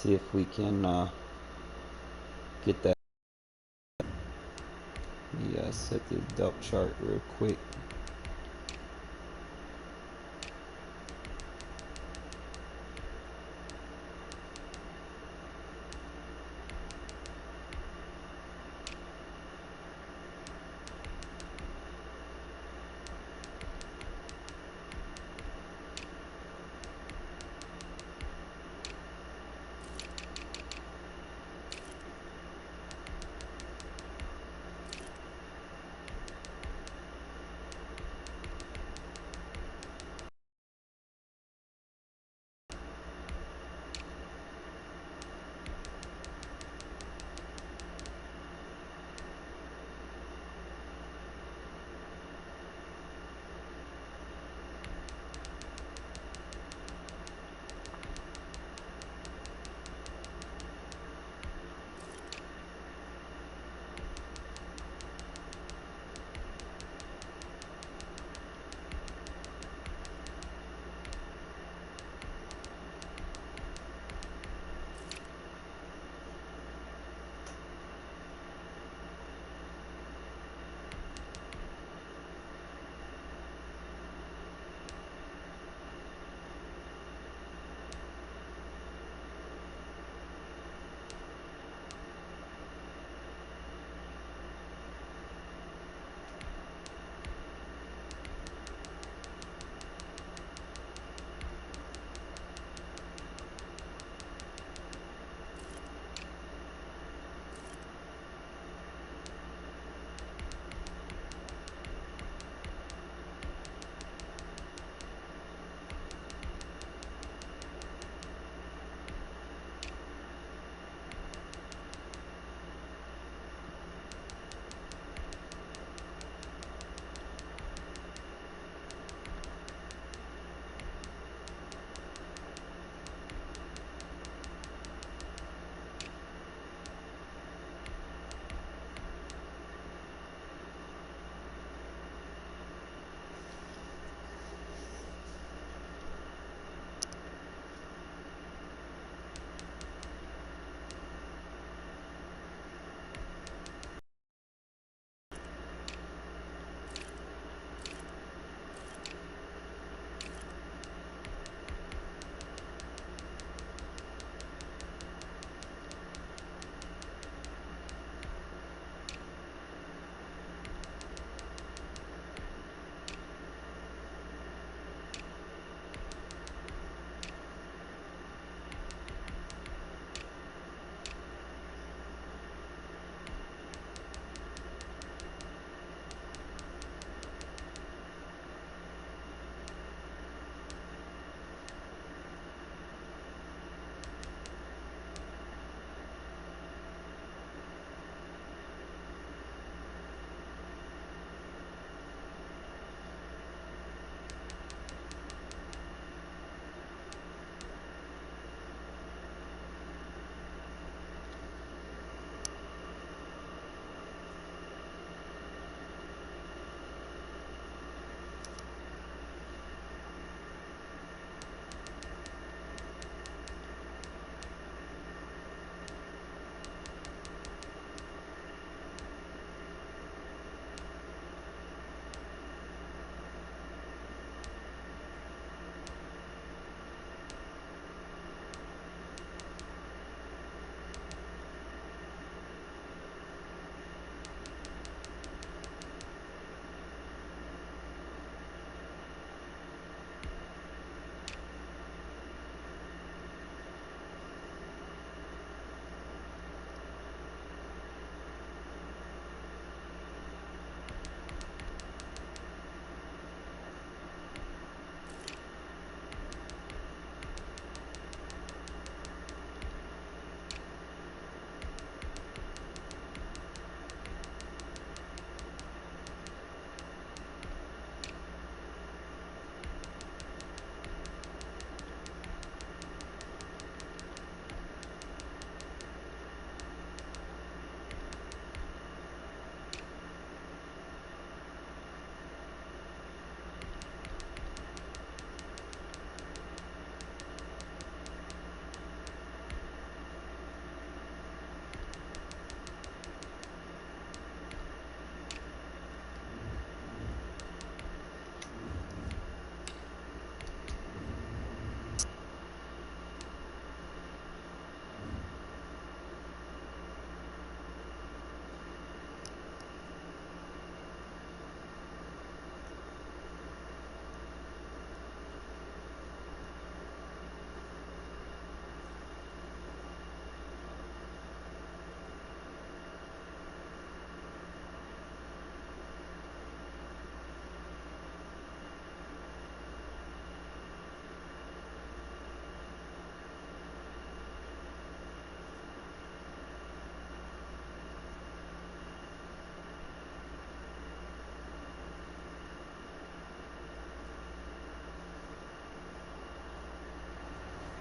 see if we can get that. Yeah, set the depth chart real quick.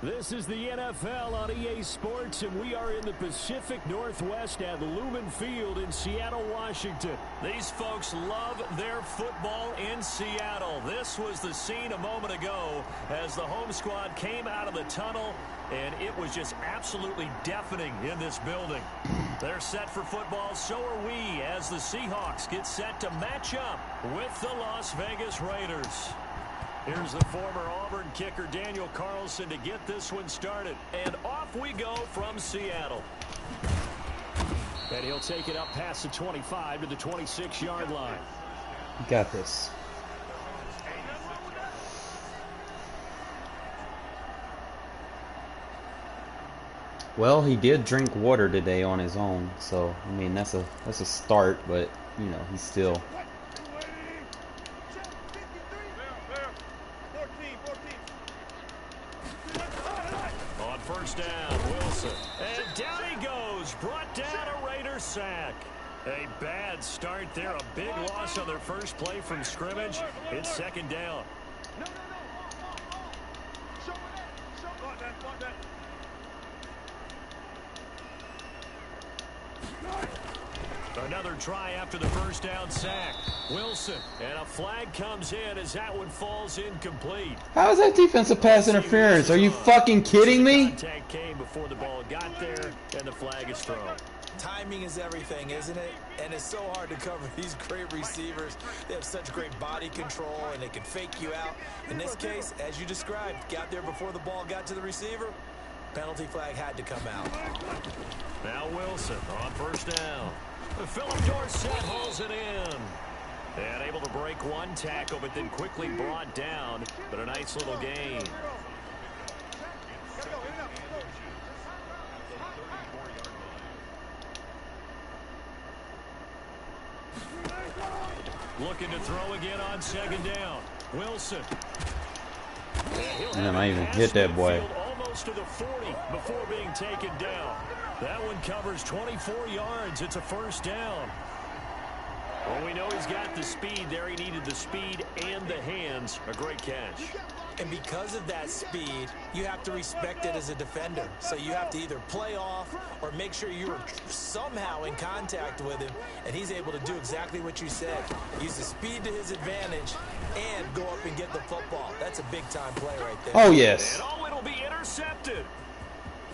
This is the NFL on EA Sports, and we are in the Pacific Northwest at Lumen Field in Seattle, Washington. These folks love their football in Seattle. This was the scene a moment ago as the home squad came out of the tunnel, and it was just absolutely deafening in this building. They're set for football, so are we, as the Seahawks get set to match up with the Las Vegas Raiders. Here's the former Auburn kicker Daniel Carlson to get this one started. And off we go from Seattle. And he'll take it up past the 25 to the 26-yard line. You got this. Well, he did drink water today on his own, so I mean that's a start, but you know, he's still. On first down, Wilson. And down he goes. Brought down a Raider sack. A bad start there. A big loss on their first play from scrimmage. It's second down. Another try after the first down sack. Wilson, and a flag comes in as that one falls incomplete. How is that defensive pass interference? Are you fucking kidding me? Contact came before the ball got there, and the flag is thrown. Timing is everything, isn't it? And it's so hard to cover these great receivers. They have such great body control, and they can fake you out. In this case, as you described, got there before the ball got to the receiver. Penalty flag had to come out. Now Wilson on first down. Philip Dorsett hauls it in. And able to break one tackle, but then quickly brought down. But a nice little gain. Looking to throw again on second down. Wilson. I might even hit that boy. Almost to the 40 before being taken down. That one covers 24 yards. It's a first down. Well, we know he's got the speed there. He needed the speed and the hands. A great catch. And because of that speed, you have to respect it as a defender. So you have to either play off or make sure you're somehow in contact with him, and he's able to do exactly what you said. Use the speed to his advantage and go up and get the football. That's a big-time play right there. Oh, yes. And oh, it'll be intercepted.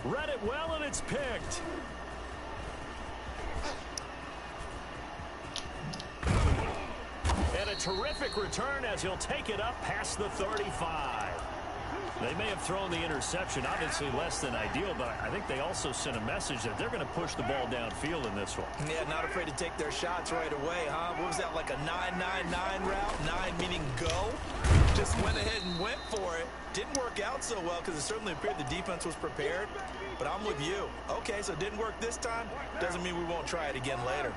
Read it well, and it's picked. And a terrific return as he'll take it up past the 35. They may have thrown the interception, obviously less than ideal, but I think they also sent a message that they're going to push the ball downfield in this one. Yeah, not afraid to take their shots right away, huh? What was that, like a 9-9-9 route? 9 meaning go? Just went ahead and went for it. Didn't work out so well because it certainly appeared the defense was prepared, but I'm with you. Okay, so it didn't work this time. Doesn't mean we won't try it again later.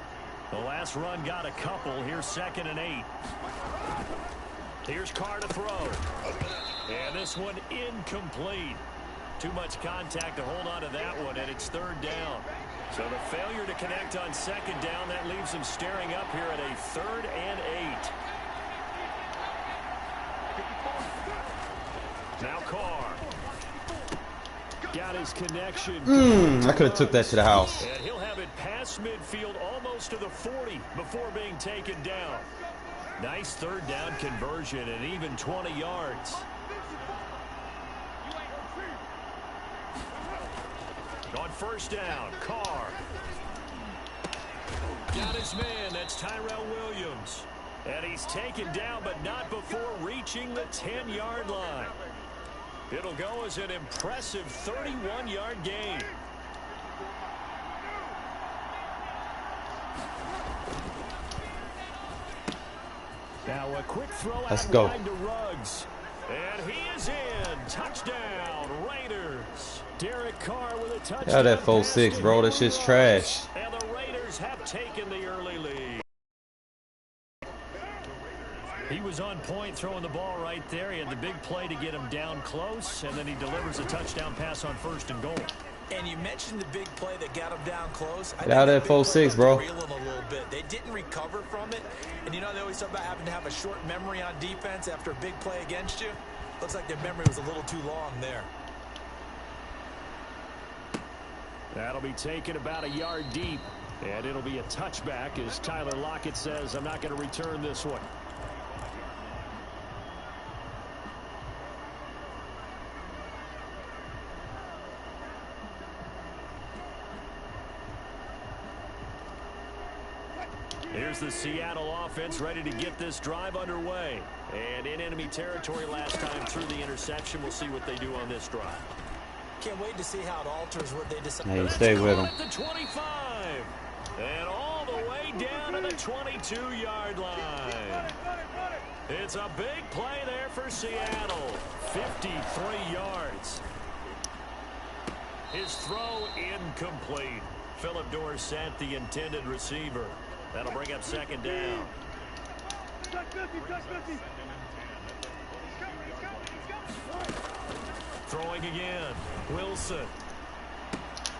The last run got a couple. Here's 2nd and 8. Here's Carr to throw. And this one incomplete. Too much contact to hold on to that one, and it's 3rd down. So the failure to connect on 2nd down, that leaves him staring up here at a 3rd and 8. Now Carr. Got his connection. I could have took that to the house. And he'll have it past midfield almost to the 40 before being taken down. Nice 3rd down conversion and even 20 yards. On first down, Carr. Got his man, that's Tyrell Williams. And he's taken down, but not before reaching the 10-yard line. It'll go as an impressive 31-yard gain. Now a quick throw out wide to Ruggs. And he is in. Touchdown, Raiders. Derek Carr with a touchdown. Yeah, that 4-6, bro. That shit's trash. And the Raiders have taken the early lead. He was on point throwing the ball right there. He had the big play to get him down close, and then he delivers a touchdown pass on 1st and goal. And you mentioned the big play that got him down close. Get out of that 4-6, bro. Reel him a little bit. They didn't recover from it. And you know, they always talk about having to have a short memory on defense after a big play against you. Looks like their memory was a little too long there. That'll be taken about a yard deep. And it'll be a touchback as Tyler Lockett says, I'm not going to return this one. Here's the Seattle offense ready to get this drive underway. And in enemy territory last time through the interception. We'll see what they do on this drive. Can't wait to see how it alters what they decide. Hey, stay with him. At the 25. And all the way down to the 22-yard line. It's a big play there for Seattle. 53 yards. His throw incomplete. Philip Dorsett, the intended receiver. That'll bring up second down. Throwing again. Wilson.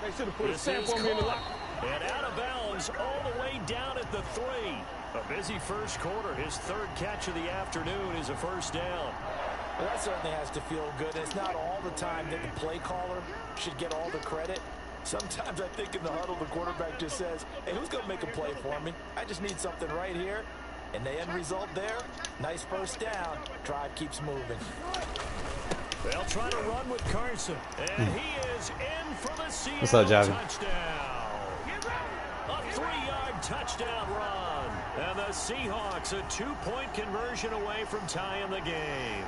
They should have put a stamp on me in the lock. And out of bounds all the way down at the 3. A busy first quarter. His third catch of the afternoon is a first down. Well, that certainly has to feel good. It's not all the time that the play caller should get all the credit. Sometimes I think in the huddle the quarterback just says, hey, who's going to make a play for me? I just need something right here. And the end result there, nice first down. Drive keeps moving. They'll try to run with Carson. And he is in for the Seattle touchdown. A 3-yard touchdown run. And the Seahawks a 2-point conversion away from tying the game.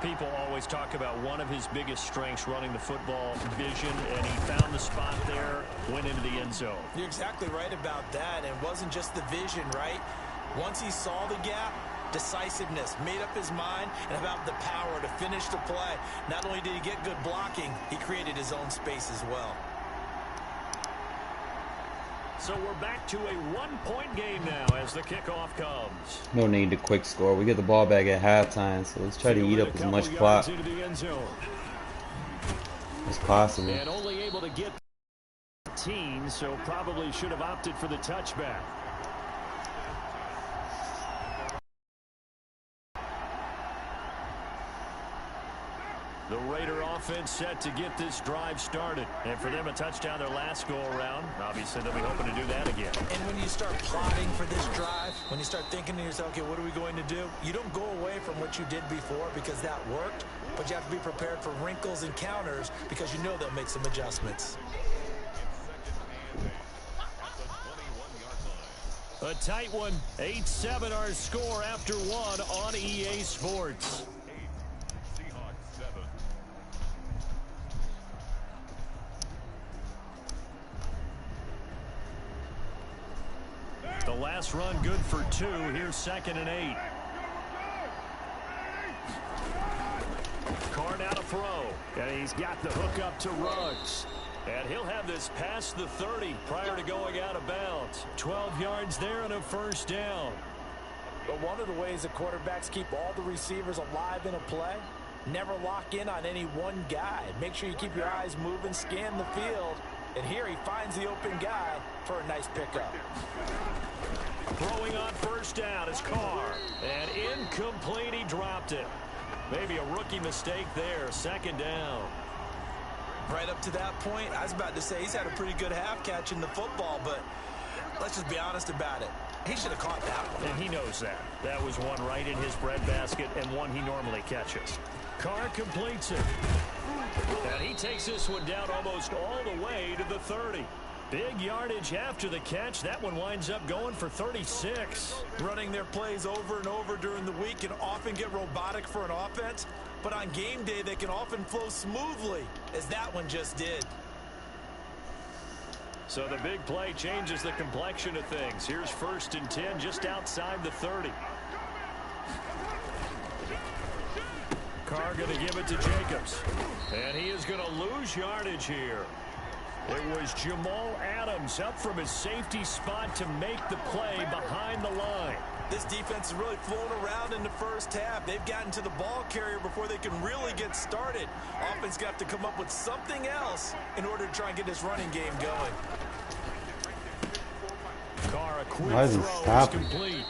People always talk about one of his biggest strengths running the football, vision, and he found the spot there, went into the end zone. You're exactly right about that. It wasn't just the vision, right? Once he saw the gap, decisiveness, made up his mind, and about the power to finish the play. Not only did he get good blocking, he created his own space as well. So we're back to a 1-point game now as the kickoff comes. No need to quick score. We get the ball back at halftime, so let's try to eat up as much clock as possible. And only able to get 15, so probably should have opted for the touchback. The Raider offense set to get this drive started. And for them, a touchdown their last go-around. Obviously, they'll be hoping to do that again. And when you start plotting for this drive, when you start thinking to yourself, okay, what are we going to do? You don't go away from what you did before because that worked, but you have to be prepared for wrinkles and counters because you know they'll make some adjustments. A tight one. 8-7 our score after one on EA Sports. The last run good for 2. Here's 2nd and 8. Carr now to throw. And he's got the hook up to Ruggs. And he'll have this past the 30 prior to going out of bounds. 12 yards there and a first down. But one of the ways that quarterbacks keep all the receivers alive in a play, never lock in on any one guy. Make sure you keep your eyes moving, scan the field. And here he finds the open guy for a nice pickup. Throwing on first down is Carr. And incomplete, he dropped it. Maybe a rookie mistake there. 2nd down. Right up to that point, I was about to say he's had a pretty good half catching the football, but let's just be honest about it. He should have caught that one. And he knows that. That was one right in his breadbasket and one he normally catches. Carr completes it. And he takes this one down almost all the way to the 30. Big yardage after the catch. That one winds up going for 36. Running their plays over and over during the week can often get robotic for an offense, but on game day they can often flow smoothly, as that one just did. So the big play changes the complexion of things. Here's 1st and 10 just outside the 30. Carr going to give it to Jacobs. And he is going to lose yardage here. It was Jamal Adams up from his safety spot to make the play behind the line. This defense is really flown around in the first half. They've gotten to the ball carrier before they can really get started. Offense got to come up with something else in order to try and get this running game going. Carr, a quick throw is complete.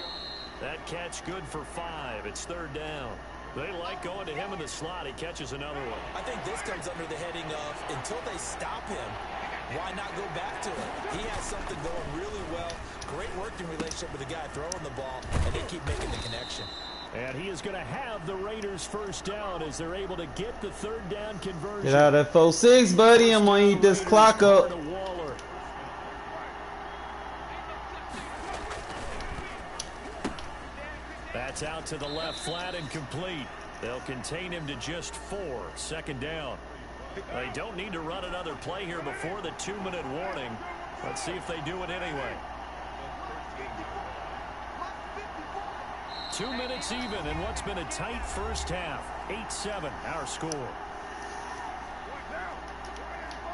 That catch good for 5. It's 3rd down. They like going to him in the slot. He catches another one. I think this comes under the heading of until they stop him, Why not go back to it? He has something going really well. Great working relationship with the guy throwing the ball, and they keep making the connection. And he is going to have the Raiders first down as they're able to get the third down conversion. Get out of that 4-6, buddy. I'm going to eat this clock up. That's out to the left flat and complete. They'll contain him to just 4. Second down. They don't need to run another play here before the 2-minute warning. Let's see if they do it anyway. 2 minutes even in what's been a tight first half. 8-7 our score.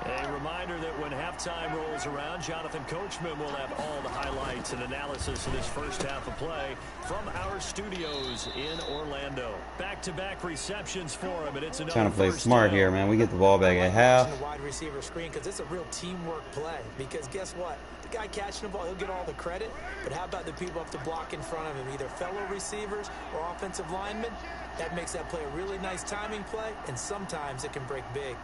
A reminder that when halftime rolls around, Jonathan Coachman will have all the highlights and analysis of this first half of play from our studios in Orlando. Back-to-back receptions for him, and it's another Trying to play smart here, man. We get the ball back at half. The wide receiver screen, because it's a real teamwork play. Because guess what? The guy catching the ball, he'll get all the credit. But how about the people have to block in front of him, either fellow receivers or offensive linemen? That makes that play a really nice timing play, and sometimes it can break big.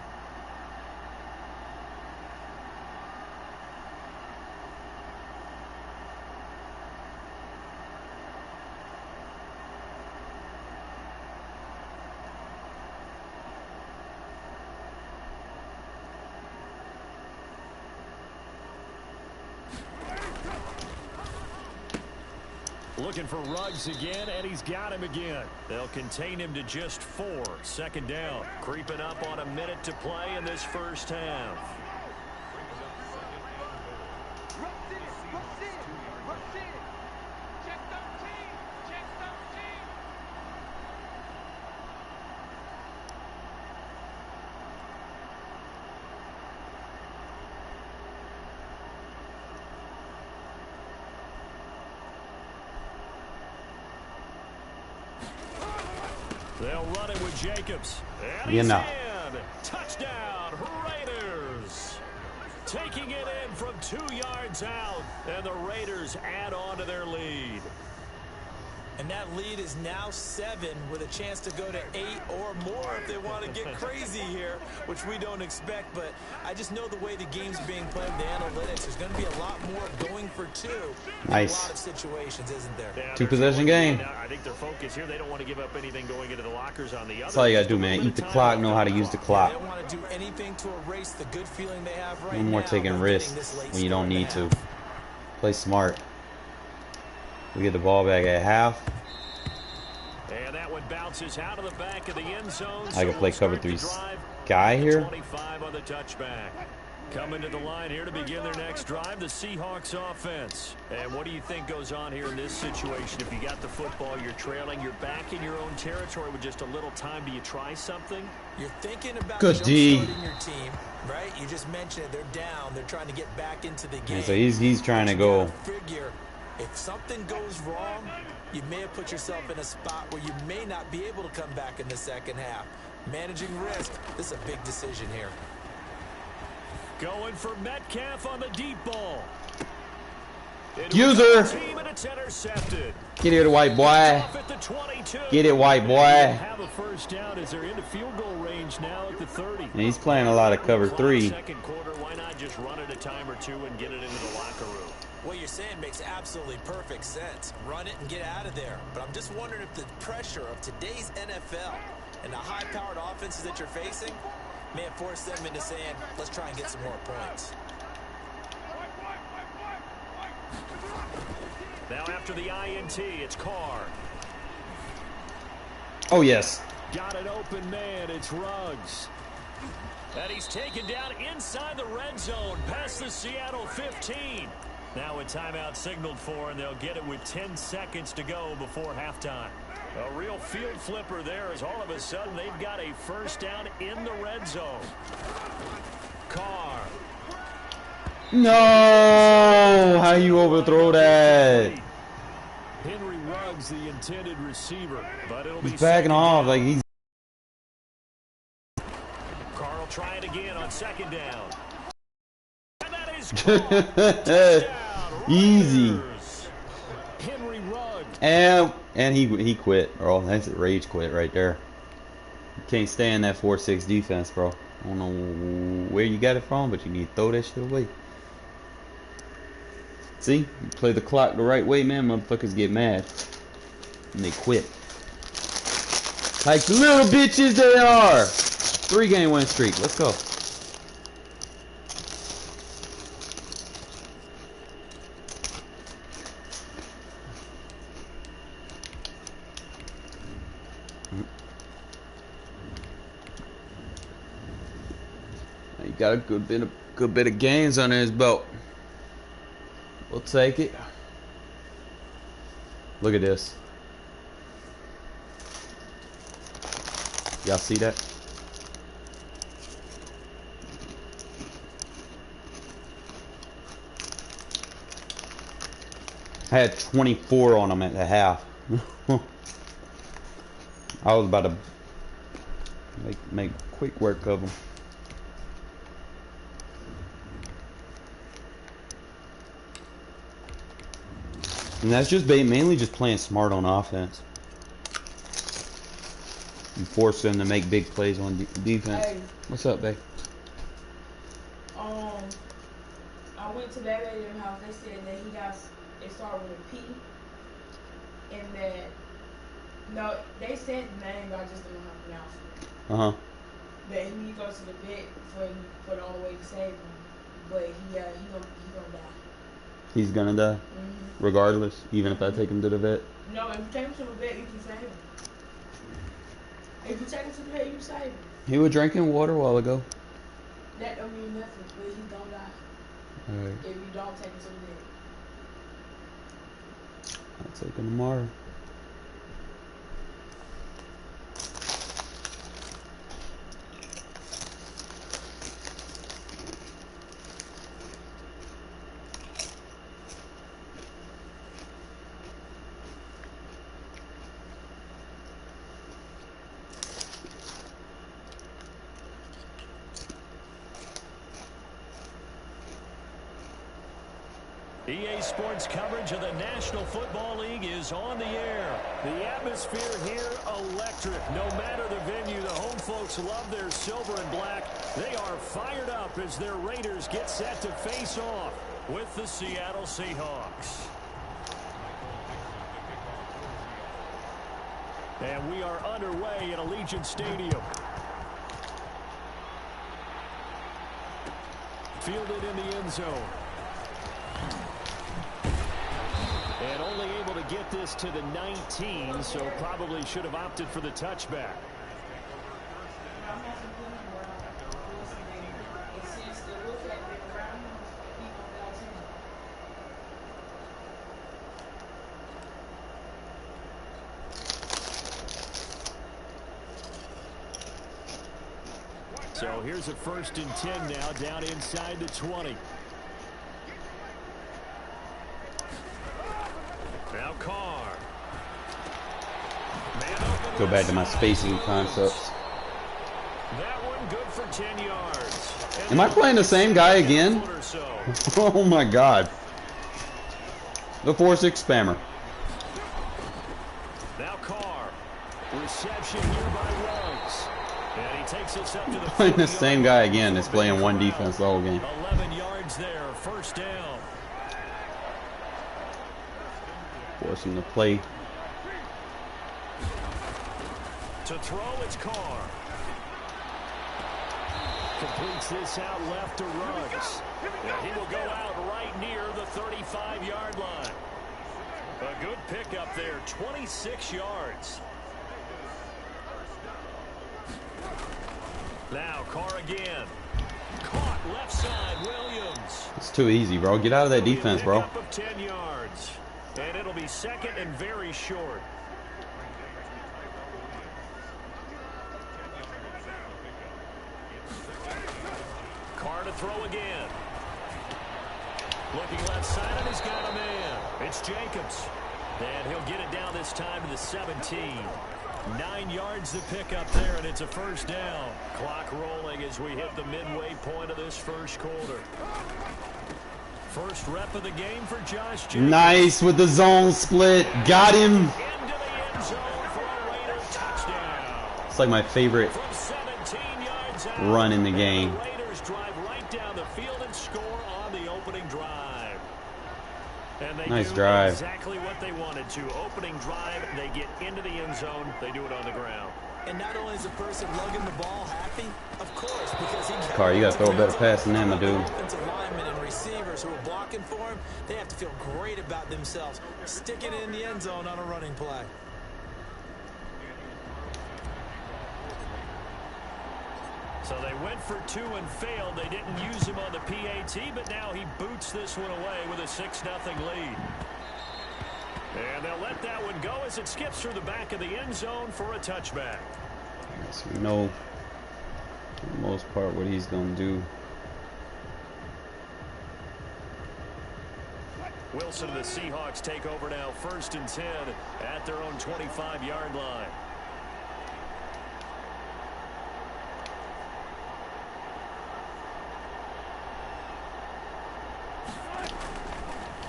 Looking for Ruggs again, and he's got him again. They'll contain him to just 4. Second down. Creeping up on a minute to play in this first half. They'll run it with Jacobs. And he's in. Touchdown, Raiders. Taking it in from 2 yards out. And the Raiders add on to their lead. And that lead is now 7 with a chance to go to 8 or more if they want to get crazy here, which we don't expect. But I just know the way the game's being played, the analytics, there's going to be a lot more going for 2 nice. In a lot of situations, isn't there? Yeah, 2-possession game. I think their focus here, they don't want to give up anything going into the lockers on the other. That's all you got to do, man. Eat the clock, know how to use the clock. They don't want to do anything to erase the good feeling they have right now. No more taking risks when you don't need to. Play smart. We get the ball back at half. And that one bounces out of the back of the end zone. I can play cover 3 guy here. 25 on the touchback. Coming to the line here to begin their next drive, the Seahawks offense. And what do you think goes on here in this situation? If you got the football, you're trailing, you're back in your own territory with just a little time. Do you try something? You're thinking about good D. your team, right? You just mentioned it. They're down. They're trying to get back into the game. Yeah, so he's trying to go. Figure if something goes wrong, you may have put yourself in a spot where you may not be able to come back in the second half. Managing risk, this is a big decision here. Going for Metcalf on the deep ball. User. Get here, white boy. Get it, white boy. Have a first down as they're into field goal range now at the 30. And he's playing a lot of cover 3. Second quarter, why not just run it a time or 2 and get it into the locker room? What you're saying makes absolutely perfect sense. Run it and get out of there. But I'm just wondering if the pressure of today's NFL and the high-powered offenses that you're facing may have forced them into saying, let's try and get some more points. Now after the INT, it's Carr. Oh, yes. Got an open man. It's Ruggs. And he's taken down inside the red zone past the Seattle 15. Now a timeout signaled for, and they'll get it with 10 seconds to go before halftime. A real field flipper there as all of a sudden they've got a first down in the red zone. Carr. No! How you overthrow that? Henry Ruggs, the intended receiver, but it'll be he's backing off like he's. Carr will try it again on second down. And that is touchdown. Easy. Henry Ruggs. And he quit, bro. That's a rage quit right there. You can't stand that 4-6 defense, bro. I don't know where you got it from, but you need to throw that shit away. See? You play the clock the right way, man, motherfuckers get mad. And they quit. Like the little bitches they are! 3-game win streak. Let's go. He got a good bit of games under his belt. We'll take it. Look at this. Y'all see that? I had 24 on them at the half. I was about to make quick work of them. And that's just mainly just playing smart on offense. And force them to make big plays on defense. Hey. What's up, babe? I went to that lady's house. They said that it started with a P. And that, no, they said the name, but I just don't know how to pronounce it. Uh-huh. That he need to go to the vet for the only way to save him. But he gonna die. He's gonna die? Mm-hmm. Regardless? Even if I take him to the vet? No, if you take him to the vet, you can save him. If you take him to the vet, you can save him. He was drinking water a while ago. That don't mean nothing, but he's gonna die. Alright. If you don't take him to the vet. I'll take him tomorrow. EA Sports coverage of the National Football League is on the air. The atmosphere here electric. No matter the venue, the home folks love their silver and black. They are fired up as their Raiders get set to face off with the Seattle Seahawks. And we are underway at Allegiant Stadium. Fielded in the end zone. And only able to get this to the 19, so probably should have opted for the touchback. So here's a 1st and 10 now, down inside the 20. Now Carr. Go back to my spacing concepts. That one good for 10 yards. Am I playing the same guy again? Oh my god. The 4-6 spammer. Now Carr. Reception here by Ruggs. And he takes us up to the Playing the same guy again that's playing one defense the whole game. 11 yards there, 1st down. Forcing the play. To throw, it's Carr. Completes this out left to Ruggs. And he will go out right near the 35-yard line. A good pickup there, 26 yards. Now Carr again. Caught left side, Williams. It's too easy, bro. Get out of that defense, bro. Pickup of 10 yards. And it'll be 2nd and very short. Carr to throw again. Looking left side, and he's got a man. It's Jacobs. And he'll get it down this time to the 17. 9 yards to pick up there, and it's a 1st down. Clock rolling as we hit the midway point of this 1st quarter. First rep of the game for Josh Jacobs. Nice with the zone split. Got him. Into the end zone for a Raider touchdown. It's like my favorite From 17 yards run in the game. The Raiders drive right down the field and score on the opening drive. And they Nice do drive. exactly what they wanted to. Opening drive, they get into the end zone. They do it on the ground. And not only is the person lugging the ball happy, of course, because he Car, you gotta throw a better pass than that, my dude. offensive linemen and receivers who are blocking for him, they have to feel great about themselves, sticking it in the end zone on a running play. So they went for 2 and failed. They didn't use him on the PAT, but now he boots this one away with a 6-0 lead. And they'll let that one go as it skips through the back of the end zone for a touchback. So we know for the most part what he's gonna do. Wilson and the Seahawks take over now, 1st and 10 at their own 25-yard line.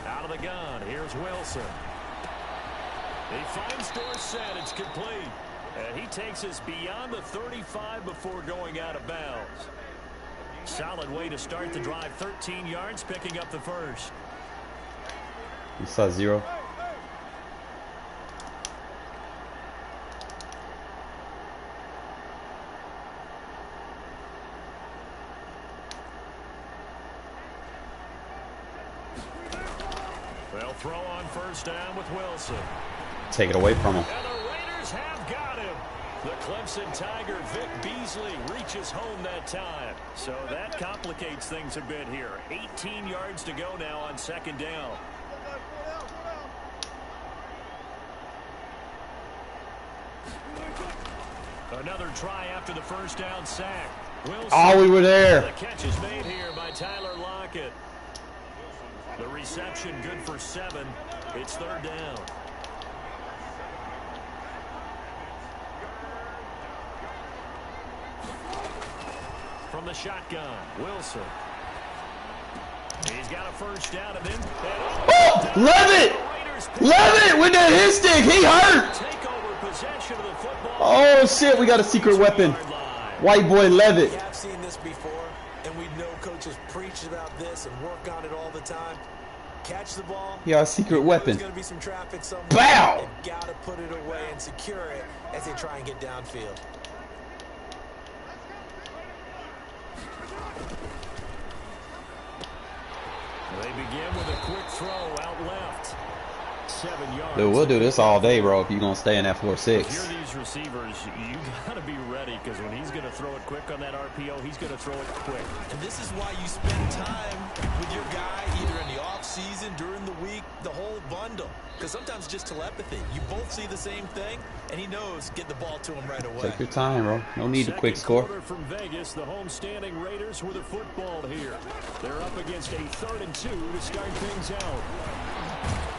Out of the gun, here's Wilson. He finds Dorsett, it's complete. And he takes us beyond the 35 before going out of bounds. Solid way to start the drive, 13 yards, picking up the first. You saw 0. They'll throw on 1st down with Wilson. Take it away from him. And the Raiders have got him. The Clemson Tiger, Vic Beasley, reaches home that time. So that complicates things a bit here. 18 yards to go now on 2nd down. Another try after the 1st down sack. Wilson, Oh, we were there. the catch is made here by Tyler Lockett. The reception good for 7. It's 3rd down. From the shotgun, Wilson. He's got a 1st down and then. Oh, Levitt! Levitt with that hit stick. He hurt. Take over possession of the football. Oh shit, we got a secret weapon. White boy Levitt. We have seen this before, and we know coaches preach about this and work on it all the time. Catch the ball. Yeah, a secret weapon. There's going to be some traffic somewhere. Bow! They've got to put it away and secure it as they try and get downfield. They begin with a quick throw out left. 7 yards. Dude, we'll do this all day, bro, if you're going to stay in that If you're 4-6. these receivers, you got to be ready because when he's going to throw it quick on that RPO, he's going to throw it quick. And this is why you spend time with your guy either in the off-season, during the week, the whole bundle. Because sometimes just telepathy. You both see the same thing, and he knows get the ball to him right away. Take your time, bro. No need a Second quick score. quarter from Vegas, the home-standing Raiders with a football here. They're up against a 3rd and 2 to start things out.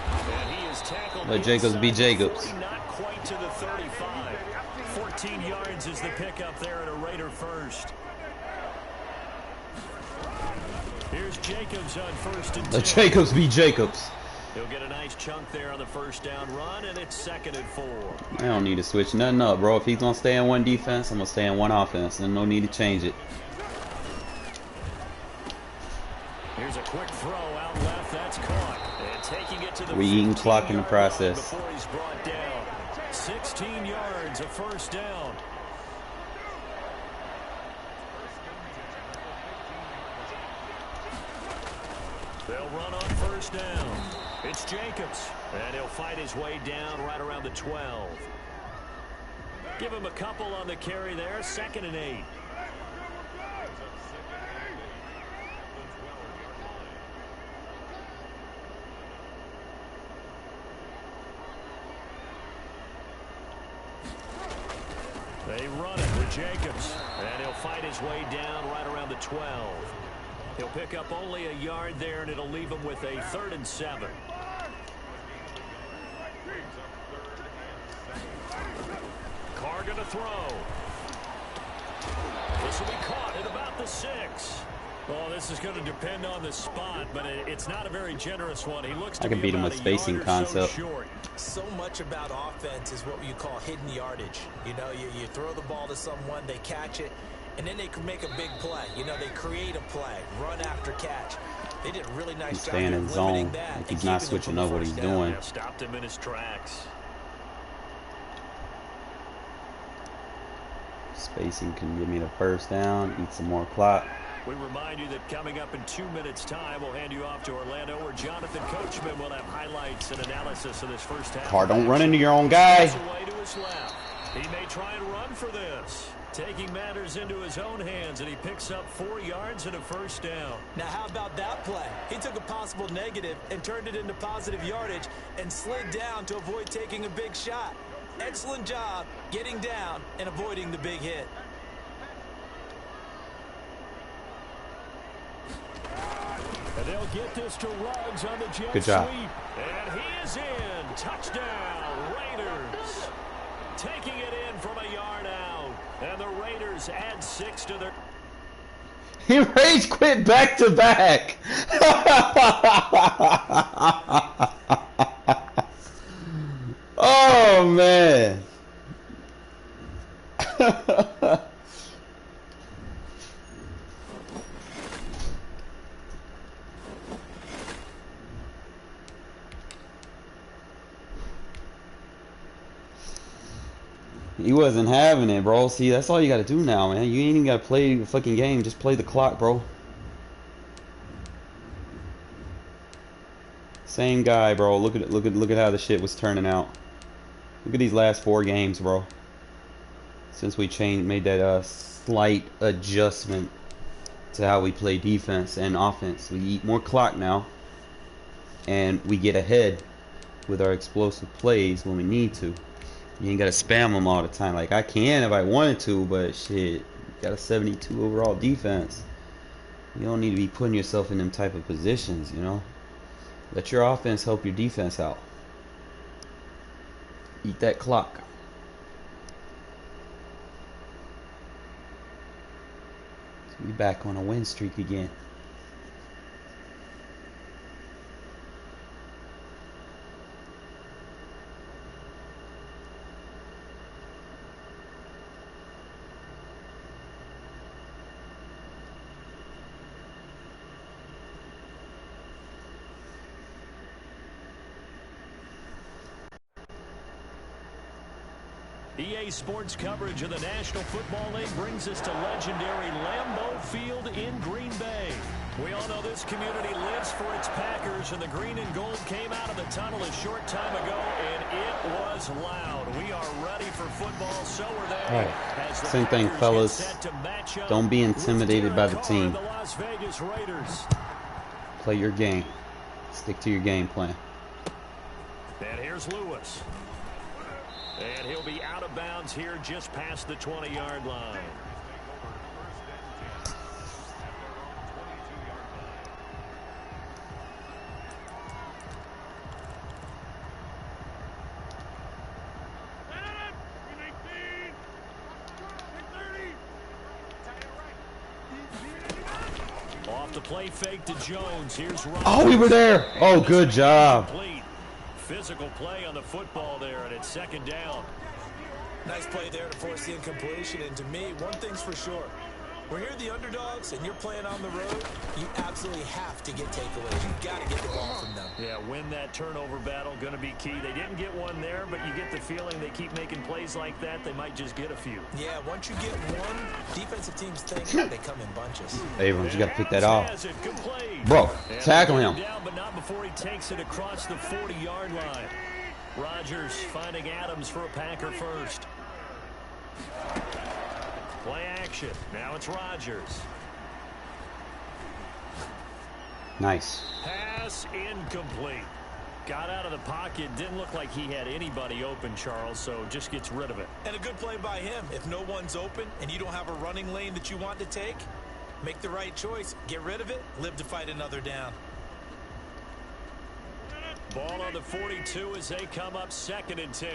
And he is tackled. Let Jacobs be Jacobs. Not quite to the 35. 14 yards is the pickup there at a Raider 1st. Here's Jacobs on 1st and 10. Let Jacobs be Jacobs. He'll get a nice chunk there on the 1st down run, and it's 2nd and 4. I don't need to switch nothing up, bro. If he's going to stay in one defense, I'm going to stay in one offense. And no need to change it. Here's a quick throw out left. That's caught. And taking it to the We eating clock in the 15-yard process. line before he's brought down. 16 yards, a 1st down. They'll run on 1st down. It's Jacobs, and he'll fight his way down right around the 12. Give him a couple on the carry there. 2nd and 8. They run it with Jacobs, and he'll fight his way down right around the 12. He'll pick up only a yard there, and it'll leave him with a 3rd and 7. Carr going to throw. This will be caught at about the 6. Well, this is going to depend on the spot, but it's not a very generous one. He looks to I can be beat him about with a spacing yard or concept. So short. So much about offense is what you call hidden yardage. You know, you throw the ball to someone, they catch it, and then they can make a big play. You know, they create a play, run after catch. They did a really nice He's job staying in of zone. limiting that. Like and he's not keeping them switching from up the what he's first down. doing. Yeah, stopped him in his tracks. Spacing can give me the first down, eat some more clock. We remind you that coming up in 2 minutes' time, we'll hand you off to Orlando, where Jonathan Coachman will have highlights and analysis of this first half. Car, don't run into your own guy. Away to his left. He may try and run for this. Taking matters into his own hands, and he picks up 4 yards and a first down. Now, how about that play? He took a possible negative and turned it into positive yardage and slid down to avoid taking a big shot. Excellent job getting down and avoiding the big hit. And they'll get this to Ruggs on the jet Good job. sweep. And he is in. Touchdown, Raiders. Taking it in from a yard out. And the Raiders add 6 to their... He rage quit back to back. Oh man. He wasn't having it, bro. See, that's all you gotta do now, man. You ain't even gotta play the fucking game. Just play the clock, bro. Same guy, bro. Look at how the shit was turning out. Look at these last 4 games, bro. Since we made that slight adjustment to how we play defense and offense. We eat more clock now, and we get ahead with our explosive plays when we need to. You ain't gotta spam them all the time. Like I can if I wanted to, but shit, got a 72 overall defense. You don't need to be putting yourself in them type of positions, you know. Let your offense help your defense out. Eat that clock. So we back on a win streak again. EA Sports coverage of the National Football League brings us to legendary Lambeau Field in Green Bay. We all know this community lives for its Packers, and the green and gold came out of the tunnel a short time ago, and it was loud. We are ready for football, so are they. All right. Same thing, fellas. Don't be intimidated by the team. The Las Vegas Raiders. Play your game. Stick to your game plan. And here's Lewis. And he'll be out of bounds here just past the 20-yard line. Off the play fake to Jones. Here's Rogers. Oh, we were there. Oh, good job. Physical play on the football there, and it's second down. Nice play there to force the incompletion. And to me, one thing's for sure. When you're the underdogs and you're playing on the road, you absolutely have to get takeaways. You've got to get the ball from them. Yeah, win that turnover battle, going to be key. They didn't get one there, but you get the feeling they keep making plays like that, they might just get a few. Yeah, once you get one, defensive teams think they come in bunches. Abrams, you got to pick that off. Good play. Bro, tackle him. Down, but not before he takes it across the 40-yard line. Rodgers finding Adams for a Packer first. Play action. Now it's Rodgers. Nice. Pass incomplete. Got out of the pocket. Didn't look like he had anybody open, Charles, so just gets rid of it. And a good play by him. If no one's open and you don't have a running lane that you want to take, make the right choice. Get rid of it. Live to fight another down. Ball on the 42 as they come up 2nd and 10.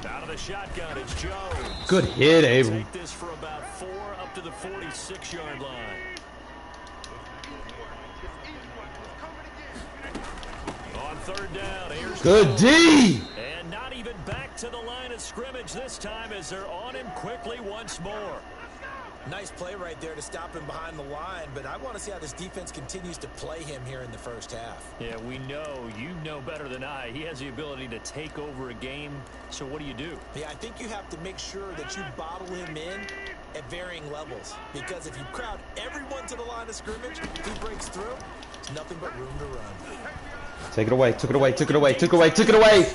Out of the shotgun, it's Jones. Good hit, Abram. Take this for about 4 up to the 46-yard line. On third down. Here's Good D! And not even back to the line of scrimmage this time as they're on him quickly once more. Nice play right there to stop him behind the line, but I want to see how this defense continues to play him here in the first half. Yeah, we know. You know better than I. He has the ability to take over a game, so what do you do? Yeah, I think you have to make sure that you bottle him in at varying levels, because if you crowd everyone to the line of scrimmage, if he breaks through, there's nothing but room to run. Take it away, took it away, took it away, took it away, took it away!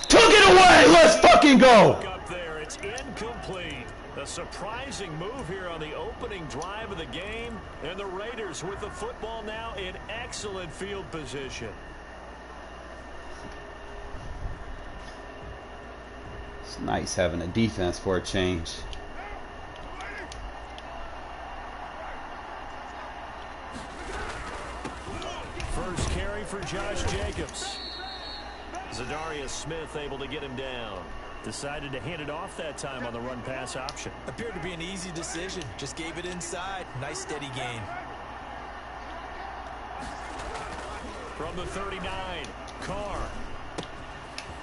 Took it away! Let's fucking go! Up there, it's incomplete. A surprising move here on the opening drive of the game, and the Raiders with the football now in excellent field position. It's nice having a defense for a change. First carry for Josh Jacobs. Zadarius Smith able to get him down. Decided to hand it off that time on the run-pass option. Appeared to be an easy decision. Just gave it inside. Nice steady gain. From the 39, Carr.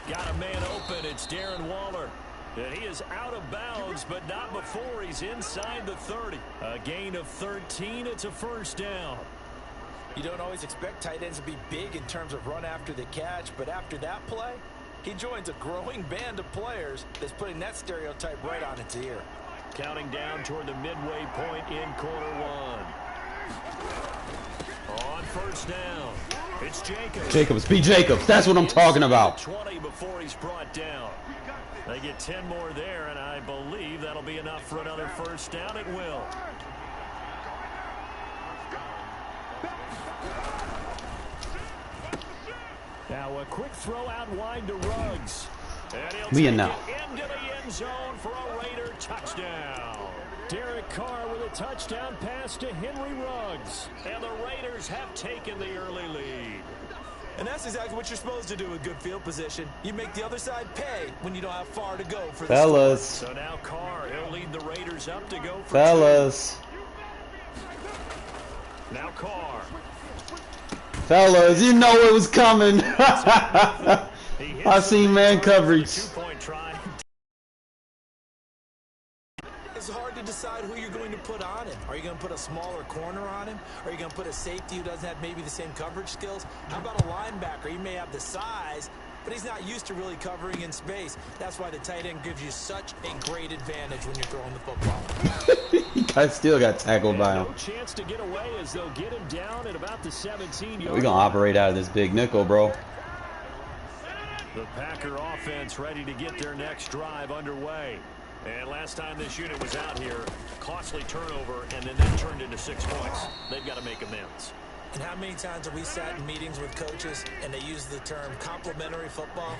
Got a man open. It's Darren Waller. And he is out of bounds, but not before he's inside the 30. A gain of 13. It's a first down. You don't always expect tight ends to be big in terms of run after the catch, but after that play, he joins a growing band of players that's putting that stereotype right on its ear. Counting down toward the midway point in quarter one. On first down, it's Jacobs. Jacobs, be Jacobs. That's what I'm talking about. 20 before he's brought down. They get 10 more there, and I believe that'll be enough for another first down. It will. Now a quick throw out wide to Ruggs. And he'll Me take and now. it into the end zone for a Raider touchdown. Derek Carr with a touchdown pass to Henry Ruggs. And the Raiders have taken the early lead. And that's exactly what you're supposed to do with good field position. You make the other side pay when you don't have far to go for the Fellas. So now Carr, he'll lead the Raiders up to go for Fellas. two. Now Carr. Fellas, you know it was coming. I seen man coverage. Two-point try. It's hard to decide who you're going to put on him. Are you going to put a smaller corner on him? Are you going to put a safety who doesn't have maybe the same coverage skills? How about a linebacker? He may have the size, but he's not used to really covering in space. That's why the tight end gives you such a great advantage when you're throwing the football. I still got tackled by him. No chance to get away as they'll get him down at about the 17-yard. We're going to operate out of this big nickel, bro. The Packer offense ready to get their next drive underway. And last time this unit was out here, costly turnover, and then that turned into 6 points. They've got to make amends. And how many times have we sat in meetings with coaches and they use the term complementary football?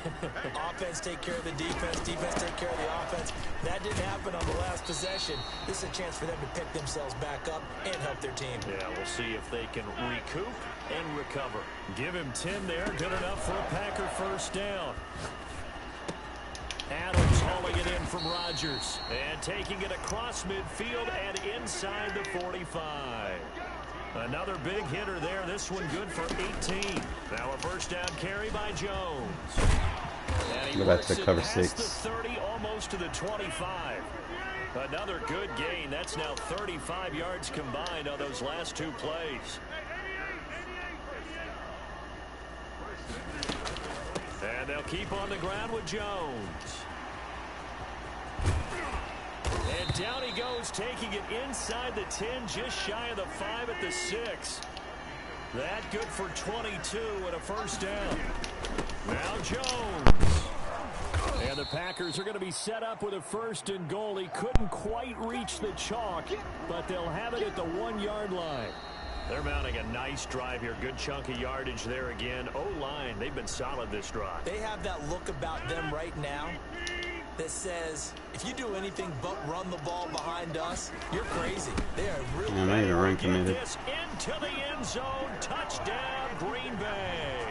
Offense take care of the defense, defense take care of the offense. That didn't happen on the last possession. This is a chance for them to pick themselves back up and help their team. Yeah, we'll see if they can recoup and recover. Give him 10 there, good enough for a Packer first down. Adams hauling it in from Rodgers and taking it across midfield and inside the 45. Another big hitter there. This one good for 18. Now a first down carry by Jones. And he Go back to works it cover past 6. the 30, almost to the 25. Another good gain. That's now 35 yards combined on those last two plays. And they'll keep on the ground with Jones. And down he goes, taking it inside the 10, just shy of the 5 at the 6. That good for 22 and a first down. Now Jones. And the Packers are going to be set up with a first and goal. He couldn't quite reach the chalk, but they'll have it at the 1-yard line. They're mounting a nice drive here. Good chunk of yardage there again. O-line, they've been solid this drive. They have that look about them right now that says, if you do anything but run the ball behind us, you're crazy. They are really... Yeah, they run Get committed. this into the end zone. Touchdown, Green Bay.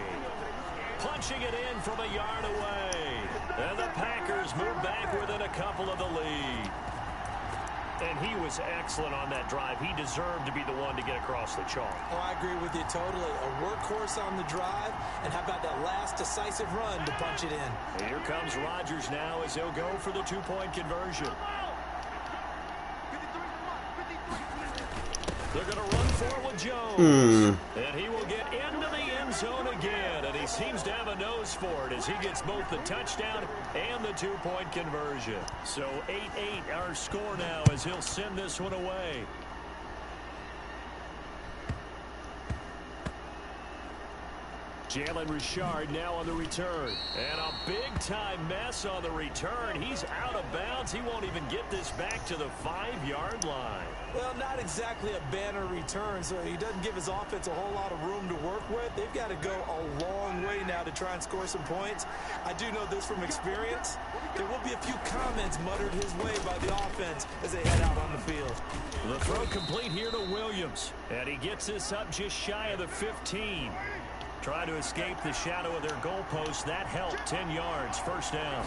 Punching it in from a yard away. And the Packers move back within a couple of the lead. And he was excellent on that drive. He deserved to be the one to get across the chalk. Oh, I agree with you totally. A workhorse on the drive, and how about that last decisive run to punch it in? And here comes Rodgers now as he'll go for the two-point conversion. They're going to run forward with Jones. And he will get into the end zone again. And he seems to have a nose for it as he gets both the touchdown and the two-point conversion. So 8-8 our score now as he'll send this one away. Jalen Richard now on the return. And a big-time mess on the return. He's out of bounds. He won't even get this back to the 5-yard line. Well, not exactly a banner return, so he doesn't give his offense a whole lot of room to work with. They've got to go a long way now to try and score some points. I do know this from experience. There will be a few comments muttered his way by the offense as they head out on the field. The throw complete here to Williams. And he gets this up just shy of the 15. Trying to escape the shadow of their goalpost. That helped. 10 yards. First down.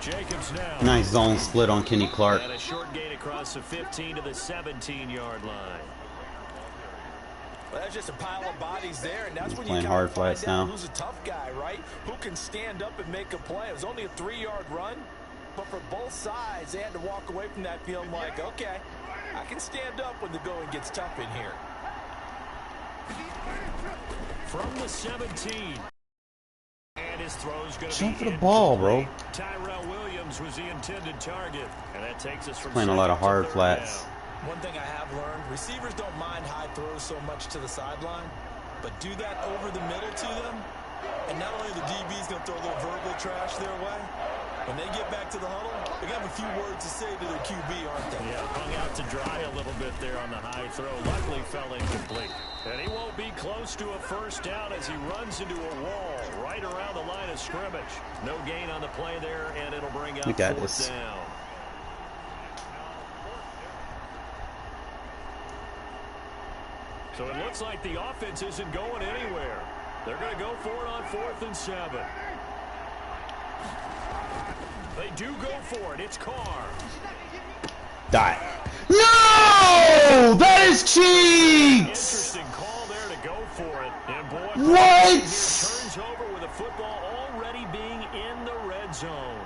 Jacobs now. Nice zone split on Kenny Clark. And a short gain across the 15 to the 17-yard line. Well, that's just a pile of bodies there, and that's He's when you playing kind hard of find flats out now. who's a tough guy, right? Who can stand up and make a play. It was only a 3-yard run, but for both sides, they had to walk away from that feeling like, okay, I can stand up when the going gets tough in here. From the 17. And his throw's going to Jump be for the ball, bro. Tyrell Williams was the intended target. And that takes us from Playing a lot of hard third flats. down. One thing I have learned, receivers don't mind high throws so much to the sideline, but do that over the middle to them, and not only the DB's going to throw a little verbal trash their way, when they get back to the huddle, they're going to have a few words to say to their QB, aren't they? Yeah, hung out to dry a little bit there on the high throw. Luckily fell incomplete. And he won't be close to a first down as he runs into a wall right around the line of scrimmage. No gain on the play there, and it'll bring up Look at fourth this. down. So it looks like the offense isn't going anywhere. They're going to go for it on 4th and 7. They do go for it. It's Carr. Die. No! That is cheats! Interesting call there to go for it. And boy, What? here turns over with a football already being in the red zone.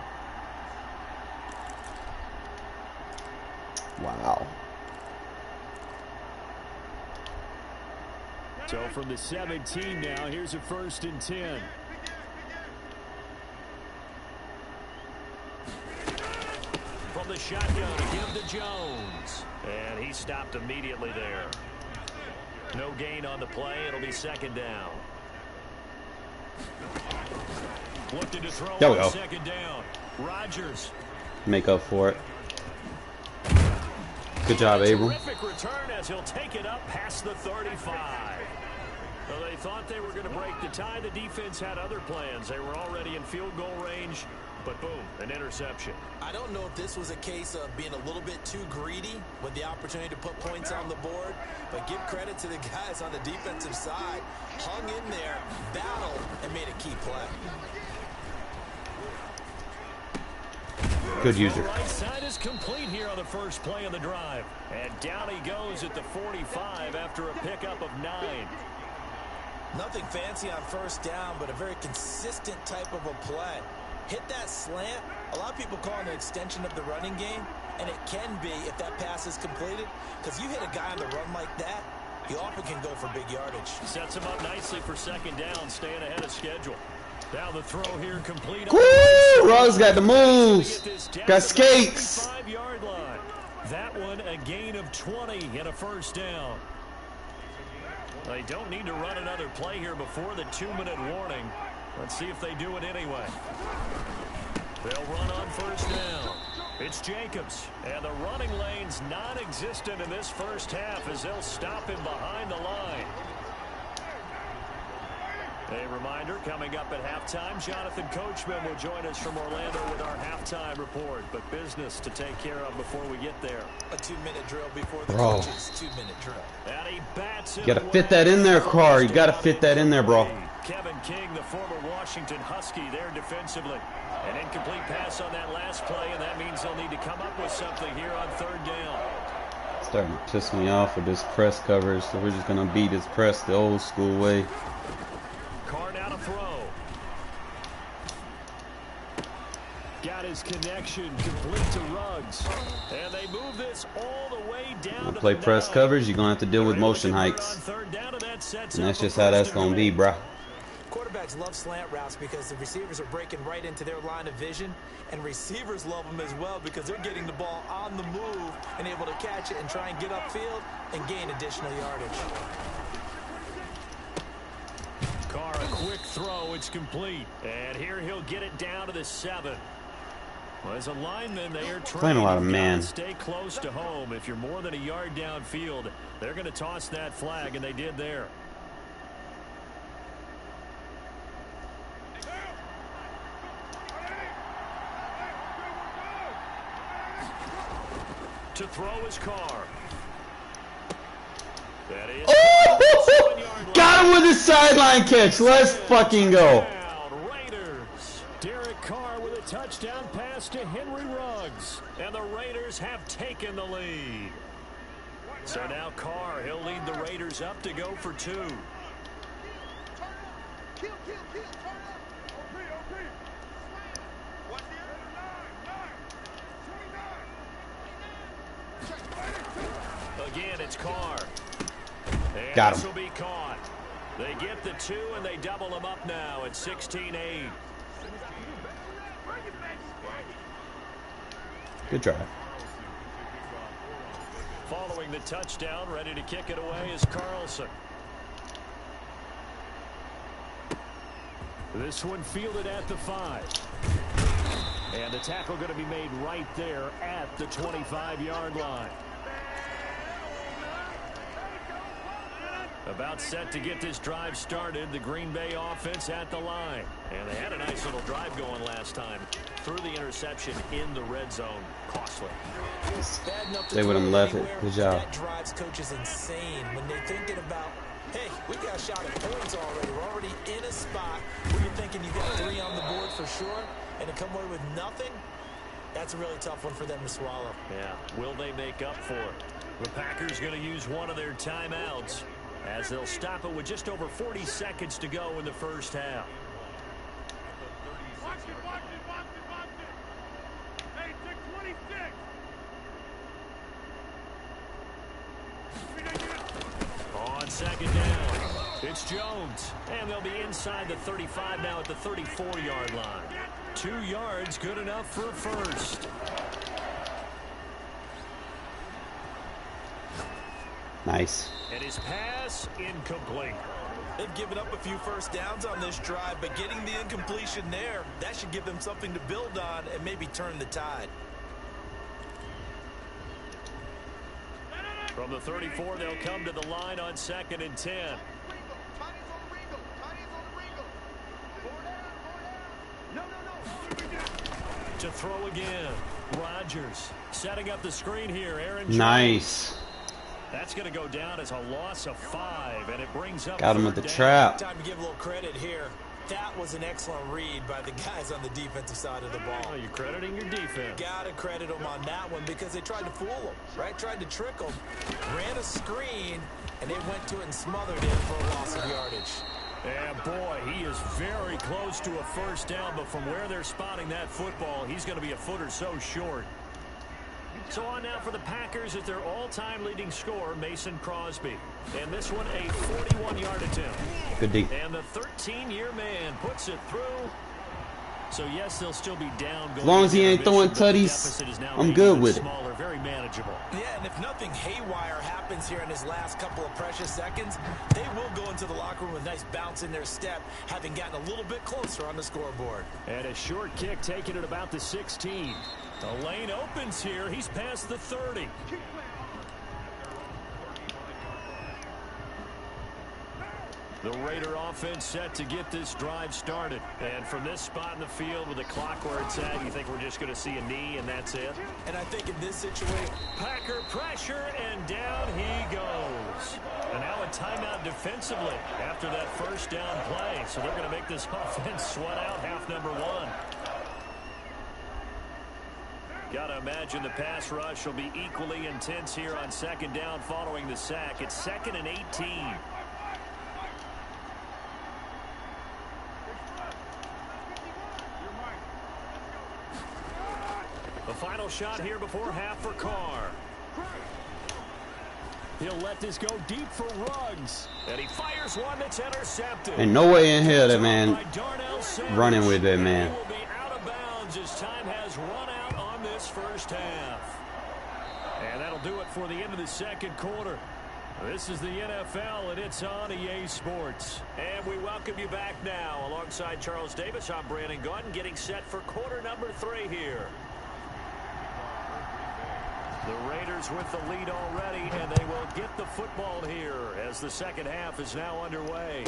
Wow. So from the 17 now, here's a 1st and 10. From the shotgun to give to Jones. And he stopped immediately there. No gain on the play. It'll be 2nd down. Looking to throw There we on go. 2nd down. Rodgers. Make up for it. Good job, Abram. Terrific return as he'll take it up past the 35. Well, they thought they were going to break the tie. The defense had other plans. They were already in field goal range, but boom, an interception. I don't know if this was a case of being a little bit too greedy with the opportunity to put points on the board, but give credit to the guys on the defensive side. Hung in there, battled, and made a key play. Good user. The right side is complete here on the first play of the drive. And down he goes at the 45 after a pickup of 9. Nothing fancy on first down, but a very consistent type of a play. Hit that slant. A lot of people call it an extension of the running game, and it can be if that pass is completed, because you hit a guy on the run like that, he often can go for big yardage. Sets him up nicely for 2nd down, staying ahead of schedule. Now the throw here complete. Woo! Rose got the moves. Got skates. 5-yard line. That one a gain of 20 and a first down. They don't need to run another play here before the 2-minute warning. Let's see if they do it anyway. They'll run on first down. It's Jacobs. And the running lane's non-existent in this first half as they'll stop him behind the line. A reminder, coming up at halftime, Jonathan Coachman will join us from Orlando with our halftime report. But business to take care of before we get there. A 2-minute drill before the Bro. coaches' 2-minute drill. And he bats it You gotta away. fit that in there, Carr. You gotta fit that in there, bro. Kevin King, the former Washington Husky, there defensively. An incomplete pass on that last play, and that means they'll need to come up with something here on 3rd down. Starting to piss me off with this press coverage, so we're just gonna beat this press the old school way. Carr now to throw. Got his connection complete to Ruggs, and they move this all the way down to Play the press 9. coverage, you're gonna have to deal with motion hikes, and that's just how that's gonna be, bruh. Quarterbacks love slant routes because the receivers are breaking right into their line of vision, and receivers love them as well because they're getting the ball on the move and able to catch it and try and get upfield and gain additional yardage. Carr, a quick throw, it's complete, and here he'll get it down to the 7. Well, as a lineman, they are Playing a lot of man. Stay close to home. If you're more than a yard downfield, they're going to toss that flag, and they did there. To throw his Carr. That is Got him with his sideline catch. Let's fucking go. Raiders. Derek Carr with a touchdown pass to Henry Ruggs. And the Raiders have taken the lead. So now Carr, he'll lead the Raiders up to go for 2. Again, it's Carr. And Got him. this will be caught. They get the 2, and they double him up now at 16-8. Good drive. Following the touchdown, ready to kick it away is Carlson. This one fielded at the 5. And the tackle going to be made right there at the 25-yard line. About set to get this drive started. The Green Bay offense at the line. And they had a nice little drive going last time. Through the interception in the red zone. Costly. They would have left it. Good job. That drives coaches insane when they're thinking about, hey, we got a shot at points already. We're already in a spot where you're thinking you got 3 on the board for sure, and to come away with nothing, that's a really tough one for them to swallow. Yeah, will they make up for it? The Packers going to use one of their timeouts as they'll stop it with just over 40 seconds to go in the first half. Hey, take 26. On 2nd down, it's Jones. And they'll be inside the 35 now at the 34-yard line. 2 yards, good enough for a first. Nice. And his pass incomplete. They've given up a few first downs on this drive, but getting the incompletion there, that should give them something to build on and maybe turn the tide. From the 34, they'll come to the line on 2nd and 10. To throw again. Rodgers setting up the screen here. Aaron Jones. Nice. That's going to go down as a loss of 5, and it brings up. Got him at the 3rd down. trap. Time to give a little credit here. That was an excellent read by the guys on the defensive side of the ball. Oh, you're crediting your defense. Got to credit them on that one because they tried to fool them, right? Tried to trick them, ran a screen, and they went to it and smothered it for a loss of yardage. And boy, he is very close to a first down, but from where they're spotting that football, he's going to be a foot or so short. So on now for the Packers is their all-time leading scorer, Mason Crosby. And this one, a 41-yard attempt. Good D. And the 13-year man puts it through. So yes, they'll still be down. As long as he ain't throwing tutties, I'm good with it. Smaller, very manageable. Yeah, and if nothing haywire happens here in his last couple of precious seconds, they will go into the locker room with a nice bounce in their step, having gotten a little bit closer on the scoreboard. And a short kick taken at about the 16. The lane opens here. He's past the 30. The Raider offense set to get this drive started. And from this spot in the field with the clock where it's at, you think we're just going to see a knee and that's it? And I think in this situation, Packer pressure, and down he goes. And now a timeout defensively after that first down play. So they're going to make this offense sweat out half number 1. Got to imagine the pass rush will be equally intense here on second down following the sack. It's 2nd and 18. The final shot here before half for Carr. He'll let this go deep for Ruggs. And he fires one that's intercepted. And no way in hell that man running with that man. He will be out of bounds as time has run out on this first half. And that'll do it for the end of the second quarter. This is the NFL, and it's on EA Sports. And we welcome you back now. Alongside Charles Davis, I'm Brandon Gunn, getting set for quarter number 3 here. The Raiders with the lead already, and they will get the football here as the second half is now underway.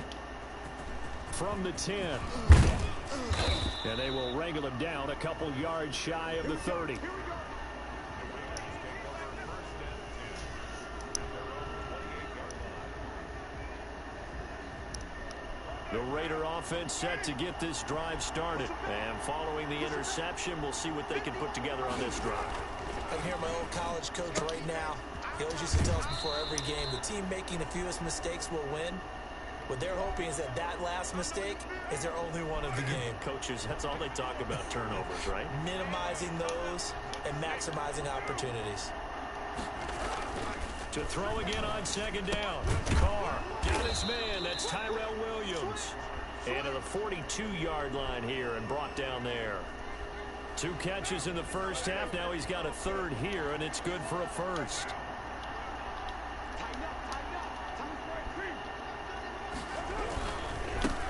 From the 10. And they will wrangle him down a couple yards shy of the 30. The Raider offense set to get this drive started. And following the interception, we'll see what they can put together on this drive. I can hear my old college coach right now. He always used to tell us before every game, the team making the fewest mistakes will win. What they're hoping is that that last mistake is their only one of the game. Coaches, that's all they talk about, turnovers, right? Minimizing those and maximizing opportunities. To throw again on second down. Carr got his man. That's Tyrell Williams. And to the 42-yard line here and brought down there. 2 catches in the first half. Now he's got a third here, and it's good for a first.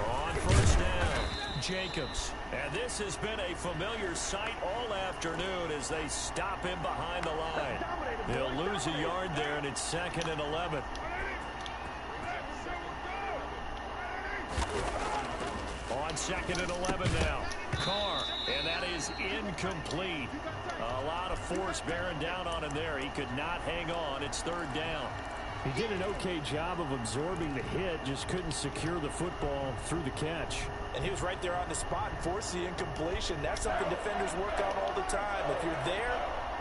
On first down, Jacobs. And this has been a familiar sight all afternoon as they stop him behind the line. They'll lose a yard there, and it's 2nd and 11. On 2nd and 11 now. Carr, and that is incomplete. A lot of force bearing down on him there. He could not hang on. It's 3rd down. He did an okay job of absorbing the hit, just couldn't secure the football through the catch. And he was right there on the spot and forced the incompletion. That's something defenders work on all the time. If you're there,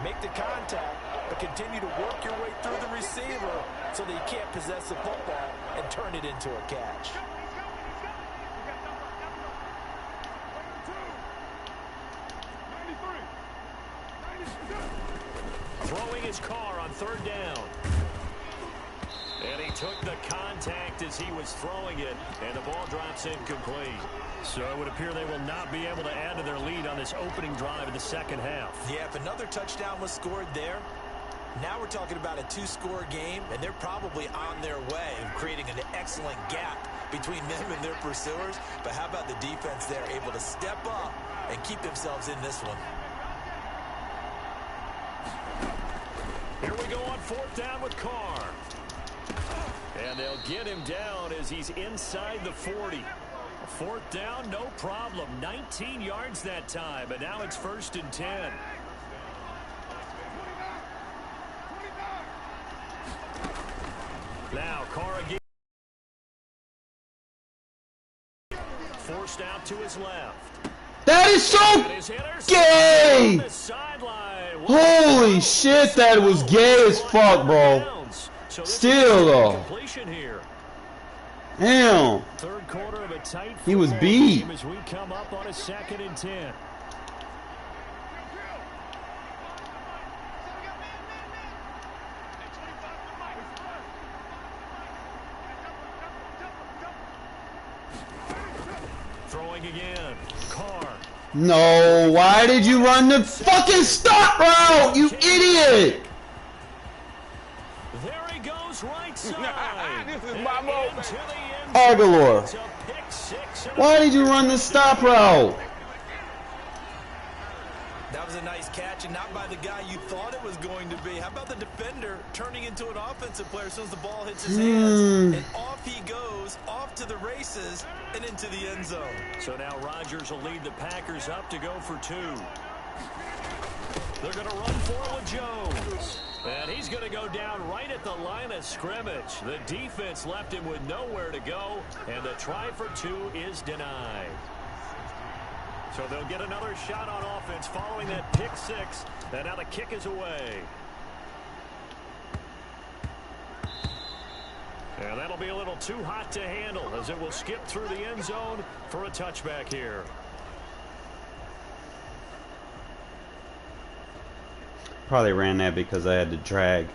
make the contact, but continue to work your way through the receiver so that you can't possess the football and turn it into a catch. Throwing his Carr on 3rd down. And he took the contact as he was throwing it, and the ball drops incomplete. So it would appear they will not be able to add to their lead on this opening drive of the second half. Yeah, if another touchdown was scored there, now we're talking about a 2-score game, and they're probably on their way of creating an excellent gap between them and their pursuers. But how about the defense there, able to step up and keep themselves in this one? Here we go on 4th down with Carr. And they'll get him down as he's inside the 40. 4th down, no problem. 19 yards that time, but now it's 1st and 10. Now Carr again. Forced out to his left. That is so gay! Holy shit, that was gay as fuck, bro. Still, though. Damn. Third quarter of a tight he was beat. as we come up on a 2nd and 10. Throwing again. Carr. No, why did you run the fucking stop route, you idiot? There he goes right side. This is my moment. Aguilar. Why did you run the stop route? That was a nice catch, and not by the guy you thought it was going to be. How about the defender turning into an offensive player as soon as the ball hits his hands? And off he goes, off to the races, and into the end zone. So now Rodgers will lead the Packers up to go for 2. They're going to run for with Jones. And he's going to go down right at the line of scrimmage. The defense left him with nowhere to go, and the try for 2 is denied. So they'll get another shot on offense following that pick six. And now the kick is away. And that'll be a little too hot to handle as it will skip through the end zone for a touchback here. Probably ran that because I had to drag.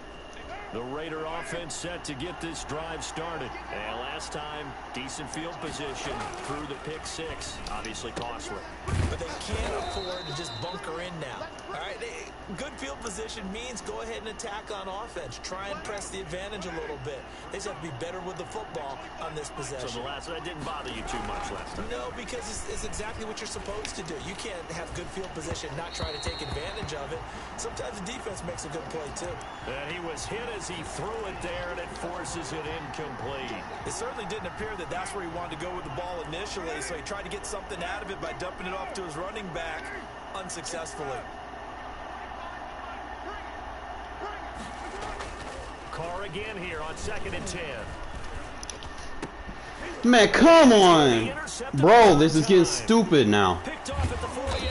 The Raider offense set to get this drive started. And last time, decent field position through the pick six. Obviously costly. But they can't afford to just bunker in now. All right, good field position means go ahead and attack on offense. Try and press the advantage a little bit. They just have to be better with the football on this possession. So that didn't bother you too much last time? No, because it's exactly what you're supposed to do. You can't have good field position, not try to take advantage of it. Sometimes the defense makes a good play, too. And he was hit as he threw it there, and it forces it incomplete. It certainly didn't appear that that's where he wanted to go with the ball initially, so he tried to get something out of it by dumping it off to his running back unsuccessfully. Carr again here on 2nd and 10. Man, come on! Bro, this is getting stupid now. Picked off at the 48,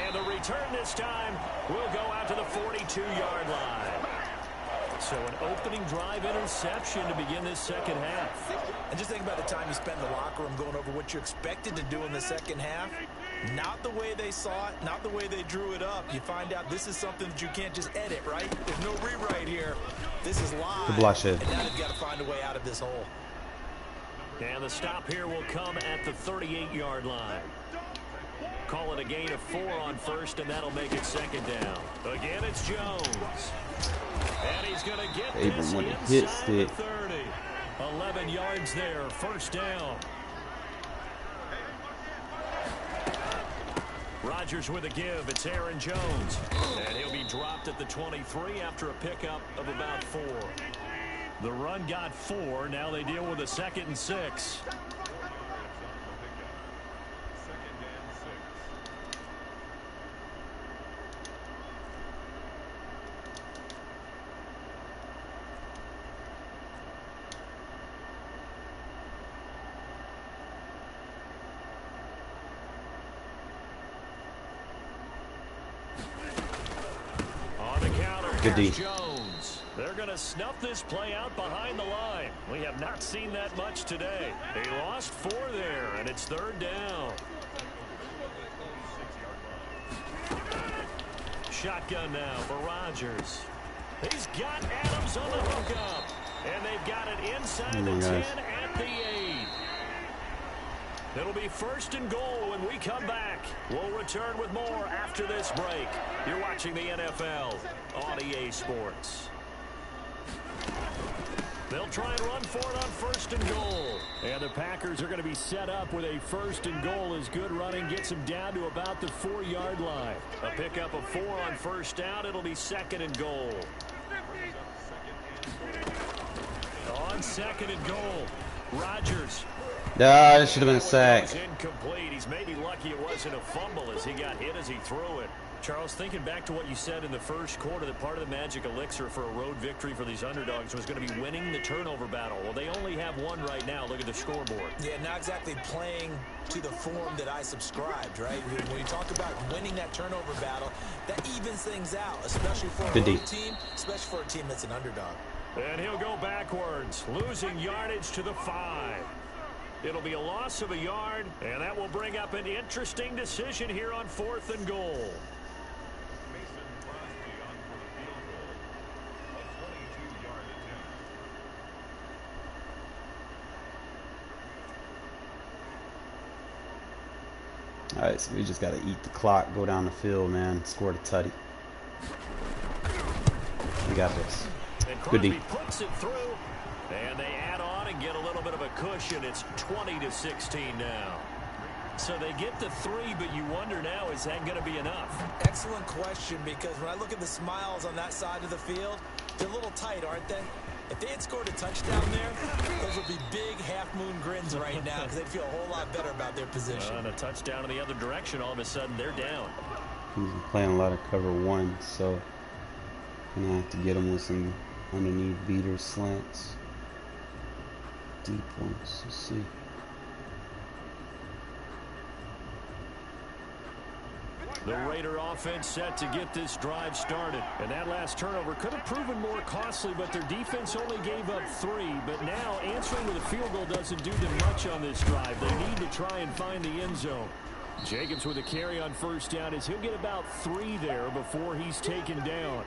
and the return this time will go out to the 42-yard line. So an opening drive interception to begin this second half. And just think about the time you spend in the locker room going over what you expected to do in the second half. Not the way they saw it, not the way they drew it up. You find out this is something that you can't just edit, right? There's no rewrite here. This is live. Good blush it. And now they've got to find a way out of this hole. And the stop here will come at the 38-yard line. Call it a gain of 4 on first, and that'll make it second down. Again, it's Jones. And he's going to get this inside the 30. 11 yards there, first down. Rodgers with a give. It's Aaron Jones. And he'll be dropped at the 23 after a pickup of about 4. The run got 4. Now they deal with a 2nd and 6. Good D. Jones. They're going to snuff this play out behind the line. We have not seen that much today. They lost 4 there, and it's 3rd down. Shotgun now for Rodgers. He's got Adams on the hookup, and they've got it inside the 10 at the 8. It'll be 1st and goal when we come back. We'll return with more after this break. You're watching the NFL on EA Sports. They'll try and run for it on 1st and goal. And the Packers are going to be set up with a 1st and goal as good running gets them down to about the 4-yard line. A pickup of 4 on 1st down. It'll be 2nd and goal. On 2nd and goal, Rodgers. It should have been a sack. Incomplete. He's maybe lucky it wasn't a fumble as he got hit as he threw it. Charles, thinking back to what you said in the first quarter, that part of the magic elixir for a road victory for these underdogs was going to be winning the turnover battle. Well, they only have one right now. Look at the scoreboard. Yeah, not exactly playing to the form that I subscribed, right? When you talk about winning that turnover battle, that evens things out, especially for a road team, especially for a team that's an underdog. And he'll go backwards, losing yardage to the 5. It'll be a loss of a yard, and that will bring up an interesting decision here on 4th and goal. All right, so we just got to eat the clock, go down the field, man, score the tutty. We got this. Good D. Puts it through, and they add on and get a little bit of a cushion. It's 20-16 now. So they get the 3, but you wonder now, is that going to be enough? Excellent question, because when I look at the smiles on that side of the field, they're a little tight, aren't they? If they had scored a touchdown there, those would be big half-moon grins right now because they'd feel a whole lot better about their position. And a touchdown in the other direction, all of a sudden they're down. He's playing a lot of cover 1, so I'm going to have to get him with some underneath beaters, slants, deep ones. Let's see. The Raider offense set to get this drive started. And that last turnover could have proven more costly, but their defense only gave up 3. But now answering with a field goal doesn't do them much on this drive. They need to try and find the end zone. Jacobs with a carry on first down as he'll get about 3 there before he's taken down.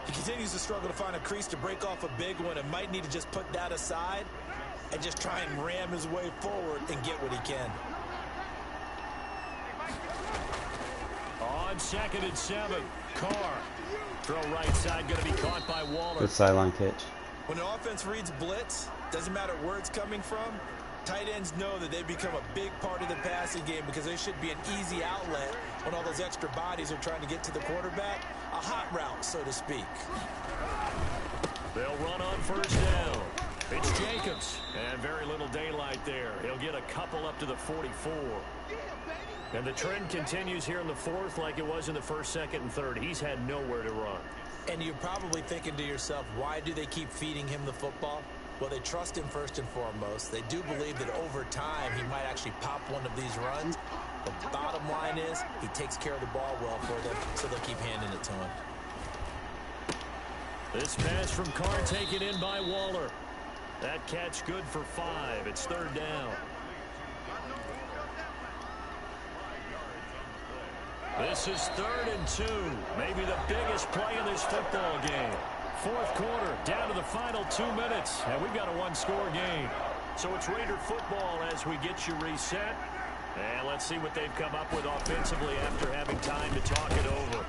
He continues to struggle to find a crease to break off a big one and might need to just put that aside and just try and ram his way forward and get what he can. On 2nd and 7, Carr. Throw right side, going to be caught by Waller. Good sideline catch. When an offense reads blitz, doesn't matter where it's coming from, tight ends know that they become a big part of the passing game because they should be an easy outlet when all those extra bodies are trying to get to the quarterback. A hot route, so to speak. They'll run on first down. It's Jacobs, and very little daylight there. He'll get a couple up to the 44. And the trend continues here in the 4th like it was in the 1st, 2nd, and 3rd. He's had nowhere to run. And you're probably thinking to yourself, why do they keep feeding him the football? Well, they trust him first and foremost. They do believe that over time he might actually pop one of these runs. The bottom line is he takes care of the ball well for them, so they'll keep handing it to him. This pass from Carr taken in by Waller. That catch good for 5. It's 3rd down. This is 3rd and 2. Maybe the biggest play in this football game. 4th quarter, down to the final 2 minutes, and we've got a 1-score game. So it's Raider football as we get you reset. And let's see what they've come up with offensively after having time to talk it over.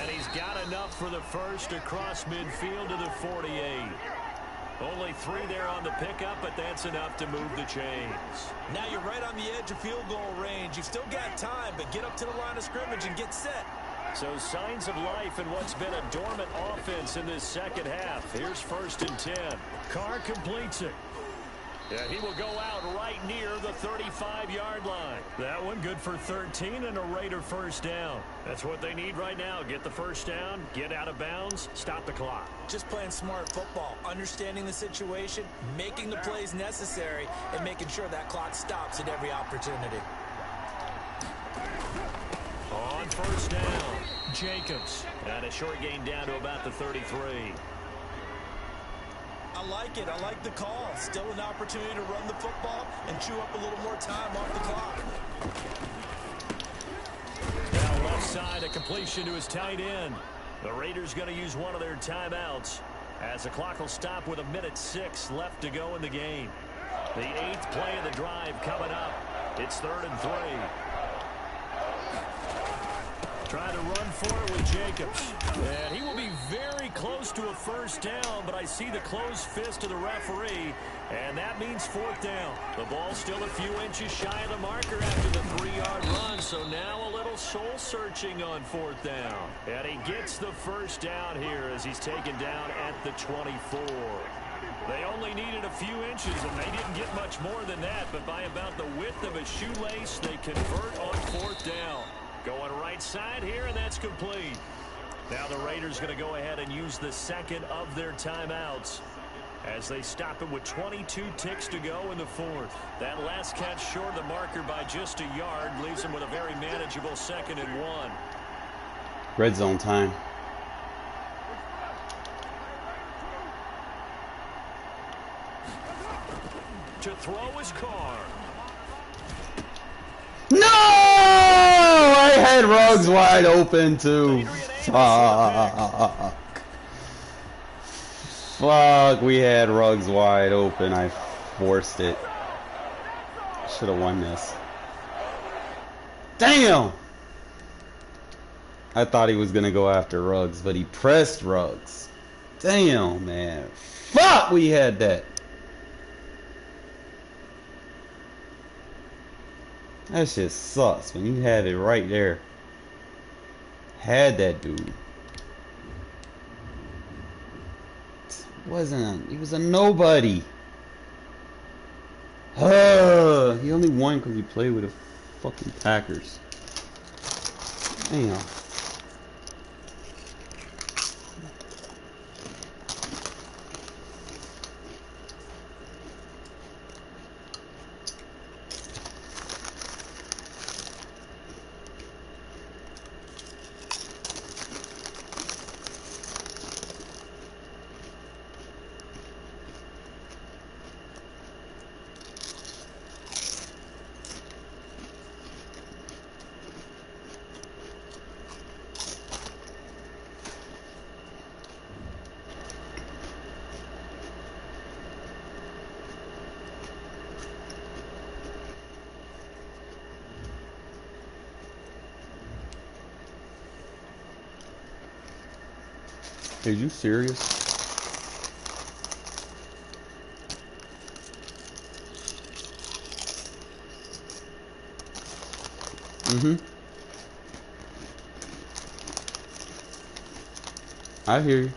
And he's got enough for the first across midfield to the 48. Only 3 there on the pickup, but that's enough to move the chains. Now you're right on the edge of field goal range. You've still got time, but get up to the line of scrimmage and get set. So signs of life in what's been a dormant offense in this second half. Here's 1st and 10. Carr completes it. Yeah, he will go out right near the 35-yard line. That one good for 13 and a Raider first down. That's what they need right now. Get the first down, get out of bounds, stop the clock. Just playing smart football, understanding the situation, making the plays necessary, and making sure that clock stops at every opportunity. On first down, Jacobs. And a short gain down to about the 33. I like it. I like the call. Still an opportunity to run the football and chew up a little more time off the clock. Now left side, a completion to his tight end. The Raiders going to use one of their timeouts as the clock will stop with 1:06 left to go in the game. The 8th play of the drive coming up. It's 3rd and 3. Trying to run for it with Jacobs. And he will be very close to a first down, but I see the closed fist of the referee, and that means 4th down. The ball's still a few inches shy of the marker after the 3-yard run, so now a little soul-searching on 4th down. And he gets the first down here as he's taken down at the 24. They only needed a few inches, and they didn't get much more than that, but by about the width of a shoelace, they convert on 4th down. Going right side here, and that's complete. Now the Raiders going to go ahead and use the 2nd of their timeouts as they stop it with 22 ticks to go in the 4th. That last catch short of the marker by just a yard leaves them with a very manageable 2nd and 1. Red zone time. To throw his Carr. No! I had Ruggs wide open too. Fuck. Fuck, we had Ruggs wide open. I forced it. Should have won this. Damn! I thought he was gonna go after Ruggs, but he pressed Ruggs. Damn, man. Fuck, we had that. That shit sucks when you have it right there. Had that dude. He was a nobody. He only won because he played with the fucking Packers. Damn. Are you serious? Mm-hmm. I hear you.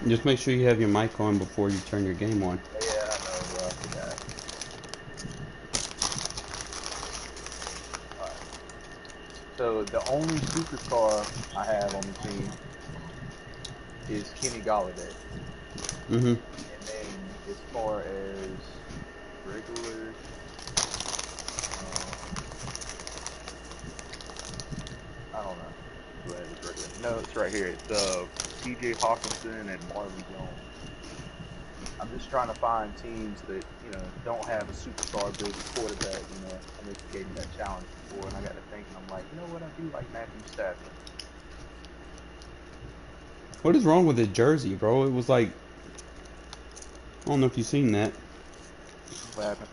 Just make sure you have your mic on before you turn your game on. Yeah, I know, bro. I forgot. Alright. So the only superstar I have on the team is Kenny Galladay. Mm-hmm. And then as far as regular, I don't know who has it regular. No, it's right here. It's T.J. Hawkinson and Marvin Jones. I'm just trying to find teams that, you know, don't have a superstar ability quarterback, you know. I know you gave me that challenge before, and I got to thinking, I'm like, you know what, I do like Matthew Stafford. What is wrong with the jersey, bro? It was like, I don't know if you've seen that. What happened?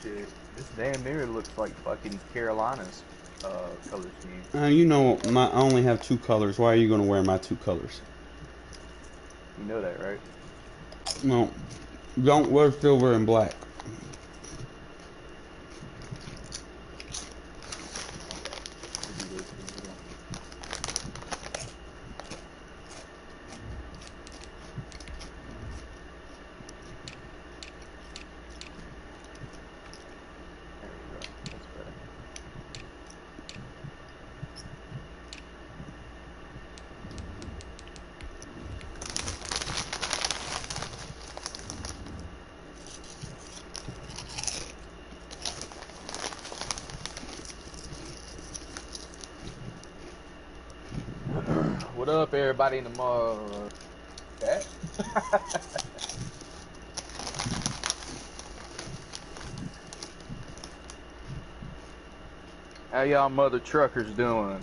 Shit, this damn near looks like fucking Carolina's color scheme. You know, I only have 2 colors. Why are you gonna wear my 2 colors? You know that, right? No, don't wear silver and black. We'll do this. Hold on. There we go. That's better. What up, everybody in the chat? How y'all mother truckers doing?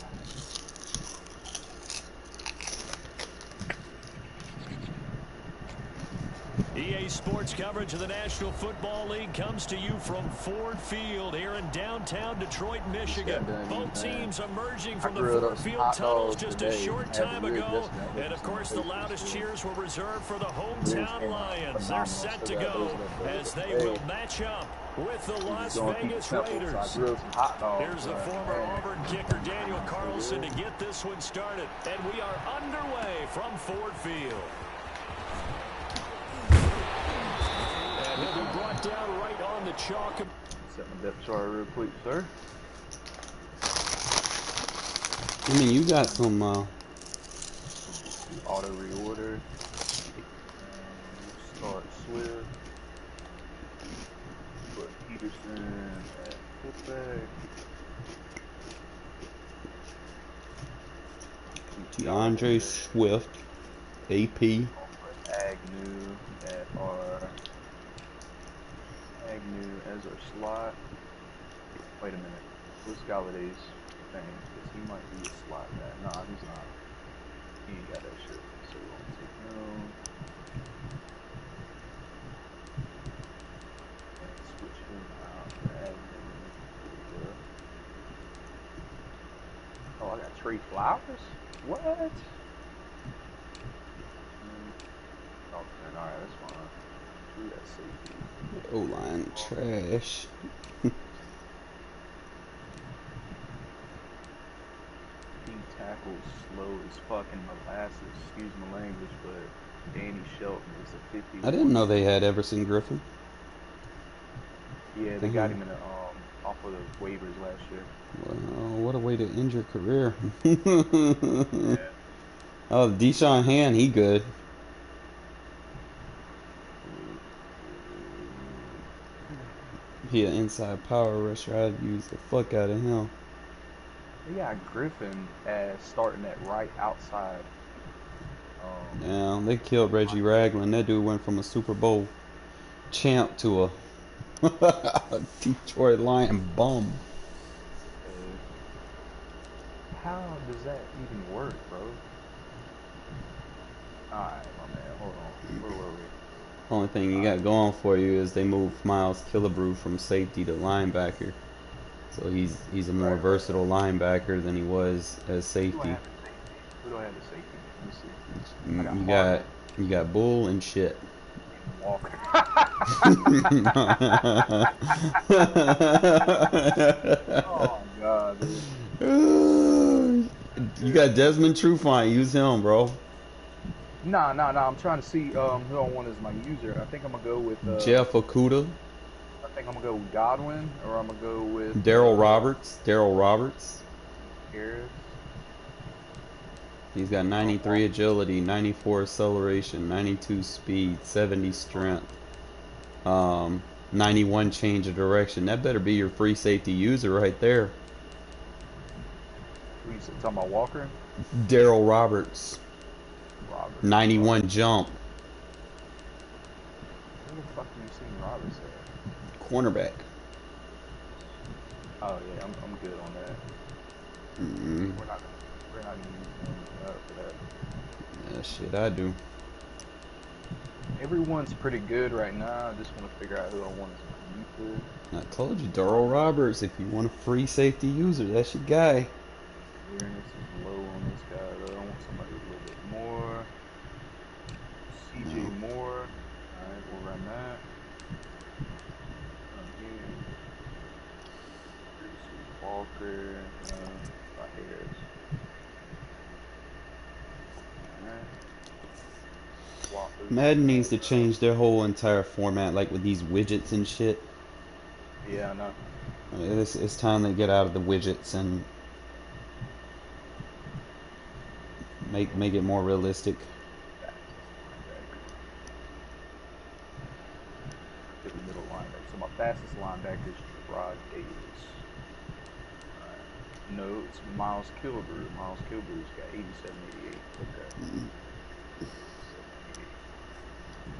EA Sports coverage of the National Football League comes to you from Ford Field here in downtown Detroit, Michigan. Both teams emerging from the Ford Field tunnels just a short time ago. And, of course, the loudest cheers were reserved for the hometown Lions. They're set to go as they will match up with the Las Vegas Raiders. Here's the former Auburn kicker Daniel Carlson to get this one started. And we are underway from Ford Field. He'll be brought down right on the chalk. Set my depth chart real quick, sir. I mean, you got some, Auto reorder. Start Swift. Put Peterson at fullback. DeAndre Swift, AP. Agnew at our Agnew as our slot. Wait a minute. What's Galladay's thing? Because he might be a slot guy. Nah, he's not. He ain't got that shit. So we're gonna take no. And switch him out for Agnew. Oh, I got Trey Flowers? What? Alright, that's fine. Do that safety. O-line trash. He tackles slow as fucking molasses. Excuse my language, but Danny Shelton is a 50. I didn't know they had Everson Griffin. Yeah, they got him in off of the waivers last year. Well, what a way to end your career. Yeah. Oh, Deshaun Hand, he good. He an inside power rusher. I'd use the fuck out of him. They got Griffin as starting at right outside. Yeah, they killed Reggie Ragland. That dude went from a Super Bowl champ to a Detroit Lion bum. How does that even work, bro? Alright, my man, hold on. Where were we? Only thing you got going for you is they moved Miles Killebrew from safety to linebacker. So he's a more versatile linebacker than he was as safety. Who do I have at safety? Let me see. You got Bull and shit. Walker. Oh god, dude. You got Desmond Trufant. Use him, bro. Nah. I'm trying to see who I want as my user. I think I'm gonna go with Jeff Okuda. I think I'm gonna go with Godwin, or I'm gonna go with Daryl Roberts. Harris. He's got 93 agility, 94 acceleration, 92 speed, 70 strength, 91 change of direction. That better be your free safety user right there. Who you talking about, Walker? Daryl Roberts. 91 jump. Where the fuck have you seen Roberts at? Cornerback. Oh yeah, I'm good on that. Mm-hmm. We're not gonna use him for that. Yeah, shit, I do. Everyone's pretty good right now. I just want to figure out who I want as my user. I told you, Daryl Roberts. If you want a free safety user, that's your guy. Awareness is low on this guy though. I want somebody a little bit more. CJ Moore. Alright, we'll run that. Again. Walker. Harris. Alright. Madden needs to change their whole entire format, like with these widgets and shit. Yeah, I know. It's time to get out of the widgets and make it more realistic. Middle linebacker. So my fastest linebacker is Rod Davis. No, it's Miles Killebrew. Miles Killebrew's got 87-88. Okay.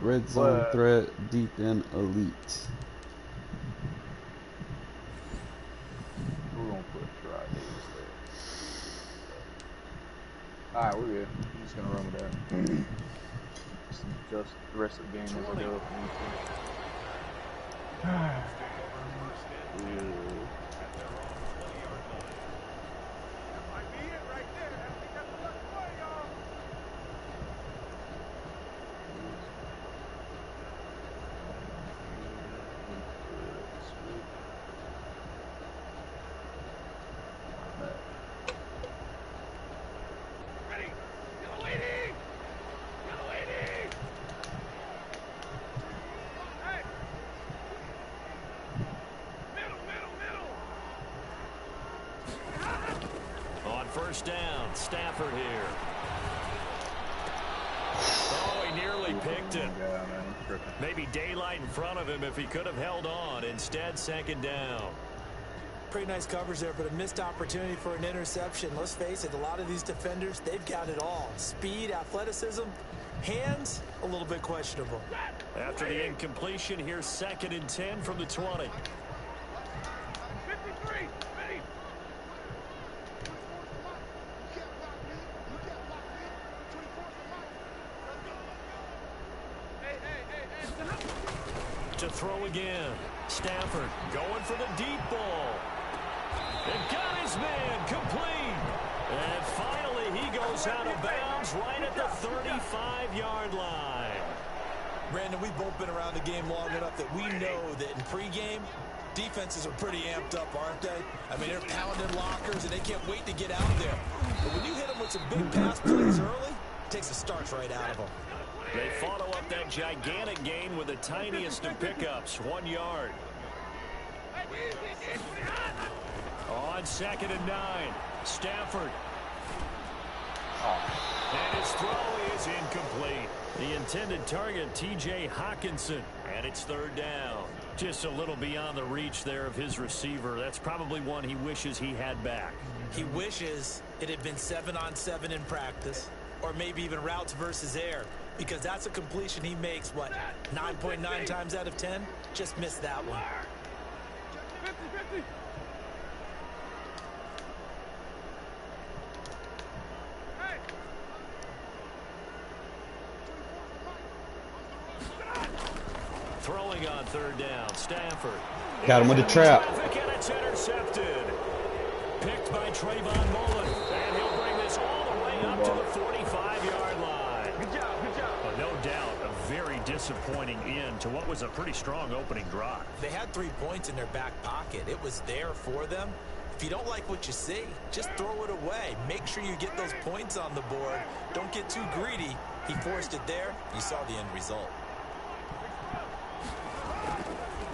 Red zone threat, deep in elite. We're gonna put Rod Davis there. Alright, we're good. I'm just gonna run with that. Just the rest of the game as I go. First down, Stafford here. Oh, he nearly picked it. Maybe daylight in front of him if he could have held on. Instead, second down. Pretty nice coverage there, but a missed opportunity for an interception. Let's face it, a lot of these defenders, they've got it all. Speed, athleticism, hands, a little bit questionable. After the incompletion, here's 2nd and 10 from the 20. 53, ready. To throw again. Stafford going for the deep ball. And got his man complete. And finally he goes out of bounds right at the 35-yard line. Brandon, we've both been around the game long enough that we know that in pregame, defenses are pretty amped up, aren't they? I mean, they're pounding lockers and they can't wait to get out there. But when you hit them with some big pass plays early, it takes the starch right out of them. They follow up that gigantic gain with the tiniest of pickups, 1 yard. On 2nd and 9, Stafford. And his throw is incomplete. The intended target, T.J. Hockenson, and it's 3rd down. Just a little beyond the reach there of his receiver. That's probably one he wishes he had back. He wishes it had been 7-on-7 in practice, or maybe even routes versus air, because that's a completion he makes, what, 9.9 times out of 10? Just missed that one. 50-50. Throwing on third down, Stafford. Got him with the trap. And it's intercepted. Picked by Trayvon Mullen. And he'll bring this all the way up to the 45-yard line. Good job, good job. Oh, no doubt a very disappointing end to what was a pretty strong opening drive. They had 3 points in their back pocket. It was there for them. If you don't like what you see, just throw it away. Make sure you get those points on the board. Don't get too greedy. He forced it there. You saw the end result.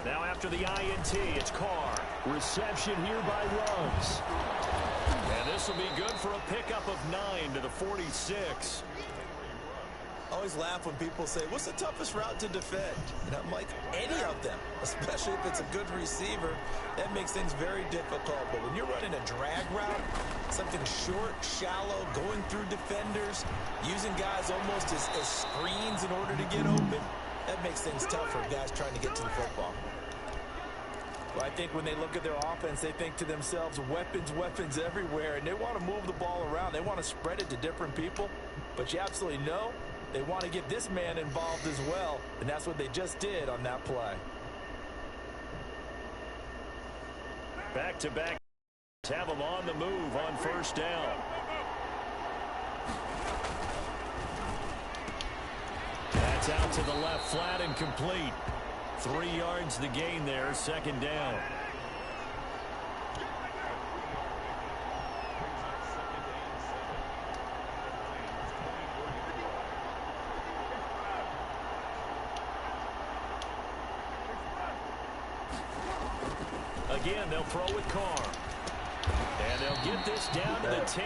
Now after the INT, it's Carr. Reception here by Ruggs. And this will be good for a pickup of 9 to the 46. I always laugh when people say, what's the toughest route to defend? And I'm like, any of them, especially if it's a good receiver. That makes things very difficult. But when you're running a drag route, something short, shallow, going through defenders, using guys almost as screens in order to get open, that makes things tough for guys trying to get to the football. Well, I think when they look at their offense, they think to themselves, weapons, weapons everywhere, and they want to move the ball around. They want to spread it to different people, but you absolutely know they want to get this man involved as well, and that's what they just did on that play. Back-to-back have them on the move on first down. That's out to the left flat and complete. 3 yards the gain there, second down. Again, they'll throw with Carr. And they'll get this down to the 10.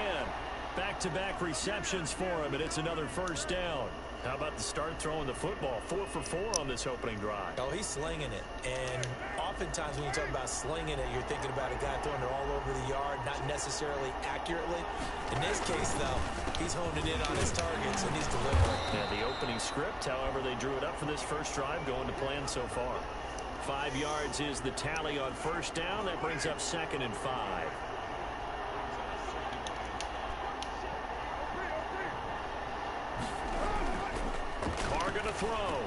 Back-to-back receptions for him, and it's another first down. How about the start throwing the football? 4 for 4 on this opening drive. Oh, he's slinging it. And oftentimes when you talk about slinging it, you're thinking about a guy throwing it all over the yard, not necessarily accurately. In this case, though, he's honing in on his targets, and he's delivering. Yeah, the opening script, however, they drew it up for this first drive, going to plan so far. 5 yards is the tally on first down. That brings up 2nd and 5. Carr gonna throw.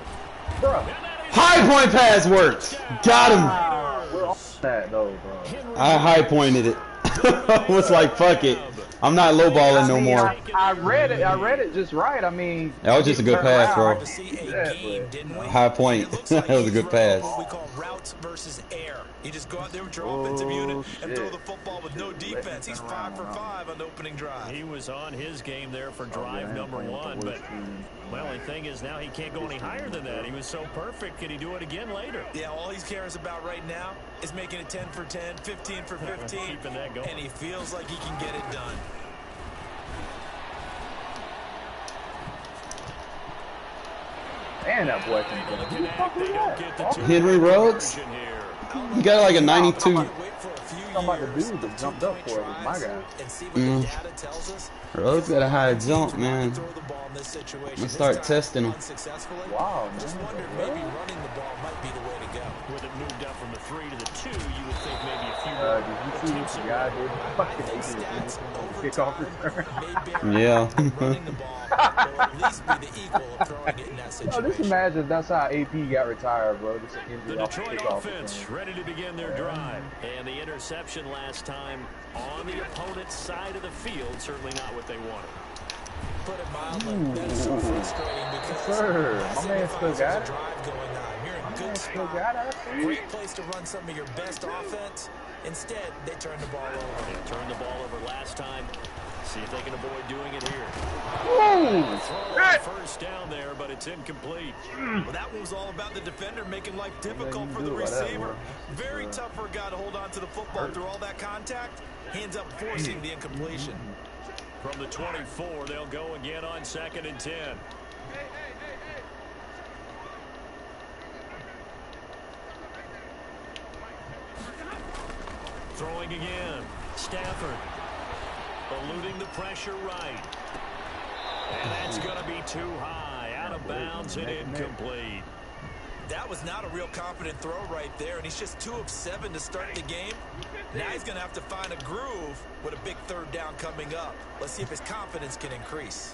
Bro. High point pass worked. Got him. We're off that though, bro. I high pointed it. I was like, fuck it. I'm not lowballing no more. I read it just right. I mean, That was just a good pass, bro. To see a game, didn't we? High point. It looks That like was a he's good running pass. what we call routes versus air. You just go out there with your offensive unit and throw the football with no defense. He's 5 for 5 on the opening drive. He was on his game there for drive number 1, but, well, the thing is now he can't go any higher than that. He was so perfect. Can he do it again later? Yeah, all he cares about right now is making it 10 for 10, 15 for 15, Keeping that going. and he feels like he can get it done. and that boy can go. Who the fuck was that? Henry Ruggs? He got like a 92. Talking about the dude that jumped up for it was my guy. Ruggs got a high jump, man. I'm gonna start testing him. Wow, Just man. wondered maybe running the ball might be the way to go. With it moved up from the 3 to the 2, you would think maybe a few Did you see what the guy did? Fucking kickoff return. Yeah. Running the ball will at least be the equal of throwing it in that Yo, situation. just imagine that's how AP got retired, bro. Just an The injury off the Detroit kickoff offense return. ready to begin their drive. And the interception last time on the opponent's side of the field, certainly not what they wanted. Put it mildly, that's so frustrating because Sir, that my man still signifies got there's it. a drive going on. You're in good Still spot. got it. Great place to run some of your best offense. Instead, they turn the ball over. They turned the ball over last time. See if they can avoid doing it here. Woo! Throw on first down there, but it's incomplete. Well, that was all about the defender making life difficult you for the do about that, receiver. bro. Very tough for a guy to hold on to the football through all that contact. He ends up forcing the incompletion. From the 24, they'll go again on 2nd and 10. Throwing again. Stafford. Eluding the pressure right. And that's going to be too high. Out of bounds and incomplete. That was not a real confident throw right there, and he's just 2 of 7 to start the game. Now he's going to have to find a groove with a big third down coming up. Let's see if his confidence can increase.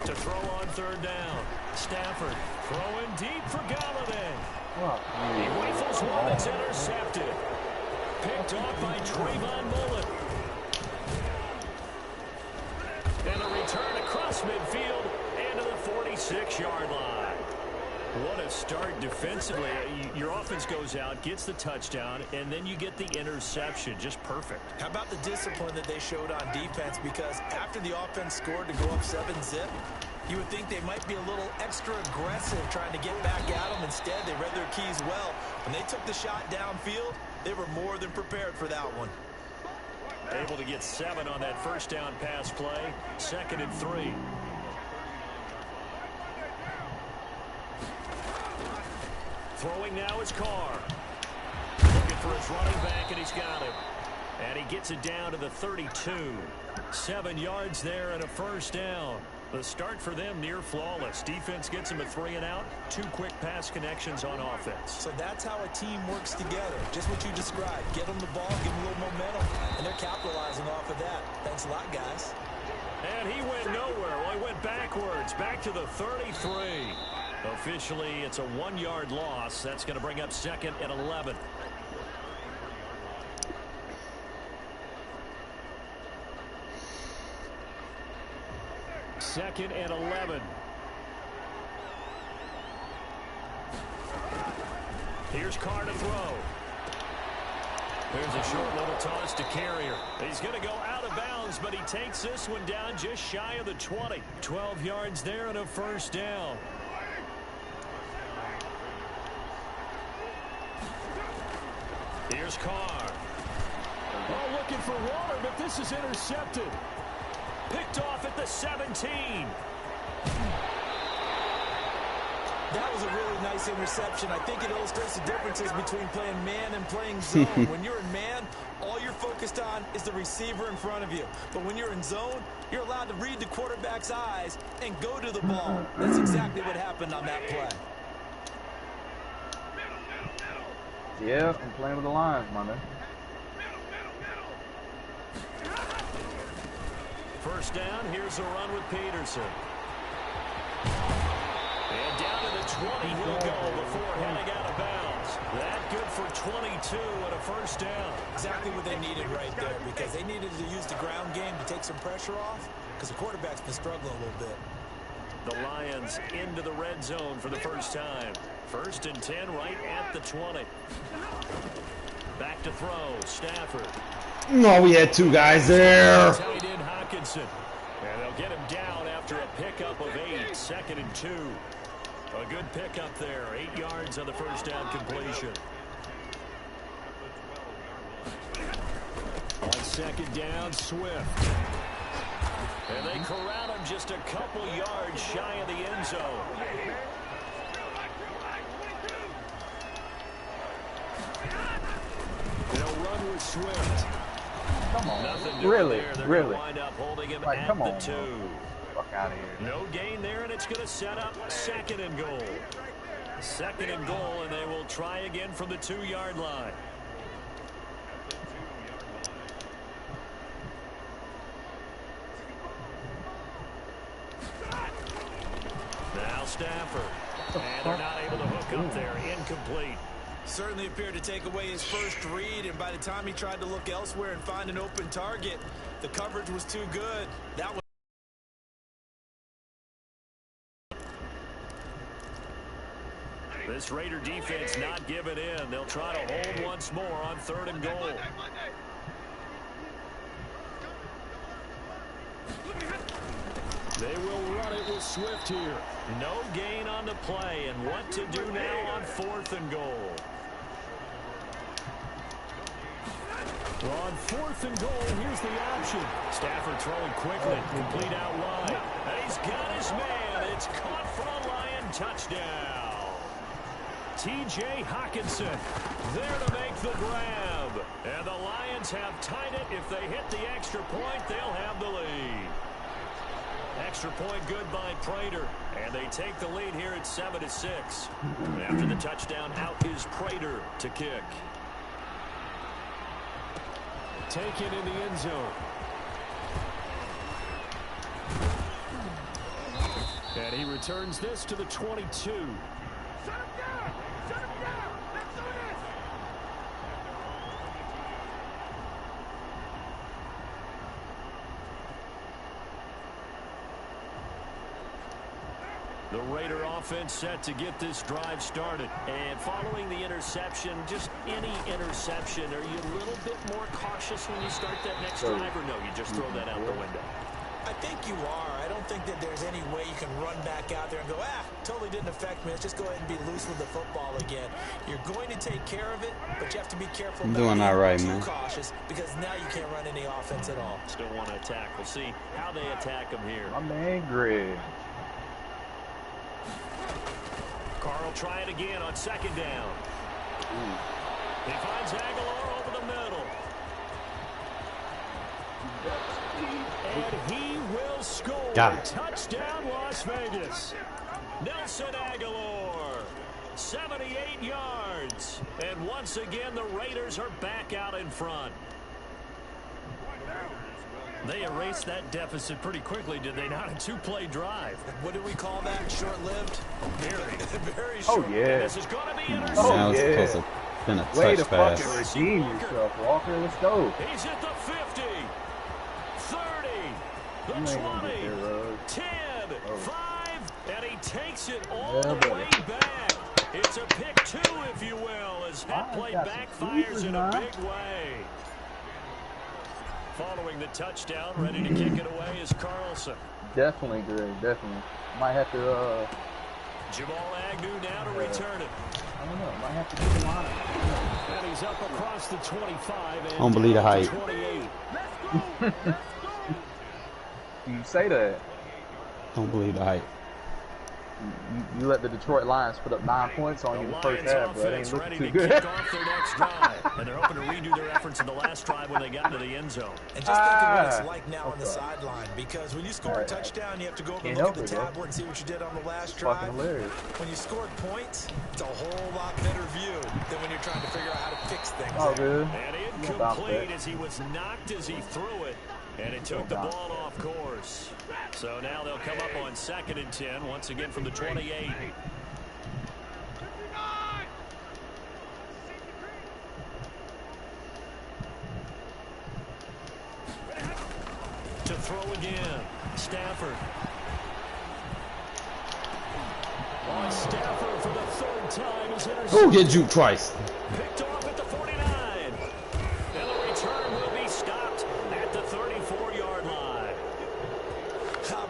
To throw on third down. Stafford throwing deep for Galladay. He whiffles one. It's intercepted. Picked off by Trayvon Mullen. And a return across midfield and to the 46-yard line. What a start defensively. Your offense goes out, gets the touchdown, and then you get the interception. Just perfect. How about the discipline that they showed on defense? Because after the offense scored to go up 7-zip, you would think they might be a little extra aggressive trying to get back at them. Instead, they read their keys well. When they took the shot downfield, they were more than prepared for that one. Able to get 7 on that first down pass play. 2nd and 3. Throwing now is Carr. Looking for his running back, and he's got him. And he gets it down to the 32. 7 yards there and a first down. The start for them near flawless. Defense gets them a 3 and out. 2 quick pass connections on offense. So that's how a team works together. Just what you described. Get them the ball, give them a little momentum, and they're capitalizing off of that. Thanks a lot, guys. And he went nowhere. Well, he went backwards, back to the 33. Officially, it's a 1-yard loss. That's going to bring up 2nd and 11. Second and 11. Here's Carr to throw. There's a short little toss to Carrier. He's going to go out of bounds, but he takes this one down just shy of the 20. 12 yards there and a first down. Here's Carr. Oh, looking for Waller, but this is intercepted. Picked off at the 17. That was a really nice interception. I think it illustrates the differences between playing man and playing zone. When you're in man, all you're focused on is the receiver in front of you. But when you're in zone, you're allowed to read the quarterback's eyes and go to the ball. That's exactly what happened on that play. Yeah, I'm playing with the lines, my man. First down, here's a run with Peterson. And down to the 20 he'll go before heading out of bounds. That good for 22 and a first down. Exactly what they needed right there, because they needed to use the ground game to take some pressure off, because the quarterback's been struggling a little bit. The Lions into the red zone for the first time. 1st and 10 right at the 20. Back to throw, Stafford. No, we had 2 guys there. Tight end Hockenson. And they'll get him down after a pickup of 8. 2nd and 2. A good pickup there. 8 yards on the first down completion. On 2nd down, Swift. And they corral him just a couple yards shy of the end zone. They'll run with Swift. Come on. Nothing Really? there. They're Really? going to wind up holding him Like, at come the on, 2. Fuck out of here. No gain there, and it's going to set up 2nd and goal. 2nd and goal, and they will try again from the 2-yard line. Now Stafford. And they're not able to hook up there. Incomplete. Certainly appeared to take away his first read, and by the time he tried to look elsewhere and find an open target, the coverage was too good. That was this Raider defense not giving in. They'll try to hold once more on 3rd and goal. They will run it with Swift here. No gain on the play, and what to do now on 4th and goal. Well, on 4th and goal, here's the option. Stafford throwing quickly, complete out wide. And he's got his man. It's caught for a Lion touchdown. T.J. Hockenson there to make the grab. And the Lions have tied it. If they hit the extra point, they'll have the lead. Extra point good by Prater. And they take the lead here at 7-6. After the touchdown, out is Prater to kick. Taken in the end zone. And he returns this to the 22. Shut him down! Shut him down! Let's do this! The Raider offense set to get this drive started. And following the interception, just any interception, are you a little bit more cautious when you start that next drive, or no, you just throw that out the window? I think you are. I don't think that there's any way you can run back out there and go, totally didn't affect me. Let's just go ahead and be loose with the football again. You're going to take care of it, but you have to be careful I'm about doing being all right, too man. cautious, because now you can't run any offense at all. Still want to attack. We'll see how they attack him here. My man Greg. Carl try it again on second down. He finds Aguilar over the middle. And he will score. Got it. Touchdown, Las Vegas. Nelson Aguilar, 78 yards. And once again, the Raiders are back out in front. They erased that deficit pretty quickly, did they not? A two-play drive. What do we call that? Short-lived? Very Oh, short. yeah. This is going to be intercepted. Now it's yeah. supposed to have been a Way to touch pass. fucking redeem yourself, Walker. Let's go. He's at the 50, 30, the You ain't gonna 20, get there, Rug. 10, Oh. 5, and he takes it all Yeah, the buddy. way back. It's a pick two, if you will, as that play got some backfires pieces, in a man. big way. Following the touchdown, ready to kick it away is Carlson. Definitely, Greg. Definitely. Might have to, Jamal Agnew now to return it. I don't know. Might have to get him on it. And he's up across the 25 and Don't believe the down to hype. 28. Let's go! You say that. Don't believe the hype. You let the Detroit Lions put up 9 points on The you in the first Lions half, bro. It offense ain't ready looking to too good. kick off their next drive. And they're hoping to redo their efforts in the last drive when they got into the end zone. And just think of what it's Ah. like now on the Okay. sideline, because when you score a Alright. touchdown, you have to go over and Can't look at the help it, bro. tablet and see what you did on the last It's drive. fucking hilarious. When you scored points, it's a whole lot better view than when you're trying to figure out how to fix things. All good. And We'll bounce incomplete back. as he was knocked as he threw it. And it took the We'll bounce ball off course. So now they'll come up on 2nd and 10, once again from the 28. To throw again, Stafford. On Stafford for the third time is intercepted. Who get juked twice? Picked off at the 49. And the return will be stopped at the 34-yard line.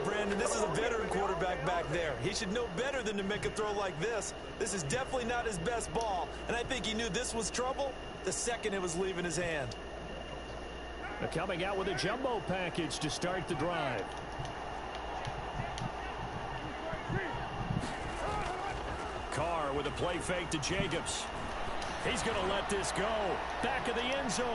Brandon, this is a veteran quarterback back there. He should know better than to make a throw like this. This is definitely not his best ball, and I think he knew this was trouble the second it was leaving his hand. They're coming out with a jumbo package to start the drive. Carr with a play fake to Jacobs. He's going to let this go. Back of the end zone.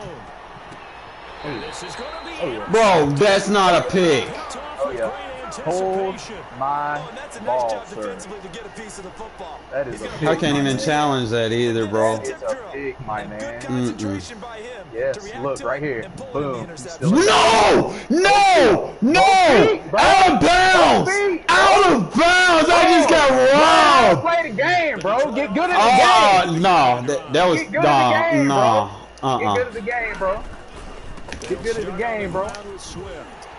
And this is going to be Bro, that's not a pick. picked off Oh, with yeah. great Hold anticipation. my Oh, and that's a nice ball, job sir. defensively to get a piece of the football. That is He's a gonna pick. I can't even challenge that either, bro. It's a pick, my And man. good concentration by him Yes, to react look, to right it here. and pull in the Boom. interception. Still- No! No! No! beat, bro. Out of bounds! Don't beat, Out of bounds! I just got robbed! Play the game, bro. Get good at Oh, the game. no. That was, Get good at the game, nah. bro. Get good at the game, bro. Get good at the game, bro.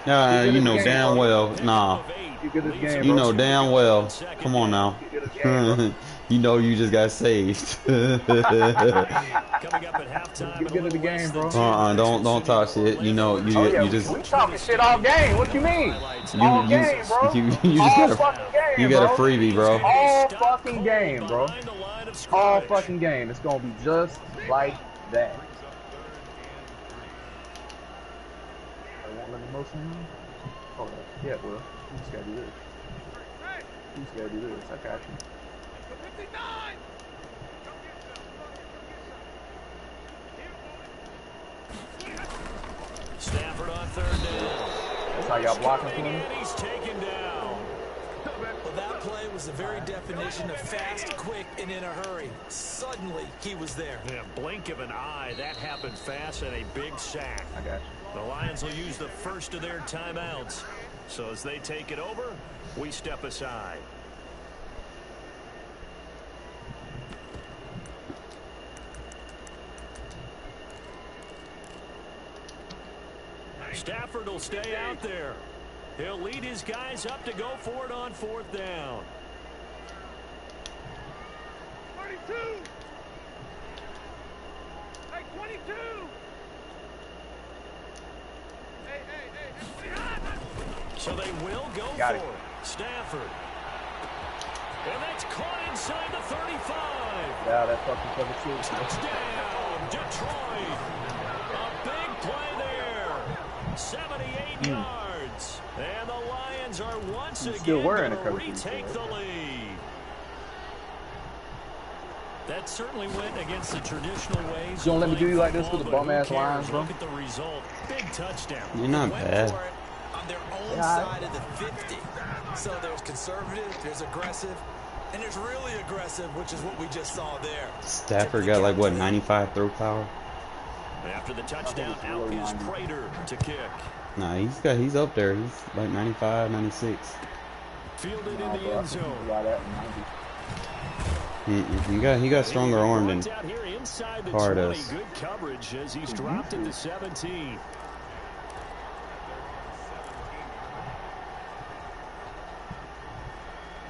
You know damn well. Nah. Get good at the game, You bro. know damn well. Come on now. Get good at the game, bro. You know you just got saved. Coming up at halftime. Get good at the game, bro. Don't talk shit. You know you Oh, yeah, you just we talking shit all game. What you mean? All you game, bro. you just All got a fucking game, you got a bro. freebie, bro. All fucking game, bro. All fucking game. It's gonna be just like that. I won't let me motion. Oh, yeah, well, you just gotta do this. He's gotta do this. I got you. 59! Stafford on third down. That's how y'all blocking for him? And he's taken down. Well, that play was the very definition of fast, quick, and in a hurry. Suddenly, he was there. Yeah, blink of an eye. That happened fast and a big sack. I got you. The Lions will use the first of their timeouts. So as they take it over, we step aside. Stafford will stay out there. He'll lead his guys up to go for it on fourth down. 32! Hey, 22! Hey. So they will go Got for it. it. Stafford. And that's caught inside the 35. Yeah, that's fucking cover two. Touchdown, Detroit. A big play there. 78 yards. And the Lions are once He's again still wearing going a to cover two, retake so the lead. That certainly went against the traditional ways. You don't let me do you like this football, with the but who bum-ass cares? lines, bro? Look at the result. Big touchdown. You're not Went bad. for it on their own Yeah. side of the 50. So there's conservative, there's aggressive, and there's really aggressive, which is what we just saw there. Stafford got like what, 95 throw power? After the touchdown, it's out really is 90. Prater to kick. Nah, he's up there. He's like 95, 96. Fielded in Nah, the bro, I end think zone. he got that in 90. He got stronger arm than Out here inside the Carr 20. does. Good coverage as he's dropped at the 17.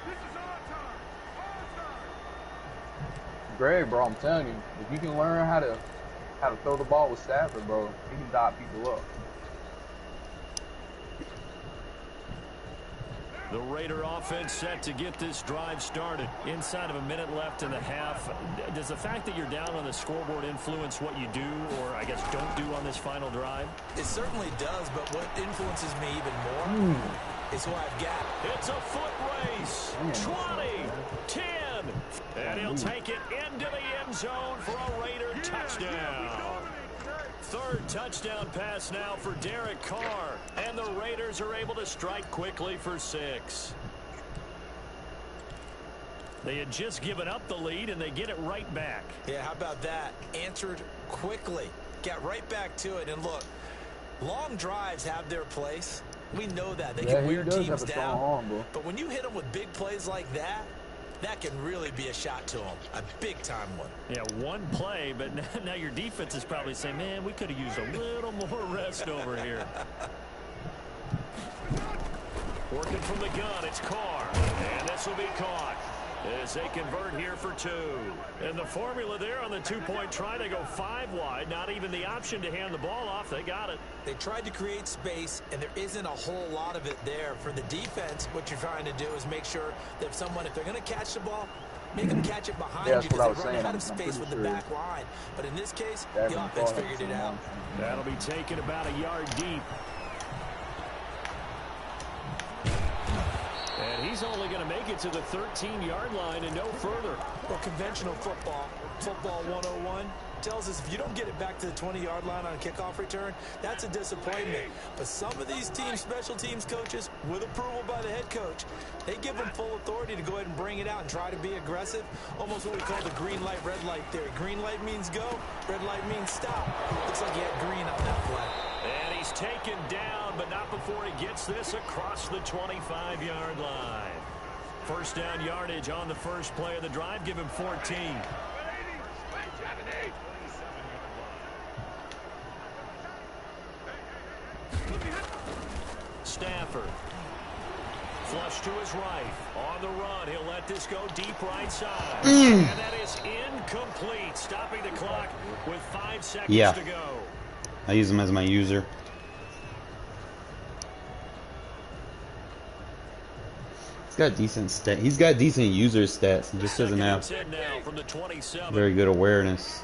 This is our time! Our time! Greg, bro, I'm telling you, if you can learn how to throw the ball with Stafford, bro, he can dot people up. The Raider offense set to get this drive started. Inside of a minute left in the half. Does the fact that you're down on the scoreboard influence what you do, or I guess don't do on this final drive? It certainly does, but what influences me even more is who I've got. It's a foot race. 20, 10, and he'll take it into the end zone for a Raider touchdown. Third touchdown pass now for Derek Carr, and the Raiders are able to strike quickly for 6. They had just given up the lead, and they get it right back. Yeah, how about that? Answered quickly. Got right back to it. And look, long drives have their place. We know that. They Yeah, can he wear does teams have a strong down. arm, bro. But when you hit them with big plays like that, that can really be a shot to them. A big-time one. Yeah, one play, but now your defense is probably saying, man, we could have used a little more rest over here. Working from the gun, it's Carr. And this will be caught as they convert here for 2. And the formula there on the two-point try, they go 5 wide. Not even the option to hand the ball off. They got it. They tried to create space, and there isn't a whole lot of it there. For the defense, what you're trying to do is make sure that if they're going to catch the ball, make them catch it behind Yeah, you that's what I was because they run saying. out of I'm space pretty with the sure back line. But in this case, Stafford the and offense Carr figured have it the out. same That'll be taken about a yard deep. And he's only going to make it to the 13-yard line and no further. Well, conventional football 101, tells us if you don't get it back to the 20-yard line on a kickoff return, that's a disappointment. But some of these teams, special teams coaches, with approval by the head coach, they give them full authority to go ahead and bring it out and try to be aggressive. Almost what we call the green light, red light theory. Green light means go, red light means stop. Looks like he had green on that play. And he's taken down, but not before he gets this across the 25-yard line. First down yardage on the first play of the drive. Give him 14. Stafford. Flush to his right. On the run. He'll let this go deep right side. And that is incomplete. Stopping the clock with 5 seconds to go. I use him as my user. He's got decent user stats. He just doesn't have very good awareness.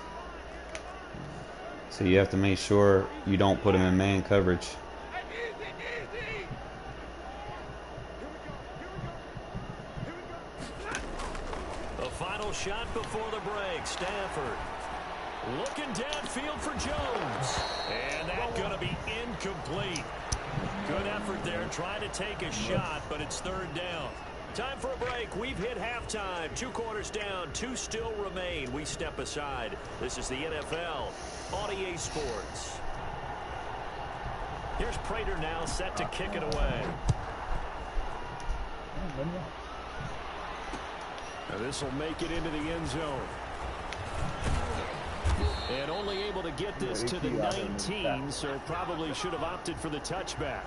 So you have to make sure you don't put him in man coverage. final shot before the break. Stafford looking downfield for Jones. And that's going to be incomplete. Good effort there trying to take a shot, but it's third down. Time for a break. We've hit halftime. 2 quarters down. 2 still remain. We step aside. This is the NFL on EA Sports. Here's Prater now set to kick it away. Now this will make it into the end zone. And only able to get this to the 19, so probably should have opted for the touchback.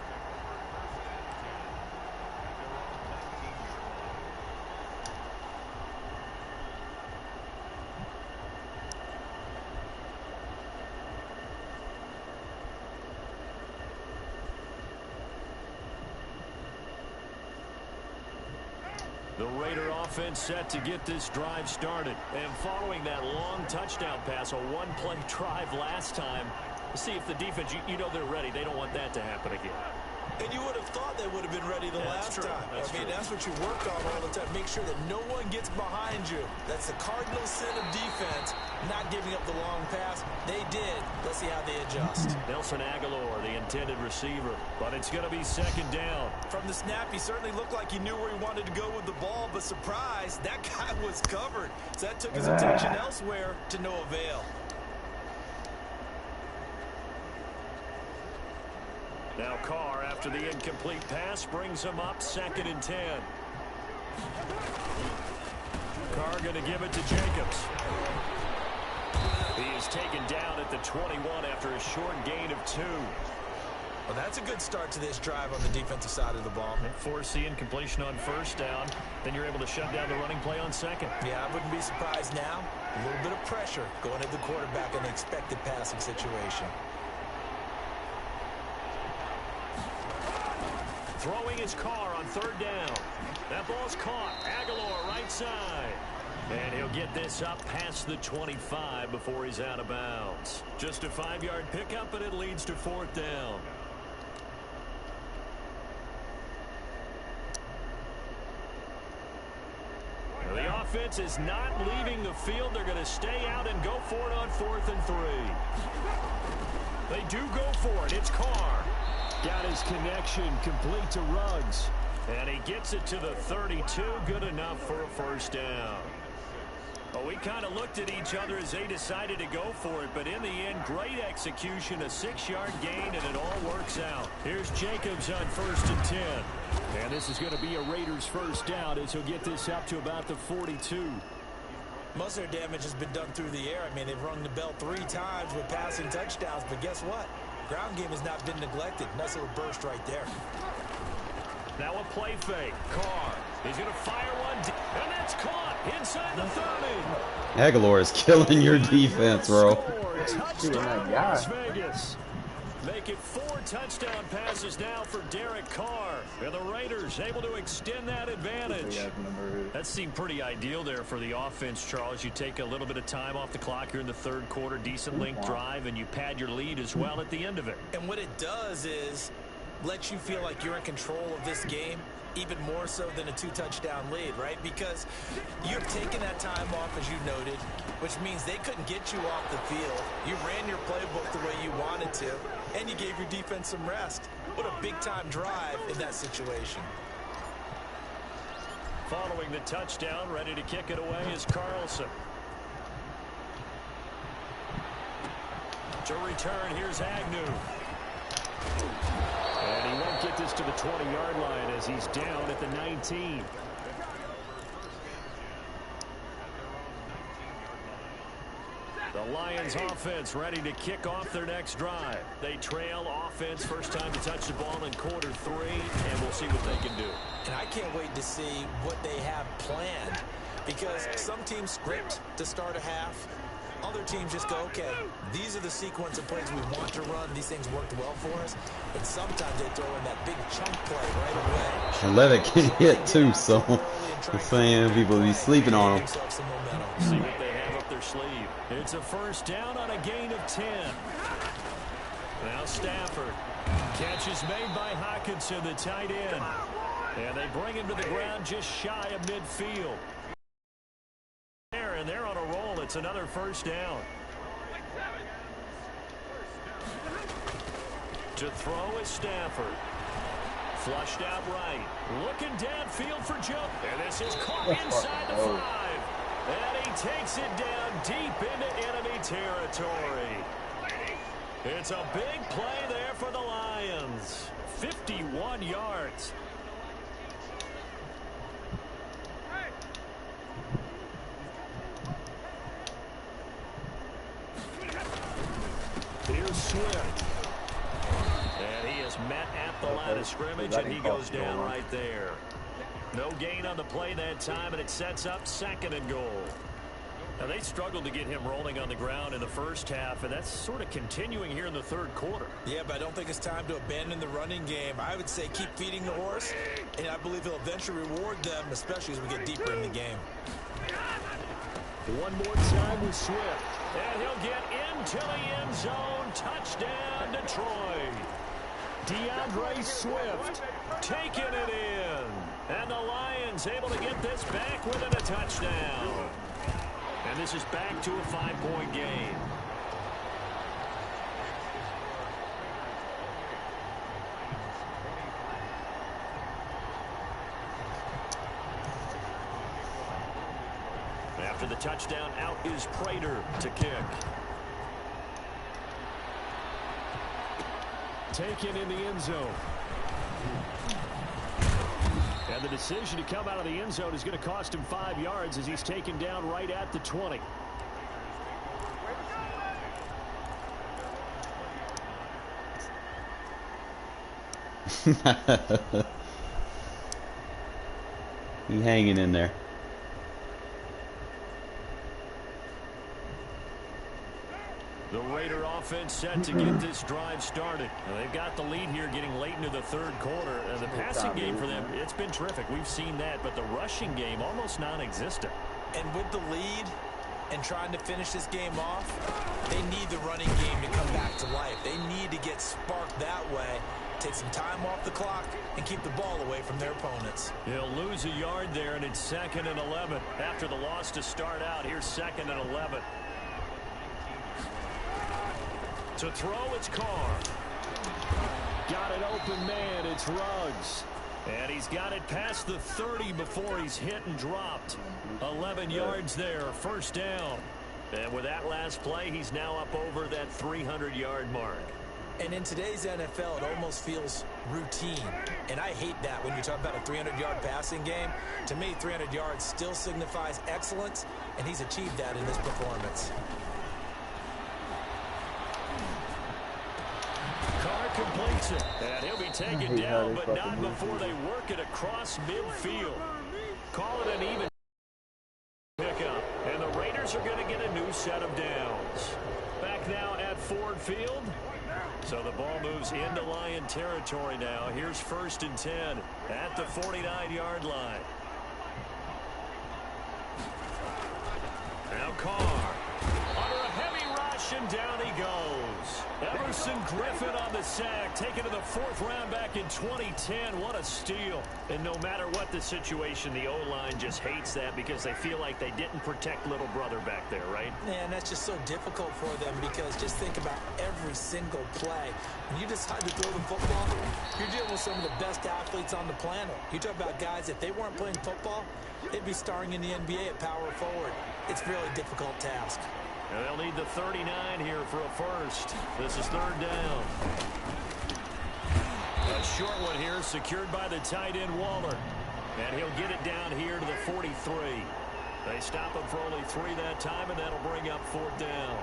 The Raider offense set to get this drive started. And following that long touchdown pass, a one-play drive last time, see if the defense, you know they're ready. They don't want that to happen again. And you would have thought they would have been ready the last time. That's what you work on all the time. Make sure that no one gets behind you. That's the cardinal sin of defense, not giving up the long pass. They did. Let's see how they adjust. Nelson Aguilar, the intended receiver, but it's going to be second down. From the snap, he certainly looked like he knew where he wanted to go with the ball, but surprise, that guy was covered. So that took his attention elsewhere to no avail. Now Carr, after the incomplete pass, brings him up 2nd and 10. Carr going to give it to Jacobs. He is taken down at the 21 after a short gain of 2. Well, that's a good start to this drive on the defensive side of the ball. Force the incompletion on first down. Then you're able to shut down the running play on second. Yeah, I wouldn't be surprised now. A little bit of pressure going at the quarterback in the expected passing situation. Throwing his Carr on 3rd down. That ball's caught. Aguilar right side. And he'll get this up past the 25 before he's out of bounds. Just a 5-yard pickup, and it leads to 4th down. The offense is not leaving the field. They're going to stay out and go for it on 4th and 3. They do go for it. It's Carr. Got his connection complete to Ruggs. And he gets it to the 32. Good enough for a first down. Well, we kind of looked at each other as they decided to go for it. But in the end, great execution, a 6-yard gain, and it all works out. Here's Jacobs on 1st and 10. And this is going to be a Raiders first down as he'll get this up to about the 42. Most of their damage has been done through the air. I mean, they've rung the bell 3 times with passing touchdowns. But guess what? Ground game has not been neglected. Nice little burst right there. Now a play fake. Carr. He's going to fire one. And that's caught inside the 30. Aguilar is killing your defense, bro. Touchdown Las Vegas. Make it 4 touchdown passes now for Derek Carr. And the Raiders able to extend that advantage. That seemed pretty ideal there for the offense, Charles. You take a little bit of time off the clock here in the 3rd quarter, decent length drive, and you pad your lead as well at the end of it. And what it does is let you feel like you're in control of this game, even more so than a 2-touchdown lead, right? Because you've taken that time off, as you noted, which means they couldn't get you off the field. You ran your playbook the way you wanted to, and you gave your defense some rest. What a big-time drive in that situation. Following the touchdown, ready to kick it away is Carlson. To return, here's Agnew. And he won't get this to the 20-yard line as he's down at the 19. The Lions offense ready to kick off their next drive. They trail offense, first time to touch the ball in quarter 3, and we'll see what they can do. And I can't wait to see what they have planned, because some teams script to start a half. Other teams just go, okay, these are the sequence of plays we want to run. These things worked well for us. And sometimes they throw in that big chunk play right away. And Levitt can hit too, so I'm saying people be sleeping on him. See what they have up their sleeve. It's a first down on a gain of 10. Now Stafford. Catch is made by Hockenson, the tight end. And they bring him to the ground just shy of midfield. and they're on a roll. It's another first down. To throw is Stafford. Flushed out right. Looking downfield for Joe. And this is caught inside the 5. And he takes it down deep into enemy territory. It's a big play there for the Lions. 51 yards. Here's Swift. And he is met at the line of scrimmage, and he goes down right there. No gain on the play that time, and it sets up 2nd and goal. Now, they struggled to get him rolling on the ground in the first half, and that's sort of continuing here in the third quarter. Yeah, but I don't think it's time to abandon the running game. I would say keep feeding the horse, and I believe he'll eventually reward them, especially as we get deeper in the game. One more time with Swift, and he'll get into the end zone. Touchdown, Detroit. DeAndre Swift taking it in, and the Lions able to get this back within a touchdown. And this is back to a 5-point game. After the touchdown, out is Prater to kick. Taken in the end zone. And the decision to come out of the end zone is going to cost him 5 yards as he's taken down right at the 20. He hanging in there. The Raider offense set to get this drive started. Now, they've got the lead here getting late into the third quarter. The passing game for them, it's been terrific. We've seen that, but the rushing game almost non-existent. And with the lead and trying to finish this game off, they need the running game to come back to life. They need to get sparked that way, take some time off the clock, and keep the ball away from their opponents. He'll lose a yard there, and it's 2nd and 11. After the loss to start out, here's 2nd and 11. To throw, it's Carr. Got it open, man. It's Ruggs. And he's got it past the 30 before he's hit and dropped. 11 yards there, first down. And with that last play, he's now up over that 300-yard mark. And in today's NFL, it almost feels routine. And I hate that when you talk about a 300-yard passing game. To me, 300 yards still signifies excellence, and he's achieved that in this performance. Carr completes it, and he'll be taken down, but not before they work it across midfield. Call it an even pickup, and the Raiders are going to get a new set of downs. Back now at Ford Field. So the ball moves into Lion territory now. Here's 1st and 10 at the 49-yard line. Now Carr under a heavy rush, and down he goes. Everson Griffin on the sack, taken to the 4th round back in 2010. What a steal. And no matter what the situation, the O-line just hates that because they feel like they didn't protect little brother back there, right? Man, that's just so difficult for them because just think about every single play. When you decide to throw the football, you're dealing with some of the best athletes on the planet. You talk about guys, if they weren't playing football, they'd be starring in the NBA at power forward. It's a really difficult task. And they'll need the 39 here for a first. This is 3rd down. A short one here secured by the tight end Waller. And he'll get it down here to the 43. They stop him for only 3 that time, and that'll bring up 4th down.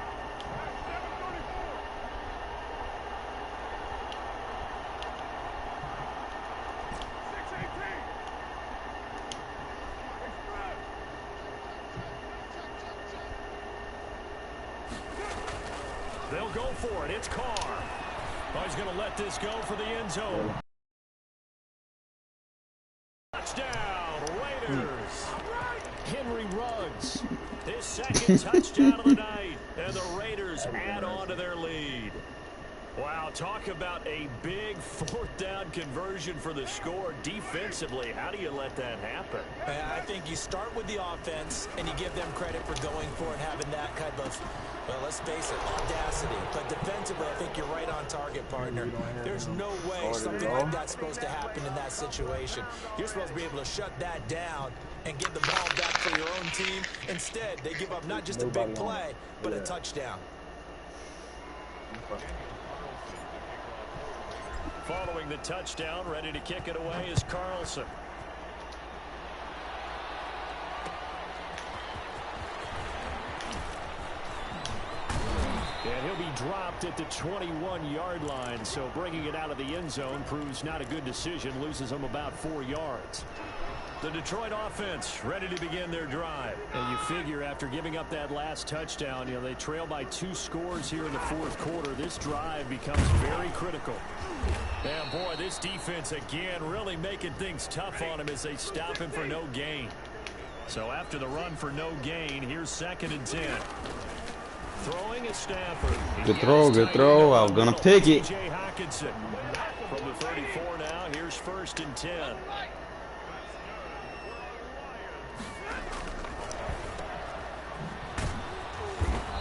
They'll go for it. It's Carr. Oh, he's going to let this go for the end zone. Touchdown, Raiders. Henry Ruggs, his 2nd touchdown of the night, and the Raiders add on to their lead. Wow, talk about a big fourth down conversion for the score. Defensively, how do you let that happen? I think you start with the offense, and you give them credit for going for it, having that type of, well, let's face it, audacity. But defensively, I think you're right on target, partner. There's no way something like that's supposed to happen in that situation. You're supposed to be able to shut that down and get the ball back for your own team. Instead, they give up not just a big play, but a touchdown. Following the touchdown, ready to kick it away is Carlson. And he'll be dropped at the 21-yard line, so bringing it out of the end zone proves not a good decision, loses him about 4 yards. The Detroit offense ready to begin their drive. And you figure after giving up that last touchdown, you know, they trail by 2 scores here in the fourth quarter. This drive becomes very critical. And boy, this defense again really making things tough on him as they stop him for no gain. So after the run for no gain, here's 2nd and 10. Throwing at Stafford. Good throw. I was gonna pick it. T.J. Hockenson. From the 34 now, here's 1st and 10.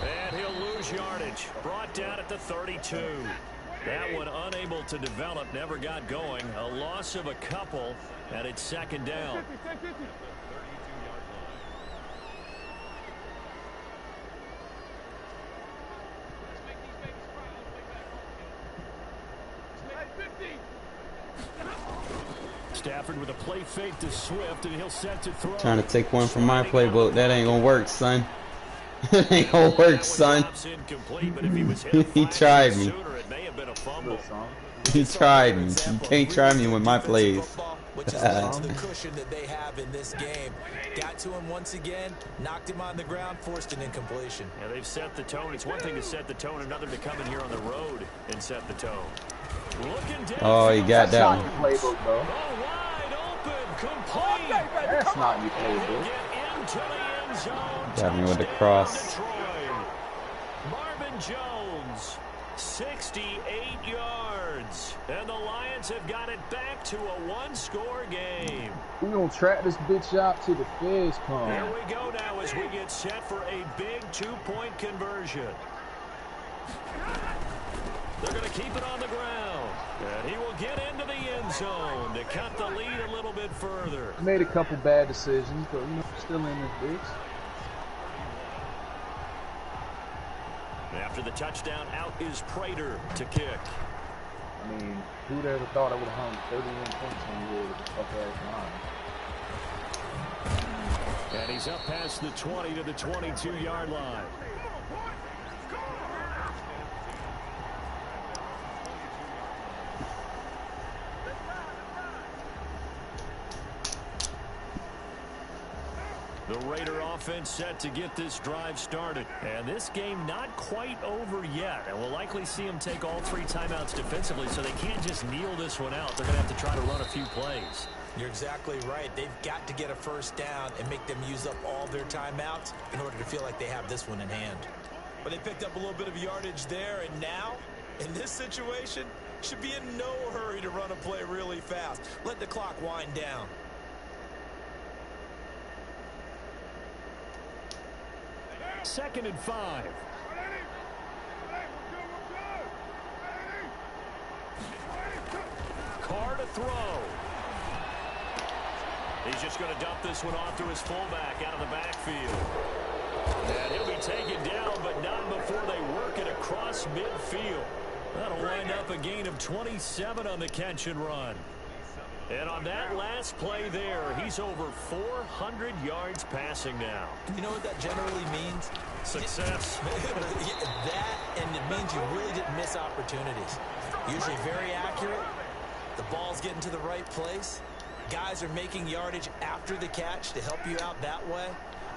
And he'll lose yardage. Brought down at the 32. That one unable to develop, never got going. A loss of a couple, and it's 2nd down. Stafford with a play fake to Swift, and he'll set to throw. Trying to take one from my playbook. That ain't gonna work, son. That ain't gonna work, son. He tried me. He tried me. You can't try me with my plays. Which is the cushion that they have in this game. Got to him once again, knocked him on the ground, forced an incompletion. Yeah, they've set the tone. It's one thing to set the tone, another to come in here on the road and set the tone. Oh, he got that one. Playbook, bro. Wide open, complete. That's not your playbook. Get into the end zone. Got me with the cross. Marvin Jones, 68 yards. And the Lions have got it back to a 1-score game. We're going to track this bitch out to the feds come. Here we go now as we get set for a big 2-point conversion. They're going to keep it on the ground. And he will get into the end zone to cut the lead a little bit further. Made a couple bad decisions, but you know, still in this bitch. After the touchdown, out is Prater to kick. I mean, who'd ever thought I would have hung 31 points on you with the fuck ass line? And he's up past the 20 to the 22-yard line. The Raider offense set to get this drive started. And this game not quite over yet. And we'll likely see them take all 3 timeouts defensively, so they can't just kneel this one out. They're going to have to try to run a few plays. You're exactly right. They've got to get a first down and make them use up all their timeouts in order to feel like they have this one in hand. But they picked up a little bit of yardage there, and now, in this situation, should be in no hurry to run a play really fast. Let the clock wind down. Second and 5. Carr to throw. He's just going to dump this one off to his fullback out of the backfield. And he'll be taken down, but not before they work it across midfield. That'll wind up a gain of 27 on the catch and run. And on that last play there, he's over 400 yards passing now. You know what that generally means? Success. That, and it means you really didn't miss opportunities. Usually very accurate. The ball's getting to the right place. Guys are making yardage after the catch to help you out that way.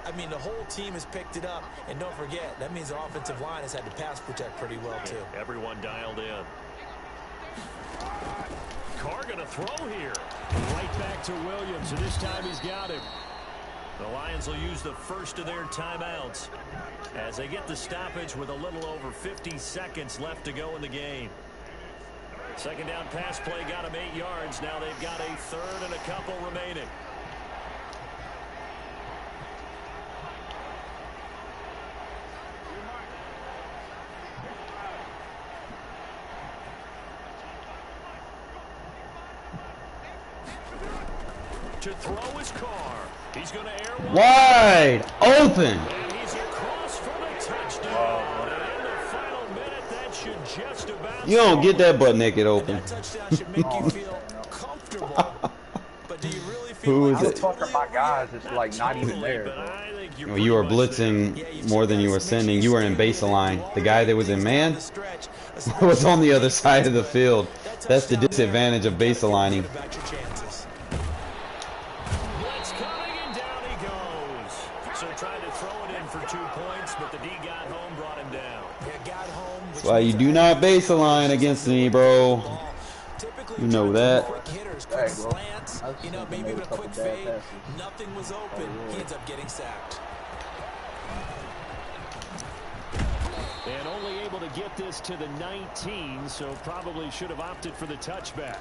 I mean, the whole team has picked it up. And don't forget, that means the offensive line has had to pass protect pretty well, too. Everyone dialed in. Carr going to throw here. Right back to Williams, and this time he's got him. The Lions will use the first of their timeouts. as they get the stoppage with a little over 50 seconds left to go in the game. Second down pass play got them 8 yards. Now they've got a third and a couple remaining. To throw his car. He's going to air one. Wide open. And he's across for the touchdown. And in the final minute, that should just about You don't get that butt naked open. That touchdown should make you feel comfortable. But do you really feel Who like is I it? was talking my guys. It's like not even there. But Bro. I think you're Well, you were pretty much there. blitzing more than you were sending. You were in baseline. The guy that was in man was on the other side of the field. That's the disadvantage of baselining. About your chances. Blitz coming and down he goes. So tried to throw it in for 2 points, but the D got home, brought him down. Yeah, got home. That's why you do not baseline against me, bro. You know that. Quick hitters, Hey, quick bro. slants, I've you know, seen him maybe make even a a couple quick bad fade. passes. Nothing was open. Oh, yeah. He ends up getting sacked. And only able to get this to the 19, so probably should have opted for the touchback.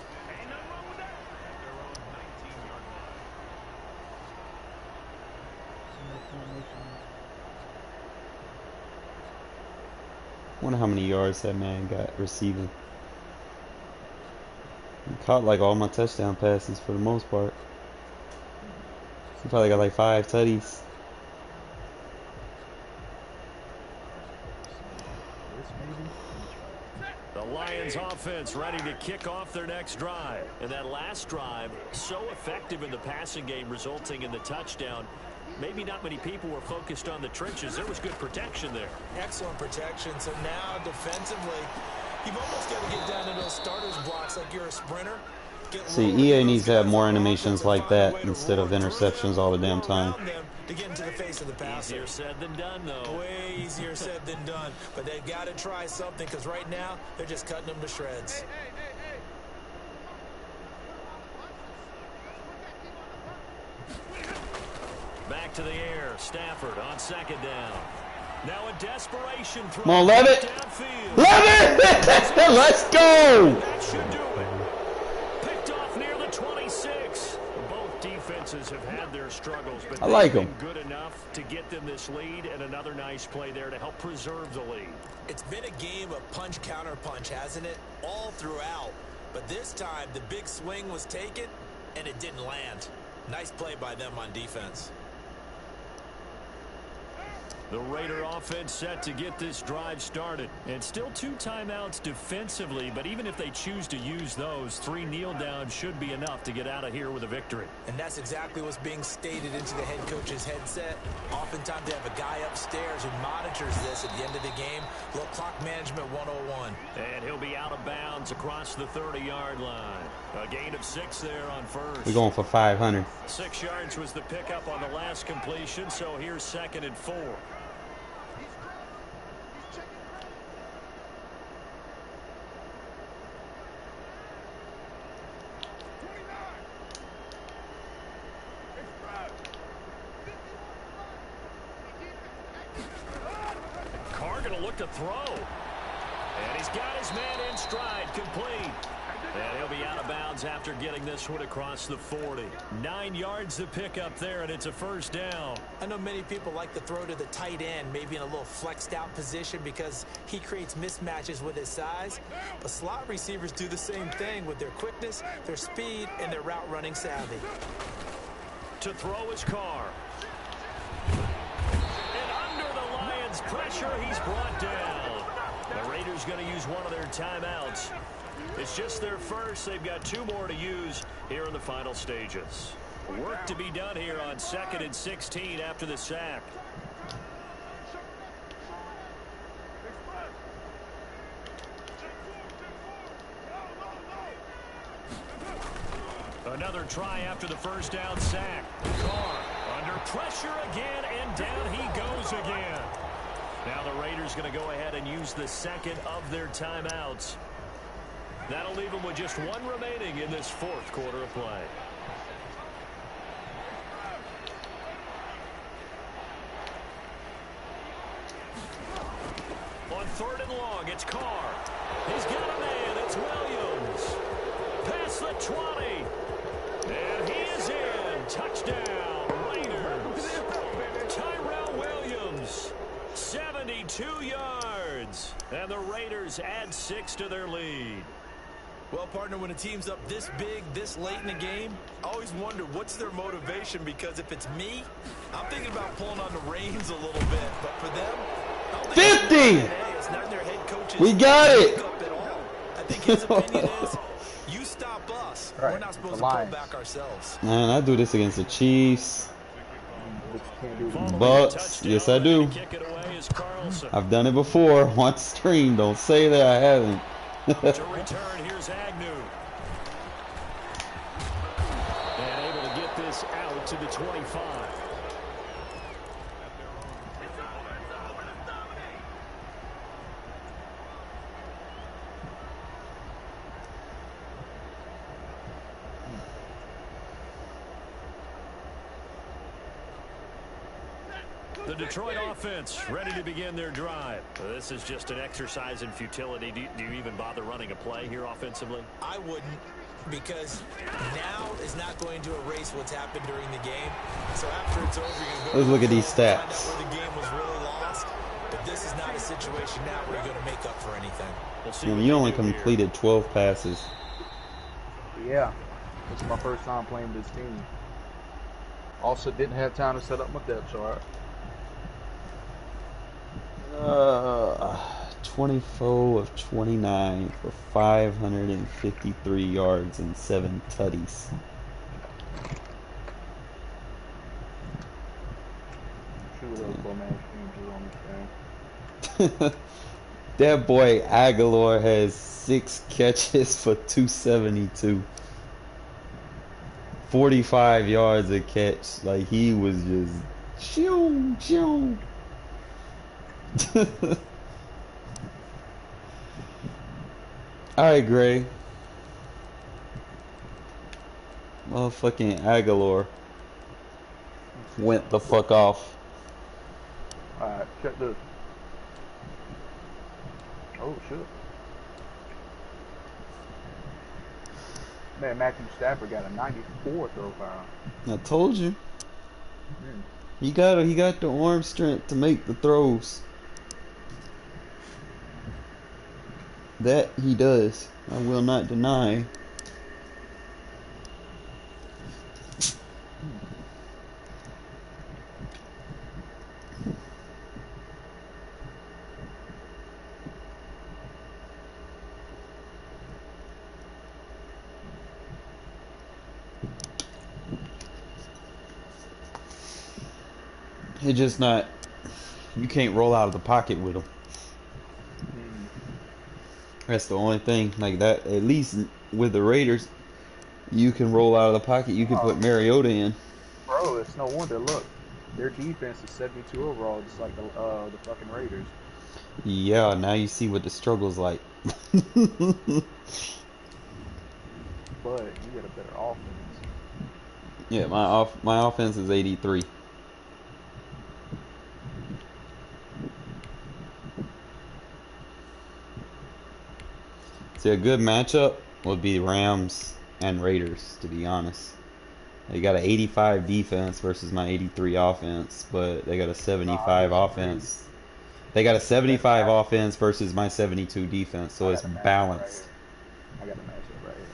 Wonder how many yards that man got receiving. He caught like all my touchdown passes for the most part. He probably got like 5 tutties. The Lions offense ready to kick off their next drive. And that last drive, so effective in the passing game, resulting in the touchdown. Maybe not many people were focused on the trenches. There was good protection there. Excellent protection. So now defensively, you've almost got to get down to those starters blocks like you're a sprinter. Get See, lower EA to needs those to have guys more on animations offense like and find a that way to instead of roll through interceptions all the damn or time. around them to get into the face of the passer. Easier said than done, though. Way easier said than done. But they've got to try something because right now they're just cutting them to shreds. Back to the air. Stafford on second down. Now a desperation throw. Come on, Levitt. Downfield. Levitt! Let's go! That should do it. Picked off near the 26. Both defenses have had their struggles, but I like they've 'em. been good enough to get them this lead, and another nice play there to help preserve the lead. It's been a game of punch counter punch, hasn't it? All throughout. But this time the big swing was taken and it didn't land. Nice play by them on defense. The Raider offense set to get this drive started. And still 2 timeouts defensively, but even if they choose to use those, 3 kneel downs should be enough to get out of here with a victory. And that's exactly what's being stated into the head coach's headset. Oftentimes they have a guy upstairs who monitors this at the end of the game. Little clock management 101. And he'll be out of bounds across the 30-yard line. A gain of 6 there on first. We're going for 500. 6 yards was the pickup on the last completion, so here's 2nd and 4. Carr going to look to throw. And he's got his man in stride, complete. And he'll be out of bounds after getting this one across the 40. 9 yards to pick up there, and it's a first down. I know many people like to throw to the tight end, maybe in a little flexed out position because he creates mismatches with his size. But slot receivers do the same thing with their quickness, their speed, and their route running savvy. To throw his Carr. And under the Lions' pressure, he's brought down. The Raiders going to use one of their timeouts. It's just their first. They've got 2 more to use here in the final stages. Work to be done here on 2nd and 16 after the sack. Another try after the first down sack. Carr under pressure again, and down he goes again. Now the Raiders going to go ahead and use the 2nd of their timeouts. That'll leave them with just 1 remaining in this 4th quarter of play. long. It's Carr. He's got a man. It's Williams. Past the 20. And he is in. Touchdown, Raiders. Tyrell Williams, 72 yards. And the Raiders add 6 to their lead. Well, partner, when a team's up this big, this late in the game, I always wonder what's their motivation, because if it's me, I'm thinking about pulling on the reins a little bit. But for them, I don't think 50! it's not their head coach's We got it! makeup at all. I think his opinion is, you stop us. Right, We're not supposed the to pull Lions. back ourselves. Man, I do this against the Chiefs. But you can't do Following it. Bucks, touchdown, yes, I ready do. to kick it away is Carlson. I've done it before. On stream. Don't say that I haven't. To return, here's Agnew. And able to get this out to the 25. The Detroit offense ready to begin their drive. This is just an exercise in futility. Do you even bother running a play here offensively? I wouldn't, because now is not going to erase what's happened during the game. So after it's over, you're going to go Let's look at these find out stats. where the game was really lost. But this is not a situation now where you're going to make up for anything. We'll see You what you they only do here. completed 12 passes. Yeah, this is my first time playing this team. Also, didn't have time to set up my depth chart. 24 of 29 for 553 yards and 7 tutties. True little man streams on this thing. That boy Aguilar has 6 catches for 272. 45 yards a catch. Like, he was just shoo, shoo. Alright, Gray. Motherfucking Aguilar went the fuck off. Alright, check this. Oh, shit. Man, Matthew Stafford got a 94 throw foul. I told you. He got the arm strength to make the throws. That he does. I will not deny. It's just not. You can't roll out of the pocket with him. That's the only thing. Like that, at least with the Raiders, you can roll out of the pocket. You can put Mariota in. Bro, it's no wonder. Look, their defense is 72 overall, just like the fucking Raiders. Yeah, now you see what the struggle's like. But you got a better offense. Yeah, my offense is 83. See, a good matchup would be Rams and Raiders, to be honest. They got an 85 defense versus my 83 offense, but they got a 75 offense. They got a 75 offense versus my 72 defense, so it's balanced. I got a matchup right here.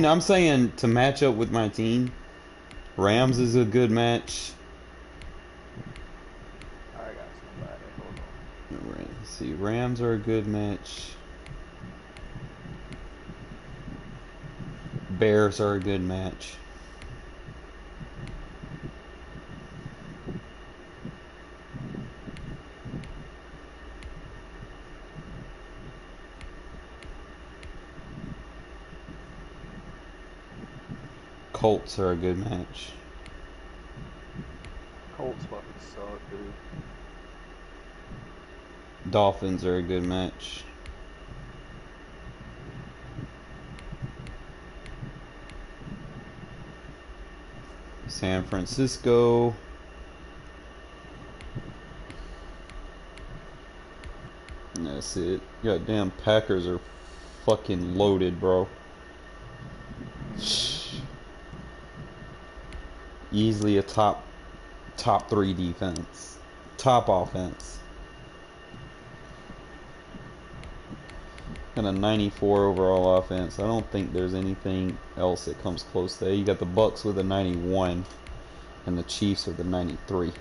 No, I'm saying to match up with my team, Rams is a good match. I got somebody. Hold on. Right, let's see, Rams are a good match. Bears are a good match. Colts are a good match. Colts fucking suck, dude. Dolphins are a good match. San Francisco. see it. Goddamn Packers are fucking loaded, bro. Easily a top 3 defense. Top offense. And a 94 overall offense. I don't think there's anything else that comes close to that. You got the Bucks with a 91 and the Chiefs with a 93.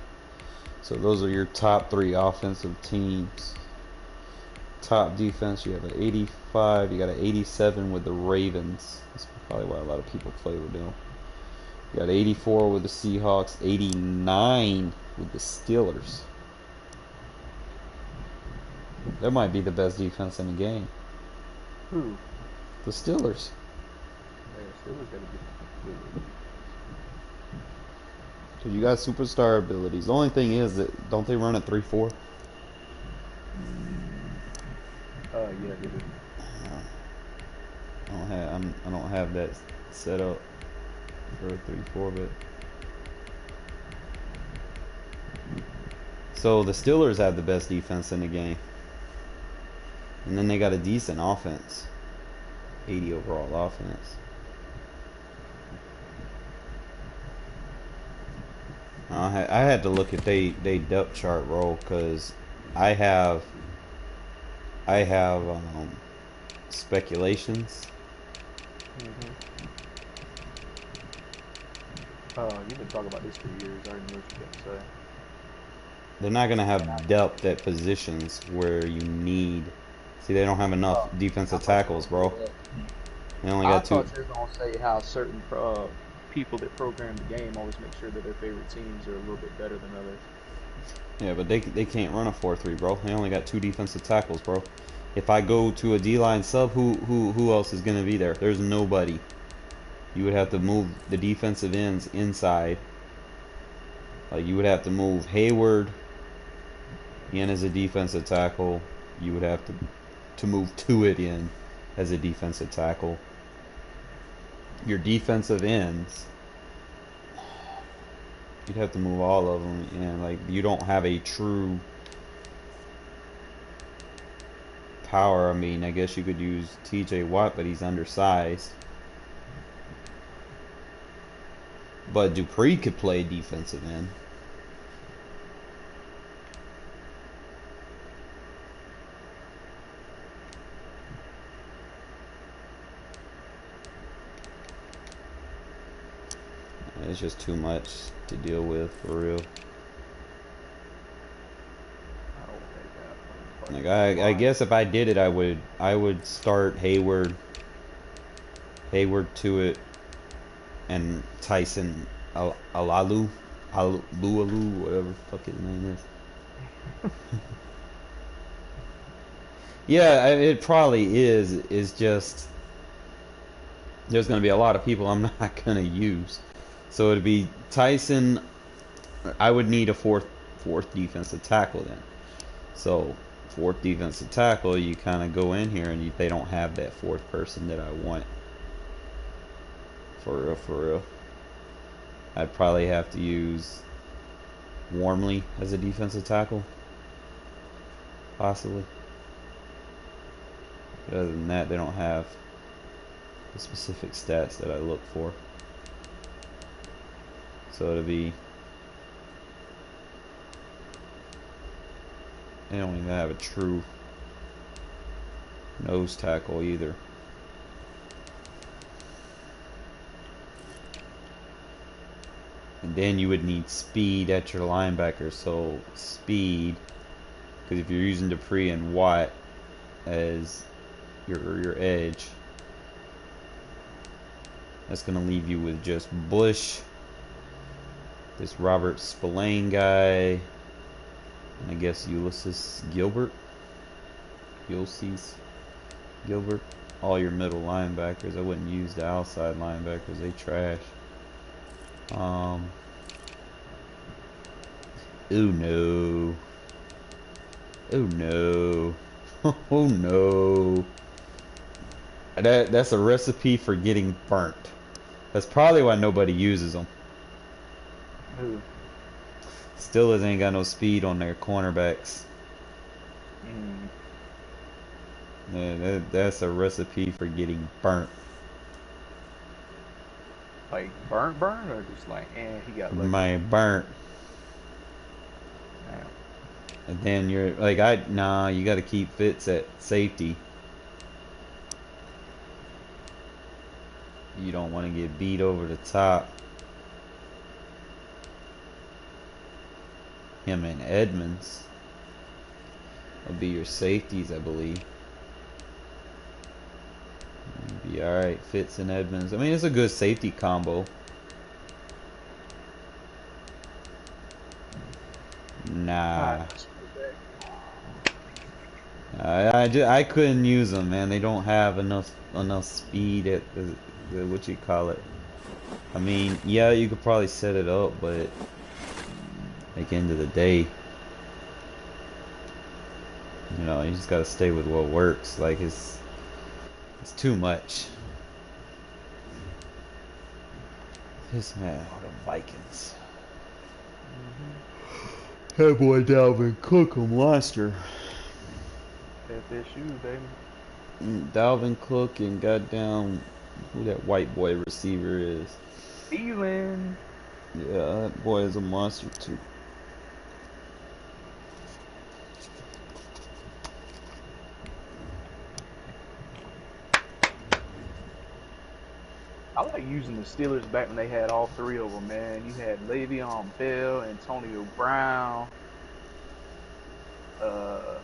So those are your top 3 offensive teams. Top defense, you have an 85, you got an 87 with the Ravens. That's probably why a lot of people play with them. You got 84 with the Seahawks, 89 with the Steelers. That might be the best defense in the game. Who? The Steelers. Yeah, Steelers gotta get. Cause you got superstar abilities. The only thing is that don't they run at 3-4? Yeah, they do. I don't have that set up for a 3-4, but so the Steelers have the best defense in the game, and then they got a decent offense, 80 overall offense. I had to look at they depth chart, bro, because I have speculations. You've been talking about this for years. I already know what you're gonna say. They're not gonna have depth at positions where you need. See, they don't have enough defensive tackles, bro. They only got 2. I thought you were gonna say how certain people that program the game always make sure that their favorite teams are a little bit better than others. Yeah, but they can't run a 4-3, bro. They only got 2 defensive tackles, bro. If I go to a D-line sub, who else is gonna be there? There's nobody. You would have to move the defensive ends inside. Like you would have to move Hayward in as a defensive tackle. You would have to move Tuitt in as a defensive tackle. Your defensive ends, you'd have to move all of them, and like you don't have a true power. I mean, I guess you could use TJ Watt, but he's undersized. But Dupree could play defensive end. It's just too much to deal with, for real. Like I guess if I did it, I would start Hayward to it, and Tyson Alualu, whatever the fuck his name is. Yeah, it probably is. It's just there's gonna be a lot of people I'm not gonna use. So it'd be Tyson. I would need a fourth defensive tackle then. So 4th defensive tackle, you kind of go in here and they don't have that 4th person that I want. For real. I'd probably have to use Wormley as a defensive tackle, possibly. But other than that, they don't have the specific stats that I look for. So it'll be, they don't even have a true nose tackle either. And then you would need speed at your linebacker. So speed, because if you're using Dupree and Watt as your edge, that's going to leave you with just Bush, this Robert Spillane guy, and I guess Ulysses Gilbert. All your middle linebackers. I wouldn't use the outside linebackers, they trash. Oh no. Oh no. That's a recipe for getting burnt. That's probably why nobody uses them. Who? Steelers ain't got no speed on their cornerbacks. That's a recipe for getting burnt. Like burnt, or just like, he got lucky. Man, burnt. Damn. And then you're like, nah, you got to keep Fitz at safety. You don't want to get beat over the top. Him and Edmonds will be your safeties, I believe. Be alright, Fitz and Edmonds. I mean, it's a good safety combo. Nah. I couldn't use them, man. They don't have enough speed at the what you call it. I mean, yeah, you could probably set it up, but like end of the day, you know, you just gotta stay with what works. Like it's too much. This man, the Vikings. That boy Dalvin Cook, a monster. FSU, baby. Dalvin Cook and goddamn who that white boy receiver is. Thielen. Yeah, that boy is a monster too. I like using the Steelers back when they had all three of them, man. You had Le'Veon Bell, Antonio Brown, what's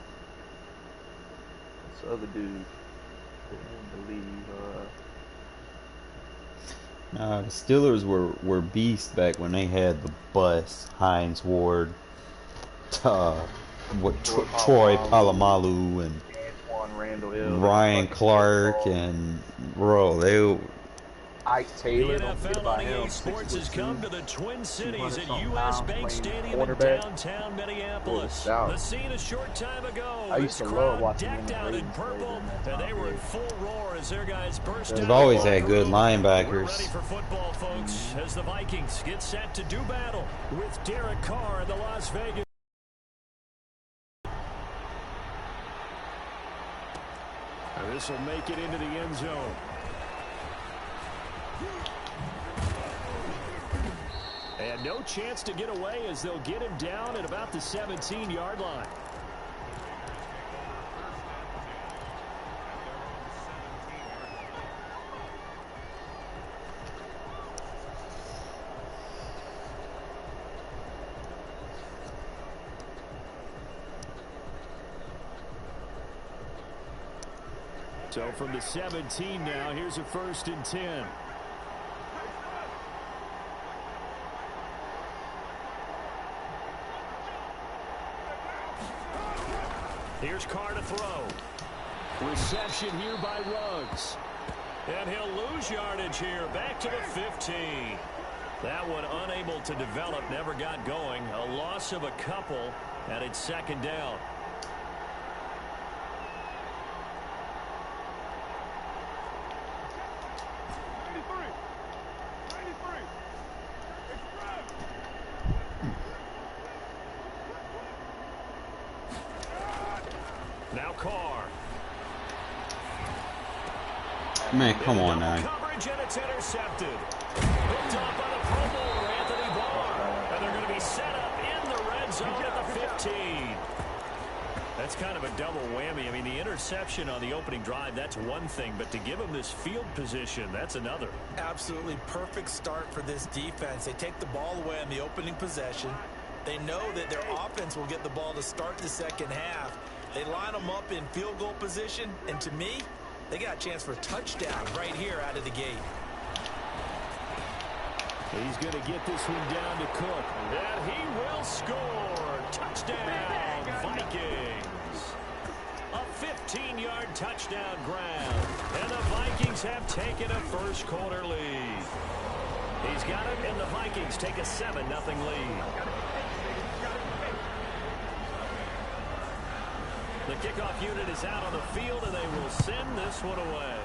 the other dude? I believe, Nah, the Steelers were beasts back when they had the bus, Hines Ward, Troy Polamalu, and Antoine Randall Hill, Ryan Clark, and bro, Ike Taylor. The NFL on EA Sports has come to the Twin Cities at U.S. Bank Stadium in downtown Minneapolis. The scene a short time ago. I used to love watching them decked out in purple, and they were in full roar as their guys burst out. they've always had good linebackers. We're ready for football, folks, as the Vikings get set to do battle with Derek Carr and the Las Vegas. And this will make it into the end zone. And no chance to get away as they'll get him down at about the 17-yard line. So from the 17 now, here's a 1st and 10. Here's Carr to throw. Reception here by Ruggs. And he'll lose yardage here. Back to the 15. That one unable to develop, never got going. A loss of a couple, and it's 2nd down. Now Carr. Man, come on now. Coverage, and it's intercepted. Picked up by the Pro Bowler, Anthony Barr. And they're going to be set up in the red zone at the 15. That's kind of a double whammy. I mean, the interception on the opening drive, that's one thing. But to give them this field position, that's another. Absolutely perfect start for this defense. They take the ball away on the opening possession. They know that their offense will get the ball to start the second half. They line them up in field goal position, and to me, they got a chance for a touchdown right here out of the gate. He's going to get this one down to Cook. And he will score. Touchdown, Vikings. A 15-yard touchdown grab. And the Vikings have taken a first-quarter lead. He's got it, and the Vikings take a 7-0 lead. The kickoff unit is out on the field, and they will send this one away.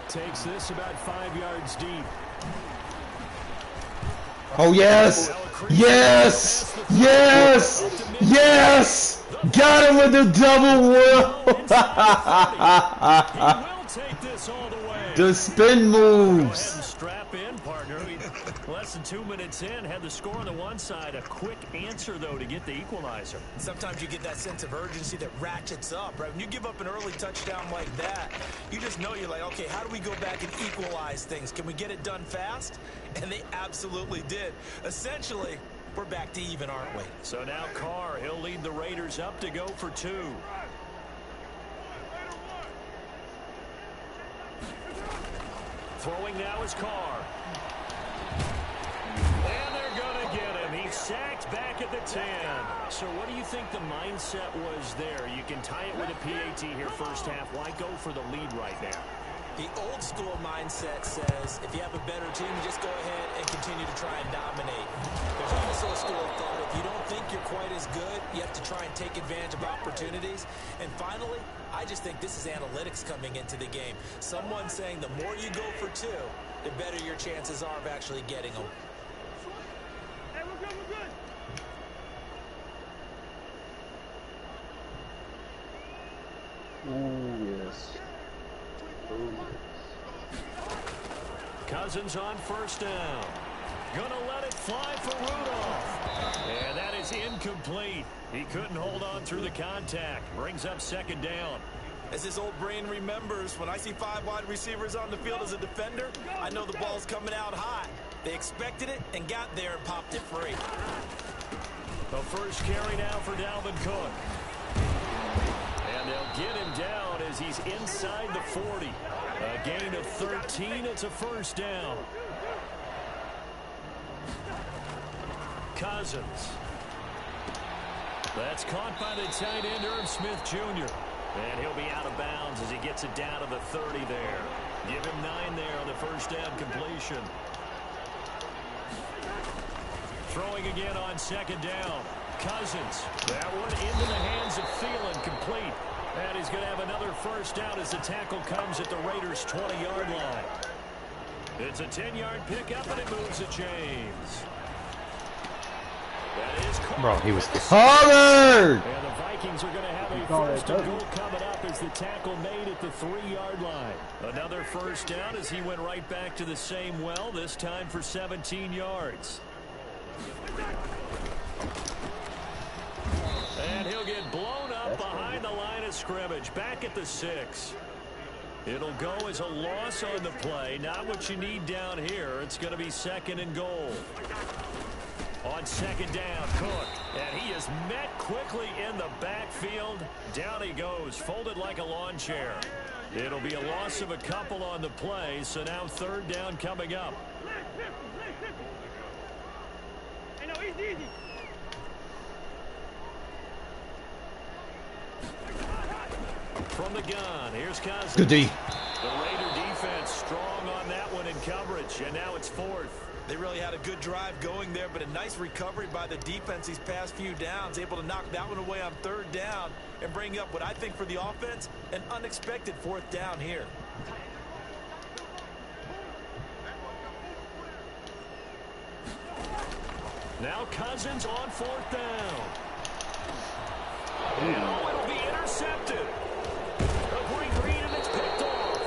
Takes this about 5 yards deep. Oh, yes! Yes! Yes! Yes! Got him with the double whoop. He will take this all the way. The spin Go ahead and moves. strap in, partner. Less than 2 minutes in, had the score on the one side. A quick answer, though, to get the equalizer. Sometimes you get that sense of urgency that ratchets up, right? When you give up an early touchdown like that, you just know you're like, okay, how do we go back and equalize things? Can we get it done fast? And they absolutely did. Essentially, we're back to even, aren't we? So now Carr, he'll lead the Raiders up to go for 2. Throwing now is Carr. And they're going to get him. He's sacked back at the 10. So what do you think the mindset was there? You can tie it with a PAT here first half. Why go for the lead right now? The old school mindset says if you have a better team, you just go ahead and continue to try and dominate. There's also a school of thought, if you don't think you're quite as good, you have to try and take advantage of opportunities. And finally, I just think this is analytics coming into the game. Someone saying the more you go for 2, the better your chances are of actually getting them. Hey, we're good, we're good. Ooh, yes. Cousins on first down. Gonna let it fly for Rudolph. And that is incomplete. He couldn't hold on through the contact. Brings up second down. As his old brain remembers, when I see 5 wide receivers on the field as a defender, I know the ball's coming out hot. They expected it and got there and popped it free. The first carry now for Dalvin Cook. And they'll get him down as he's inside the 40. A gain of 13. It's a first down. Cousins. That's caught by the tight end, Irv Smith Jr. And he'll be out of bounds as he gets it down to the 30 there. Give him 9 there on the first down completion. Throwing again on second down. Cousins. That one into the hands of Thielen, complete. And he's going to have another first down as the tackle comes at the Raiders' 20-yard line. It's a 10-yard pickup, and it moves to James. That is Bro, he was covered. And the Vikings are going to have a first and goal coming up as the tackle made at the 3-yard line. Another first down as he went right back to the same well, this time for 17 yards. And he'll get blown up behind the line of scrimmage, back at the 6. It'll go as a loss on the play. Not what you need down here. It's going to be second and goal. On second down, Cook. And he is met quickly in the backfield. Down he goes, folded like a lawn chair. It'll be a loss of a couple on the play, so now third down coming up. Hey, no, easy. From the gun, here's Cousins. Good D. The Raider defense strong on that one in coverage, and now it's fourth. They really had a good drive going there, but a nice recovery by the defense these past few downs, able to knock that one away on third down and bring up what I think for the offense, an unexpected fourth down here. Now Cousins on fourth down. And it'll be intercepted. A great read, and it's picked off.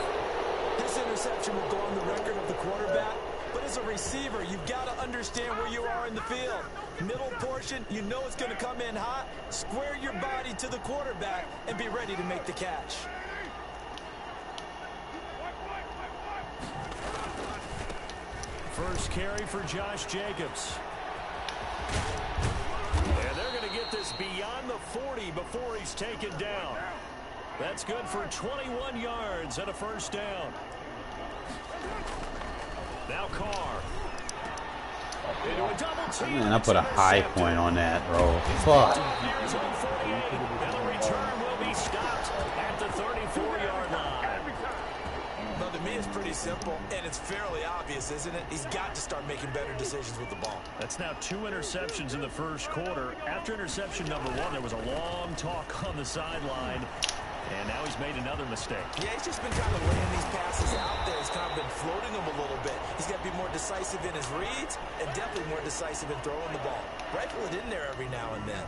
This interception will go on the record of the quarterback, but as a receiver, you've got to understand where you are in the field. Middle portion, you know it's going to come in hot. Square your body to the quarterback and be ready to make the catch. First carry for Josh Jacobs. And they're going to get this beyond the 40 before he's taken down. That's good for 21 yards and a first down. Now Carr. Into a double team. Man, I put a high point on that, bro. Fuck. Here's on 48, and the return will be stopped at the 34-yard line. Well, to me, it's pretty simple, and it's fairly obvious, isn't it? He's got to start making better decisions with the ball. That's now 2 interceptions in the first quarter. After interception number 1, there was a long talk on the sideline. And now he's made another mistake. Yeah, he's just been kind of laying these passes out there. He's kind of been floating them a little bit. He's got to be more decisive in his reads and definitely more decisive in throwing the ball. Rifle it in there every now and then.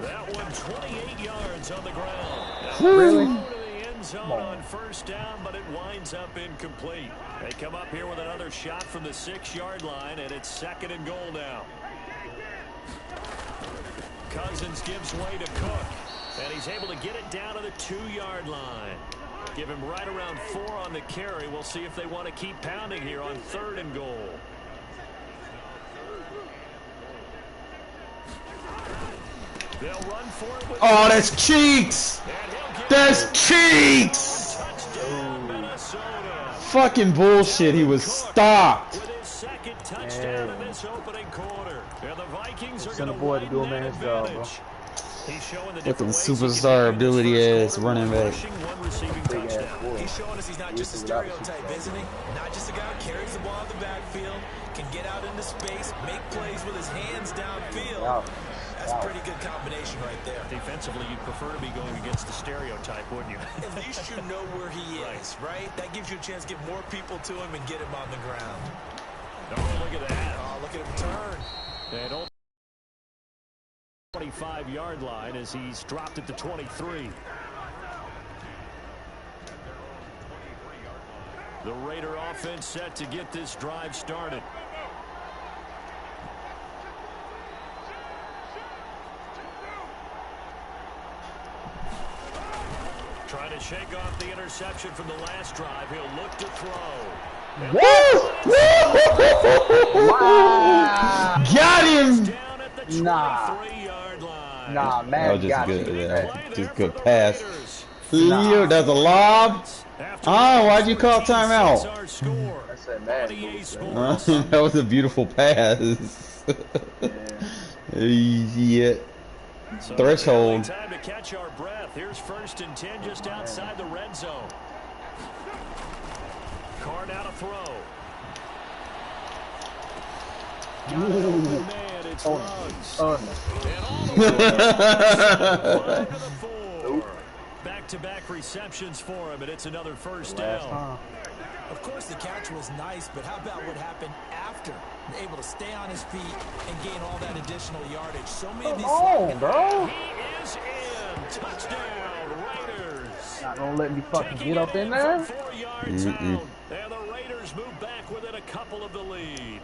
That one 28 yards on the ground. Really? To the end zone on first down, but it winds up incomplete. They come up here with another shot from the 6-yard line, and it's 2nd and goal now. Cousins gives way to Cook, and he's able to get it down to the 2-yard line. Give him right around 4 on the carry. We'll see if they want to keep pounding here on 3rd and goal. They'll run for it with Oh, that's cheeks! That's cheeks! touchdown, Minnesota. Fucking bullshit. He was stopped. With his 2nd touchdown in this opening quarter. And the Vikings are Send going a to boy to widen do a that man's job, bro. advantage. He's showing the Fucking different ways he can superstar do it in this ability first ass quarter, running one back. rushing, one receiving Big ass touchdown. boy. He's showing us he's not just a stereotype, isn't he? Not just a guy who carries the ball in the backfield, can get out into space, make plays with his hands downfield. Wow. That's a pretty good combination right there. Defensively, you'd prefer to be going against the stereotype, wouldn't you? At least you know where he is, right? That gives you a chance to get more people to him and get him on the ground. Oh, look at that. Oh, look at him turn. And on the 25-yard line as he's dropped at the 23. The Raider offense set to get this drive started. Trying to shake off the interception from the last drive. He'll look to throw. Wow. Got him! Down at the Nah. 23-yard line. Nah, That man, was just got good. you. Yeah, just good pass. Nah. Leo, that's a lob. Oh, why'd you call timeout? Our score. That's that mad EA bullshit. Sports. That was a beautiful pass. Yeah. So Threshold. Time to catch our breath. Here's 1st and 10 just outside the red zone. Carr now to throw. Got an open man. It's Ruggs. And all the way to the 4. Back-to-back receptions for him, and it's another first down. Of course, the catch was nice, but how about what happened after? Able to stay on his feet and gain all that additional yardage. So many of these. Come on, bro. He is in. Touchdown, Raiders. Not gonna let me fucking Taking get up it in there. from 4 yards out. And the Raiders move back within a couple of the lead.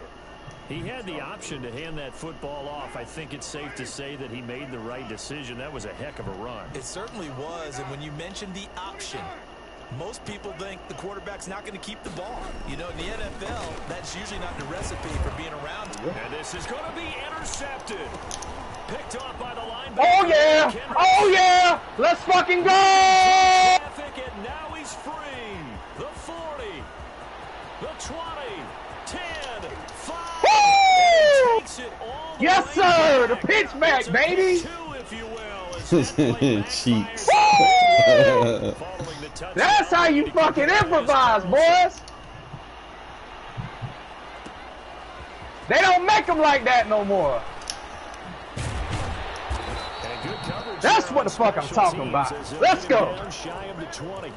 He had the option to hand that football off. I think it's safe to say that he made the right decision. That was a heck of a run. It certainly was, and when you mentioned the option, most people think the quarterback's not going to keep the ball. You know, in the NFL, that's usually not the recipe for being around. And this is going to be intercepted. Picked off by the linebacker. Oh yeah! Oh yeah! Let's fucking go! Traffic, and now he's free. The 40, the 20, 10, 5. Woo! And takes it all the Yes, way sir! The back. pitch back, It's a baby! 2, if you will, as that play Cheeks. backfires. Following the touchdown. That's how you fucking improvise, boys! They don't make them like that no more. And good coverage That's there what on the fuck I'm special talking teams about. as they Let's get it go. down shy of the 20.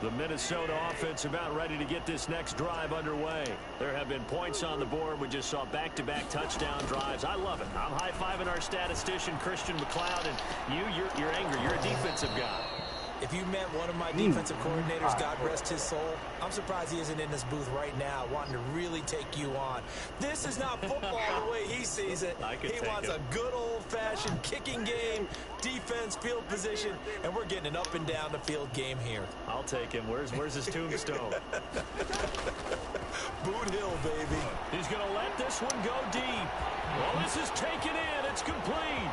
The Minnesota offense about ready to get this next drive underway. There have been points on the board. We just saw back-to-back touchdown drives. I love it. I'm high-fiving our statistician, Christian McLeod, and you're angry. You're a defensive guy. If you met one of my defensive coordinators, God rest his soul, I'm surprised he isn't in this booth right now wanting to really take you on. This is not football the way he sees it. He wants a good old-fashioned kicking game, defense, field position, and we're getting an up-and-down-the-field game here. I'll take him. Where's his tombstone? Boot Hill, baby. He's going to let this one go deep. Well, this is taken in. It's complete.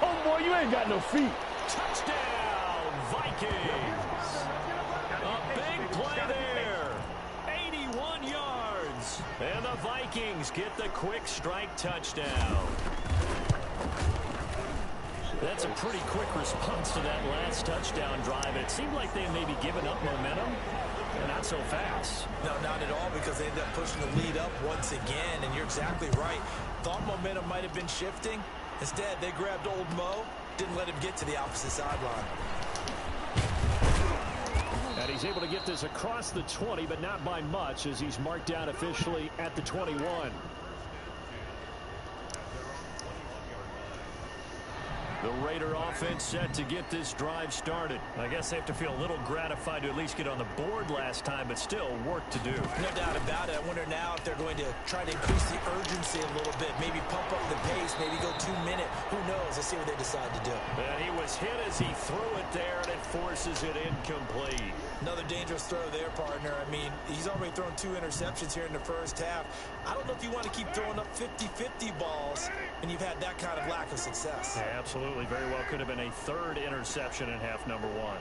Oh, boy, you ain't got no feet. Touchdown, Vikings. A big play there. 81 yards. And the Vikings get the quick strike touchdown. That's a pretty quick response to that last touchdown drive. It seemed like they may be giving up momentum, and not so fast. No, not at all, because they ended up pushing the lead up once again, and you're exactly right. Thought momentum might have been shifting. Instead, they grabbed old Mo, didn't let him get to the opposite sideline. And he he's able to get this across the 20, but not by much as he's marked out officially at the 21. The Raider offense set to get this drive started. I guess they have to feel a little gratified to at least get on the board last time, but still work to do. No doubt about it. I wonder now if they're going to try to increase the urgency a little bit, maybe pump up the pace, maybe go 2 minute. Who knows? Let's see what they decide to do. And he was hit as he threw it there, and it forces it incomplete. Another dangerous throw there, partner. I mean, he's already thrown 2 interceptions here in the first half. I don't know if you want to keep throwing up 50-50 balls, and you've had that kind of lack of success. Yeah, absolutely. Very well could have been a 3rd interception in half number 1.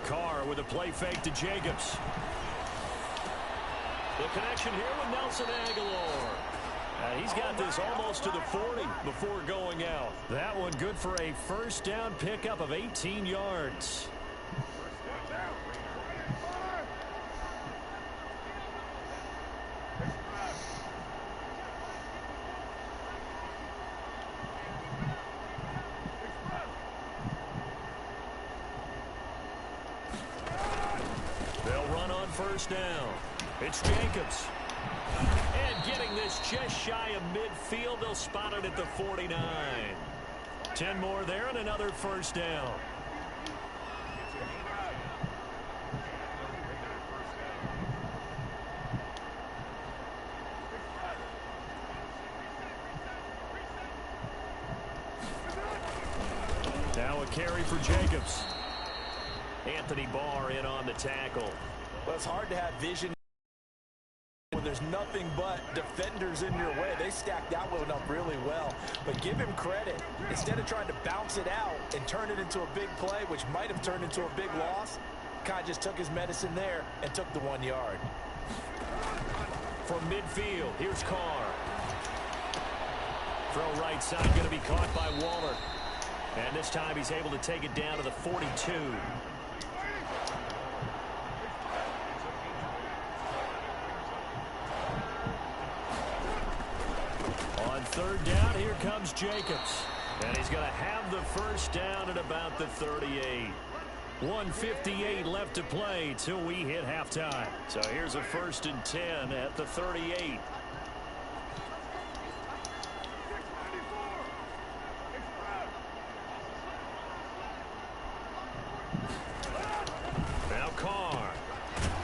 Carr with a play fake to Jacobs. The connection here with Nelson Aguilar. He's got this almost to the 40 before going out. That one good for a first down pickup of 18 yards. They'll run on first down. It's Jacobs. And getting this just shy of midfield, they'll spot it at the 49. 10 more there and another first down. Now a carry for Jacobs. Anthony Barr in on the tackle. Well, it's hard to have vision when there's nothing but defenders in your way. They stacked that one up really well. But give him credit. Instead of trying to bounce it out and turn it into a big play, which might have turned into a big loss, kind of just took his medicine there and took the 1 yard. From midfield, here's Carr. Throw right side, going to be caught by Waller. And this time he's able to take it down to the 42. On 3rd down, here comes Jacobs. And he's going to have the first down at about the 38. 1:58 left to play till we hit halftime. So here's a 1st and 10 at the 38. Now Carr.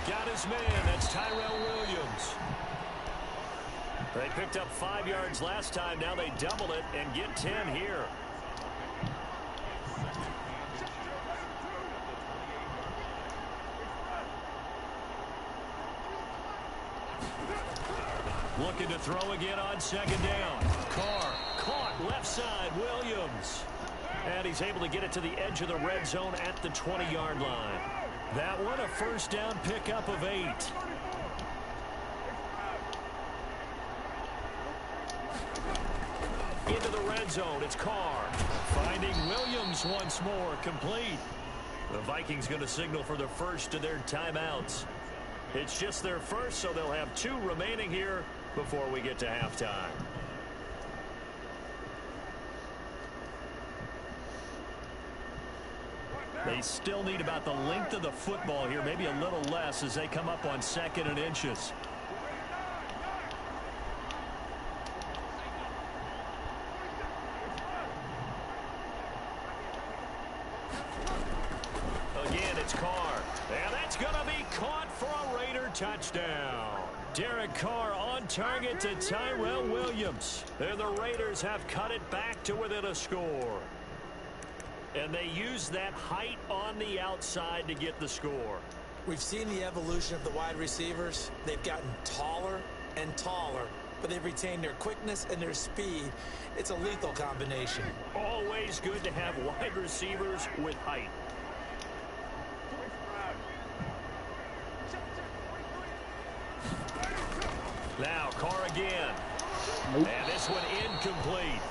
Got his man. That's Tyrell Williams. They picked up 5 yards last time. Now they double it and get 10 here. Looking to throw again on 2nd down. Carr caught left side. Williams. And he's able to get it to the edge of the red zone at the 20-yard line. That one a first down pickup of 8. Into the red zone, it's Carr. Finding Williams once more, complete. The Vikings going to signal for the first of their timeouts. It's just their first, so they'll have 2 remaining here before we get to halftime. They still need about the length of the football here, maybe a little less as they come up on 2nd and inches. Again, it's Carr. And that's going to be caught for a Raider touchdown. Derek Carr on target to Tyrell Williams. And the Raiders have cut it back to within a score. And they use that height on the outside to get the score. We've seen the evolution of the wide receivers. They've gotten taller and taller, but they've retained their quickness and their speed. It's a lethal combination. Always good to have wide receivers with height. Now Carr again. Nope. And this one incomplete.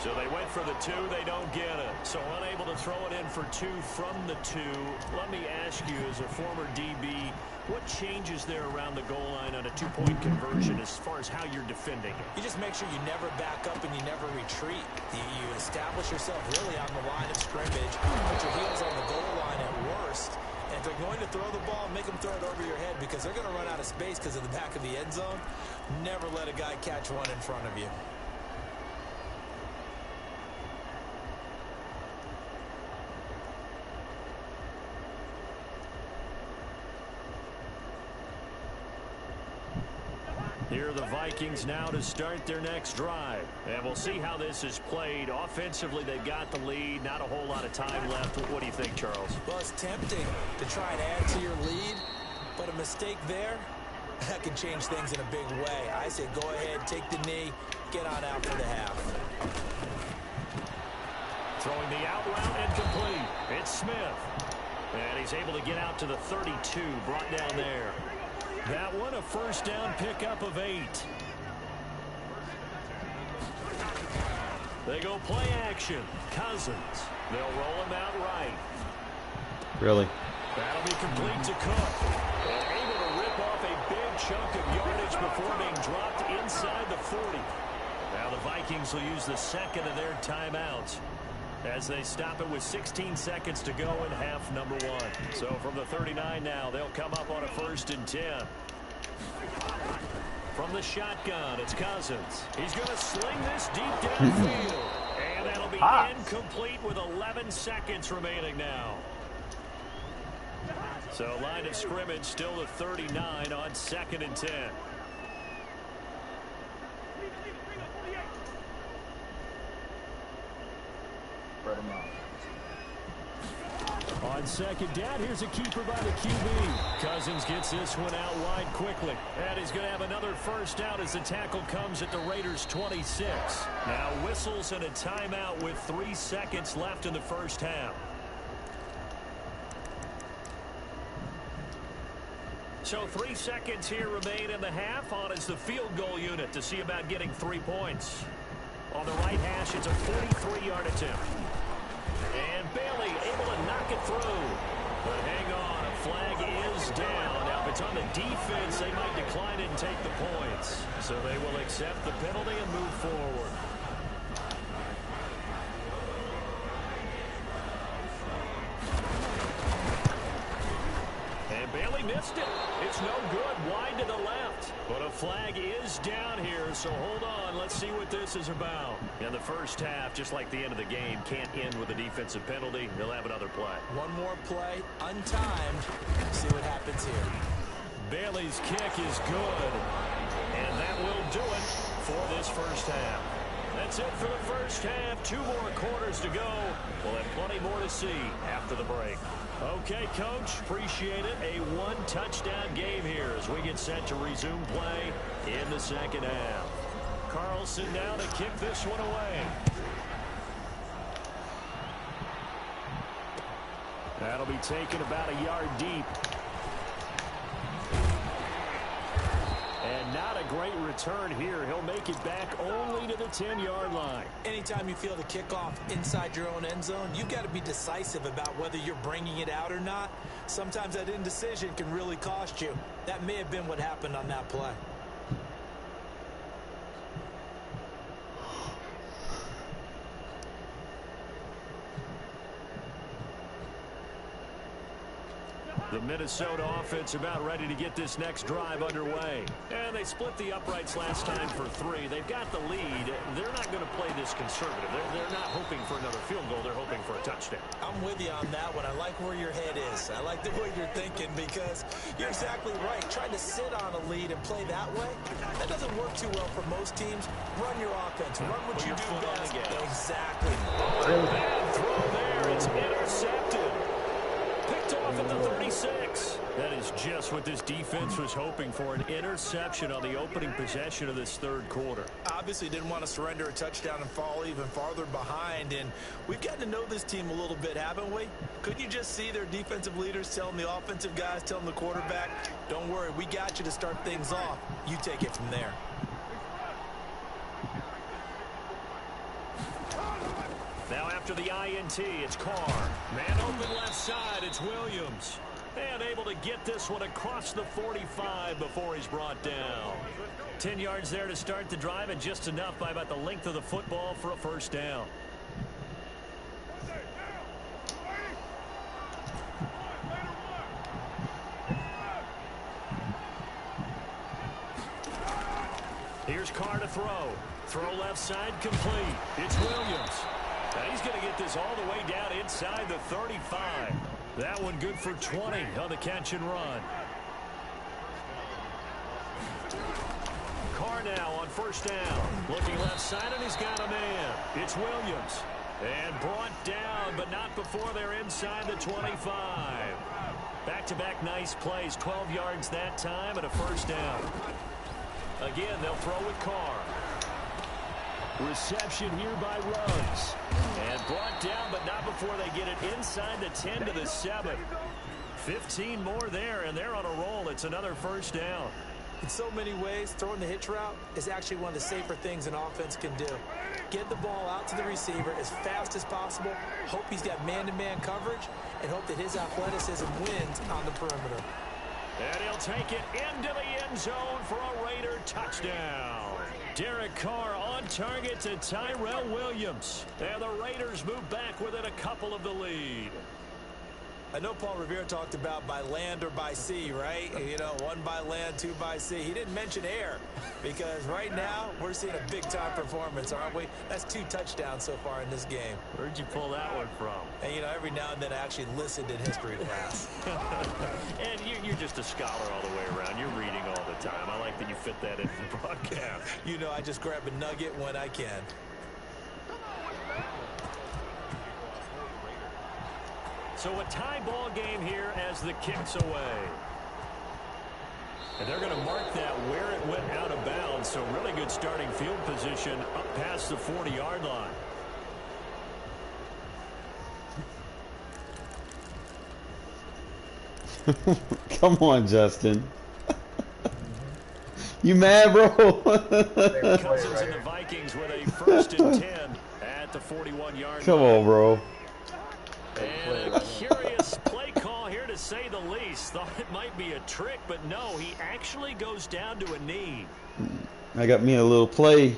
So they went for the 2, they don't get it. So unable to throw it in for 2 from the 2. Let me ask you, as a former DB, What changes there around the goal line on a two-point conversion as far as how you're defending it? You just make sure you never back up and you never retreat. You establish yourself really on the line of scrimmage, put your heels on the goal line at worst. And if they're going to throw the ball, make them throw it over your head because they're going to run out of space because of the back of the end zone. Never let a guy catch one in front of you. Here are the Vikings now to start their next drive. And we'll see how this is played. Offensively, they've got the lead. Not a whole lot of time left. What do you think, Charles? Well, it's tempting to try and add to your lead, but a mistake there, that can change things in a big way. I say go ahead, take the knee, get on out for the half. Throwing the out route and complete. It's Smith. And he's able to get out to the 32, brought down there. That one, a first down pickup of 8. They go play action. Cousins. They'll roll him out right. Really? That'll be complete to Cook. And able to rip off a big chunk of yardage before being dropped inside the 40. Now the Vikings will use the second of their timeouts as they stop it with 16 seconds to go in half number 1. So from the 39 now, they'll come up on a 1st and 10. From the shotgun, it's Cousins. He's going to sling this deep downfield. And that'll be incomplete with 11 seconds remaining now. So line of scrimmage still the 39 on 2nd and 10. On 2nd down, here's a keeper by the QB. Cousins gets this one out wide quickly. And he's going to have another first down as the tackle comes at the Raiders' 26. Now whistles and a timeout with 3 seconds left in the first half. So 3 seconds here remain in the half. On is the field goal unit to see about getting 3 points. On the right hash, it's a 43-yard attempt. And Bailey able to knock it through. But hang on, a flag is down. Now, if it's on the defense, they might decline it and take the points. So they will accept the penalty and move forward. And Bailey missed it. It's no good. Wide to the left. But a flag is down here, so hold on. Let's see what this is about. In the first half, just like the end of the game, can't end with a defensive penalty. They'll have another play. One more play, untimed. See what happens here. Bailey's kick is good. And that will do it for this first half. That's it for the first half. 2 more quarters to go. We'll have plenty more to see after the break. Okay, Coach, appreciate it. A 1-touchdown game here as we get set to resume play in the second half. Carlson now to kick this one away. That'll be taken about a yard deep. And not a great return here. He'll make it back only to the 10-yard line. Anytime you feel the kickoff inside your own end zone, you've got to be decisive about whether you're bringing it out or not. Sometimes that indecision can really cost you. That may have been what happened on that play. The Minnesota offense about ready to get this next drive underway. And they split the uprights last time for 3. They've got the lead. They're not going to play this conservative. They're not hoping for another field goal. They're hoping for a touchdown. I'm with you on that one. I like where your head is. I like the way you're thinking because you're exactly right. Trying to sit on a lead and play that way, that doesn't work too well for most teams. Run your offense. Run what you do best. Exactly. Bad throw there. It's intercepted. Picked off at the 36. That is just what this defense was hoping for, an interception on the opening possession of this third quarter. Obviously didn't want to surrender a touchdown and fall even farther behind, and we've gotten to know this team a little bit, haven't we? Couldn't you just see their defensive leaders telling the offensive guys, telling the quarterback, don't worry, we got you to start things off. You take it from there. Now after the INT, it's Carr. Man open left side, it's Williams. And able to get this one across the 45 before he's brought down. 10 yards there to start the drive, and just enough by about the length of the football for a first down. Here's Carr to throw. Throw left side complete. It's Williams. Now he's going to get this all the way down inside the 35. That one good for 20 on the catch and run. Carr now on first down. Looking left side, and he's got a man. It's Williams. And brought down, but not before they're inside the 25. Back-to-back nice plays. 12 yards that time and a first down. Again, they'll throw with Carr. Reception here by Ruggs. And brought down, but not before they get it inside the 10 to the 7. 15 more there, and they're on a roll. It's another first down. In so many ways, throwing the hitch route is actually one of the safer things an offense can do. Get the ball out to the receiver as fast as possible, hope he's got man-to-man coverage, and hope that his athleticism wins on the perimeter. And he'll take it into the end zone for a Raider touchdown. Derek Carr on target to Tyrell Williams. And the Raiders move back within a couple of the lead. I know Paul Revere talked about by land or by sea, right? You know, 1 by land, 2 by sea. He didn't mention air because right now we're seeing a big-time performance, aren't we? That's 2 touchdowns so far in this game. Where'd you pull that one from? And, you know, every now and then I actually listened in history class. And you're just a scholar all the way around. You're reading all the time. I like that you fit that into the broadcast. You know, I just grab a nugget when I can. So a tie ball game here as the kick's away. And they're going to mark that where it went out of bounds. So really good starting field position up past the 40-yard line. Come on, Justin. You mad, bro? Cousins and the Vikings with a 1st and 10 at the 41-yard line. Come on, bro. And a curious play call here, to say the least. Thought it might be a trick, but no, he actually goes down to a knee. I got me a little play.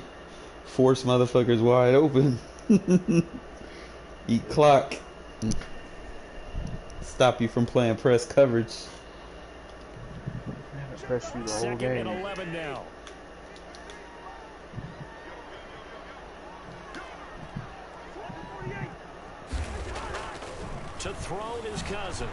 Force motherfuckers wide open. Eat clock. Stop you from playing press coverage. Press you the whole 2nd game. and 11 now. To throw it is Cousins.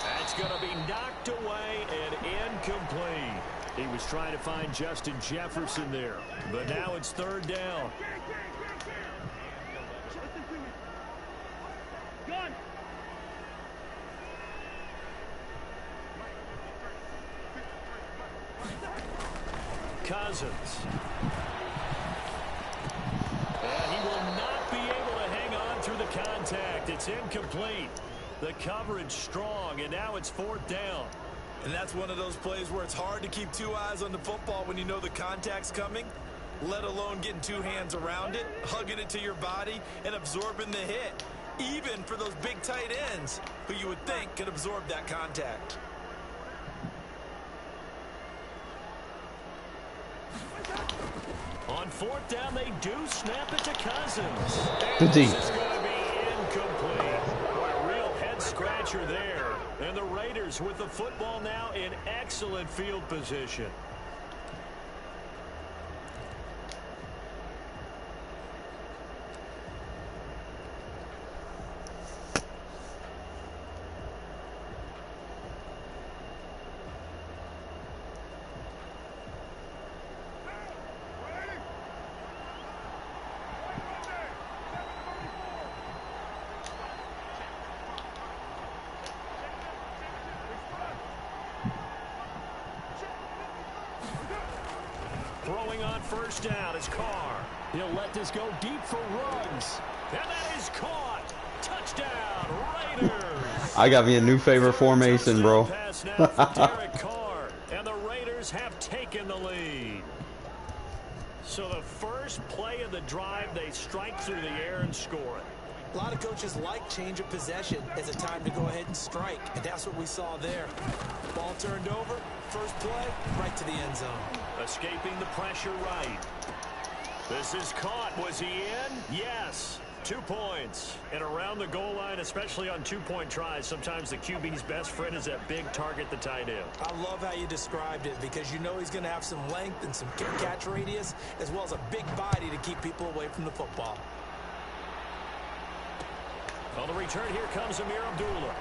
That's going to be knocked away and incomplete. He was trying to find Justin Jefferson there, but now it's 3rd down. Cousins. And he will not be able to hang on through the contact. It's incomplete. The coverage strong, and now it's 4th down. And that's one of those plays where it's hard to keep 2 eyes on the football when you know the contact's coming, let alone getting 2 hands around it, hugging it to your body, and absorbing the hit. Even for those big tight ends who you would think could absorb that contact. On 4th down, they do snap it to Cousins. Good D. This is going to be incomplete. What a real head-scratcher there. And the Raiders with the football now in excellent field position. Throwing on 1st down is Carr. He'll let this go deep for Ruggs. And that is caught. Touchdown, Raiders. I got me a new favorite formation, bro. Pass now for Derek Carr. And the Raiders have taken the lead. So the first play of the drive, they strike through the air and score it. A lot of coaches like change of possession as a time to go ahead and strike, and that's what we saw there. Ball turned over, first play, right to the end zone. Escaping the pressure right. This is caught. Was he in? Yes. 2 points. And around the goal line, especially on two-point tries, sometimes the QB's best friend is that big target, the tight end. I love how you described it because you know he's going to have some length and some catch radius as well as a big body to keep people away from the football. On the return, here comes Amir Abdullah.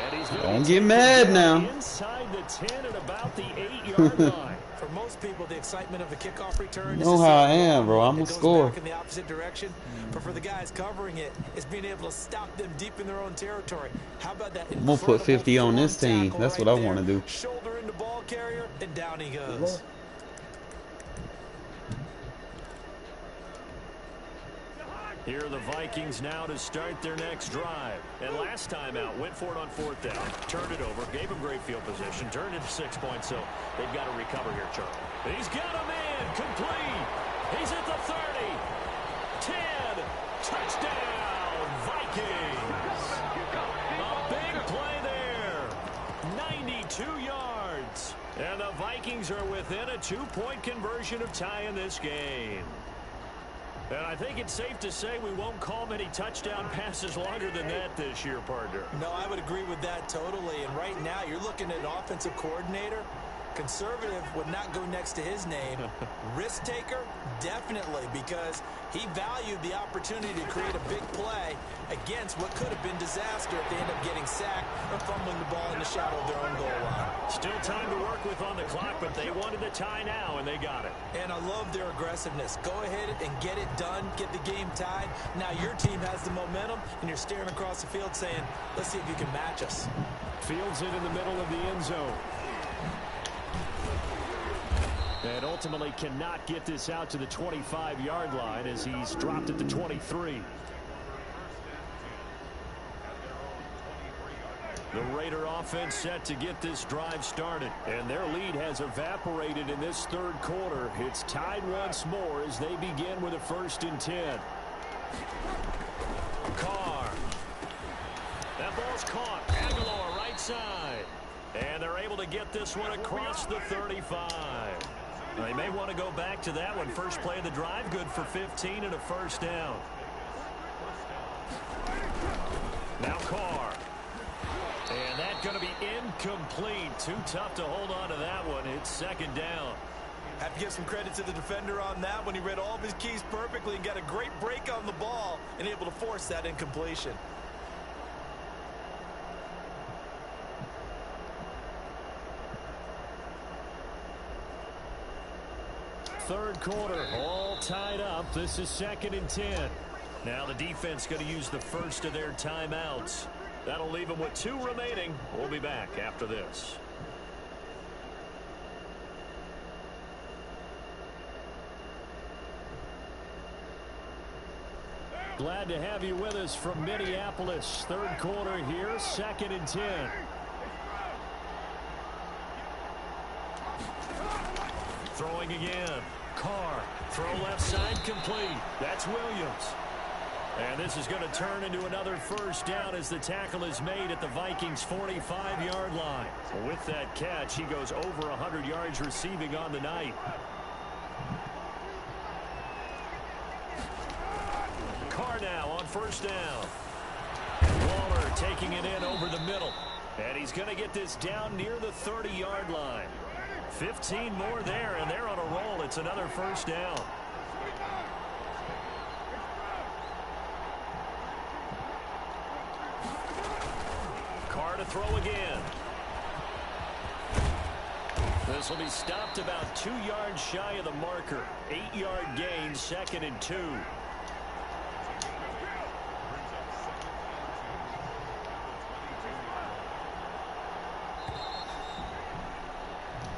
And he's Don't get mad now. Inside the 10 at about the 8-yard line. For most people, the excitement of a kickoff return You know how I am, bro. I'm gonna score. Back in the opposite direction. But for the guys covering it, it's being able to stop them deep in their own territory. How about that? I'm gonna put 50 on this team. That's what I want to do. Shoulder into ball carrier, and down he goes. Here are the Vikings now to start their next drive. And last time out, went for it on 4th down, turned it over, gave him great field position, turned it to 6 points, so they've got to recover here, Charlie. He's got a man, complete. He's at the 30, 10, touchdown, Vikings. A big play there, 92 yards. And the Vikings are within a 2-point conversion of tying this game. And I think it's safe to say we won't call many touchdown passes longer than that this year, partner. No, I would agree with that totally. And right now, you're looking at an offensive coordinator. Conservative would not go next to his name. Risk taker, definitely, because he valued the opportunity to create a big play against what could have been disaster if they end up getting sacked or fumbling the ball in the shadow of their own goal line. Still time to work with on the clock, but they wanted the tie now, and they got it. And I love their aggressiveness. Go ahead and get it done, get the game tied. Now your team has the momentum, and you're staring across the field saying, let's see if you can match us. Fields it in the middle of the end zone. And ultimately cannot get this out to the 25-yard line as he's dropped at the 23. The Raider offense set to get this drive started. And their lead has evaporated in this third quarter. It's tied once more as they begin with a 1st and 10. Carr. That ball's caught. Aguilar right side. And they're able to get this one across the 35. They may want to go back to that one. First play of the drive, good for 15 and a 1st down. Now Carr. And that's going to be incomplete. Too tough to hold on to that one. It's 2nd down. Have to give some credit to the defender on that one. He read all of his keys perfectly and got a great break on the ball and able to force that incompletion. Third quarter, all tied up. This is 2nd and 10. Now the defense going to use the first of their timeouts. That'll leave them with 2 remaining. We'll be back after this. Glad to have you with us from Minneapolis. Third quarter here, 2nd and 10. Throwing again. Carr. Throw left side complete. That's Williams. And this is going to turn into another 1st down as the tackle is made at the Vikings' 45-yard line. With that catch, he goes over 100 yards receiving on the night. Carr now on 1st down. Waller taking it in over the middle. And he's going to get this down near the 30-yard line. 15 more there, and they're on a roll. It's another 1st down. Carr to throw again. This will be stopped about 2 yards shy of the marker. 8-yard gain, 2nd and 2.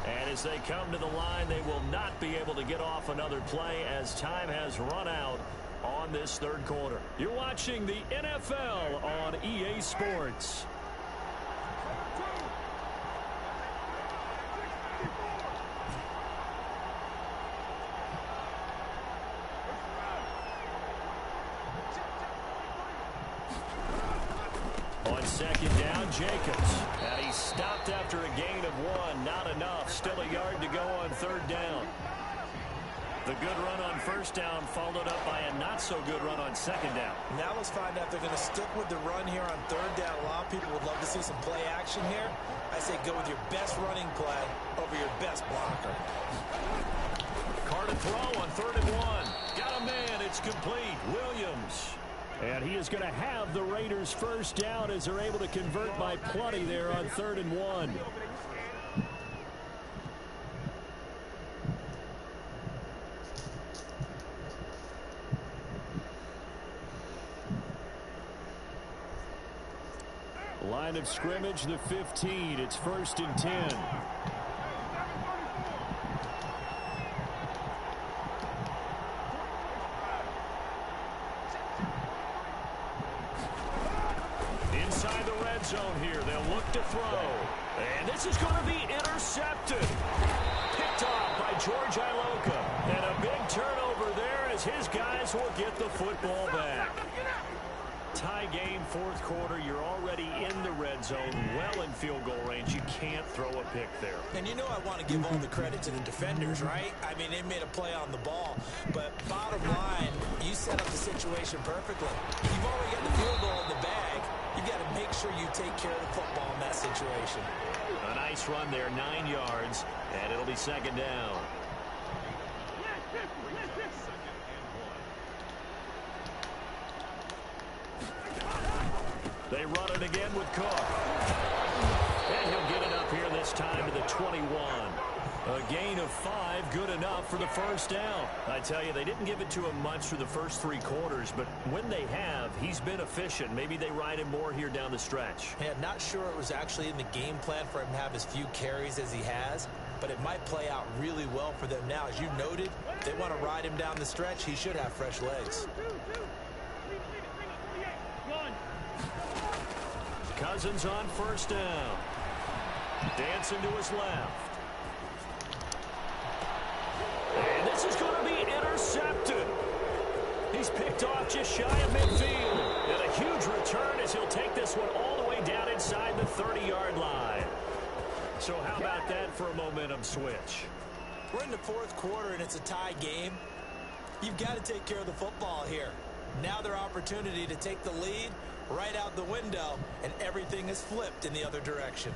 And as they come to the line, they will not be able to get off another play as time has run out on this third quarter. You're watching the NFL on EA Sports. second down, Jacobs. And he stopped after a gain of 1. Not enough. Still a yard to go on third down. The good run on first down followed up by a not-so-good run on second down. Now let's find out if they're going to stick with the run here on third down. A lot of people would love to see some play action here. I say go with your best running play over your best blocker. Carr to throw on 3rd and 1. Got a man. It's complete. Williams. And he is going to have the Raiders first down as they're able to convert by plenty there on 3rd and 1. Line of scrimmage, the 15. It's 1st and 10. Inside the red zone here. They'll look to throw. And this is going to be intercepted. Picked off by George Iloka. And a big turnover there as his guys will get the football back. Tie game, 4th quarter. You're already in the red zone, well in field goal range. You can't throw a pick there. And you know I want to give all the credit to the defenders, right? I mean, they made a play on the ball. But bottom line, you set up the situation perfectly. You've already got the field goal in the bag. You've got to make sure you take care of the football in that situation. A nice run there, 9 yards, and it'll be second down. They run it again with Cook. And he'll get it up here this time to the 21. A gain of 5, good enough for the first down. I tell you, they didn't give it to him much through the first 3 quarters, but when they have, he's been efficient. Maybe they ride him more here down the stretch. Yeah, not sure it was actually in the game plan for him to have as few carries as he has, but it might play out really well for them now. As you noted, if they want to ride him down the stretch, he should have fresh legs. Cousins on first down. Dancing to his left. And this is going to be intercepted. He's picked off just shy of midfield. And a huge return as he'll take this one all the way down inside the 30-yard line. So how about that for a momentum switch? We're in the 4th quarter and it's a tie game. You've got to take care of the football here. Now their opportunity to take the lead right out the window, and everything is flipped in the other direction.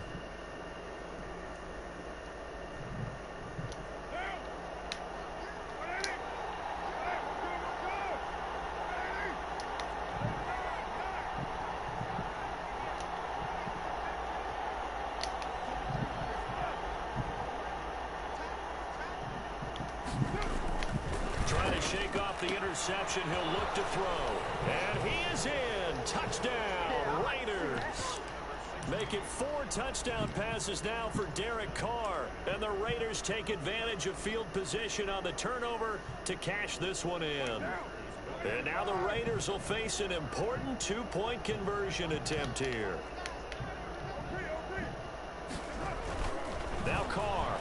Trying to shake off the interception. He'll look to throw. And he is in. Touchdown, Raiders. Make it 4 touchdown passes now for Derek Carr. And the Raiders take advantage of field position on the turnover to cash this one in. And now the Raiders will face an important 2-point conversion attempt here. Now Carr.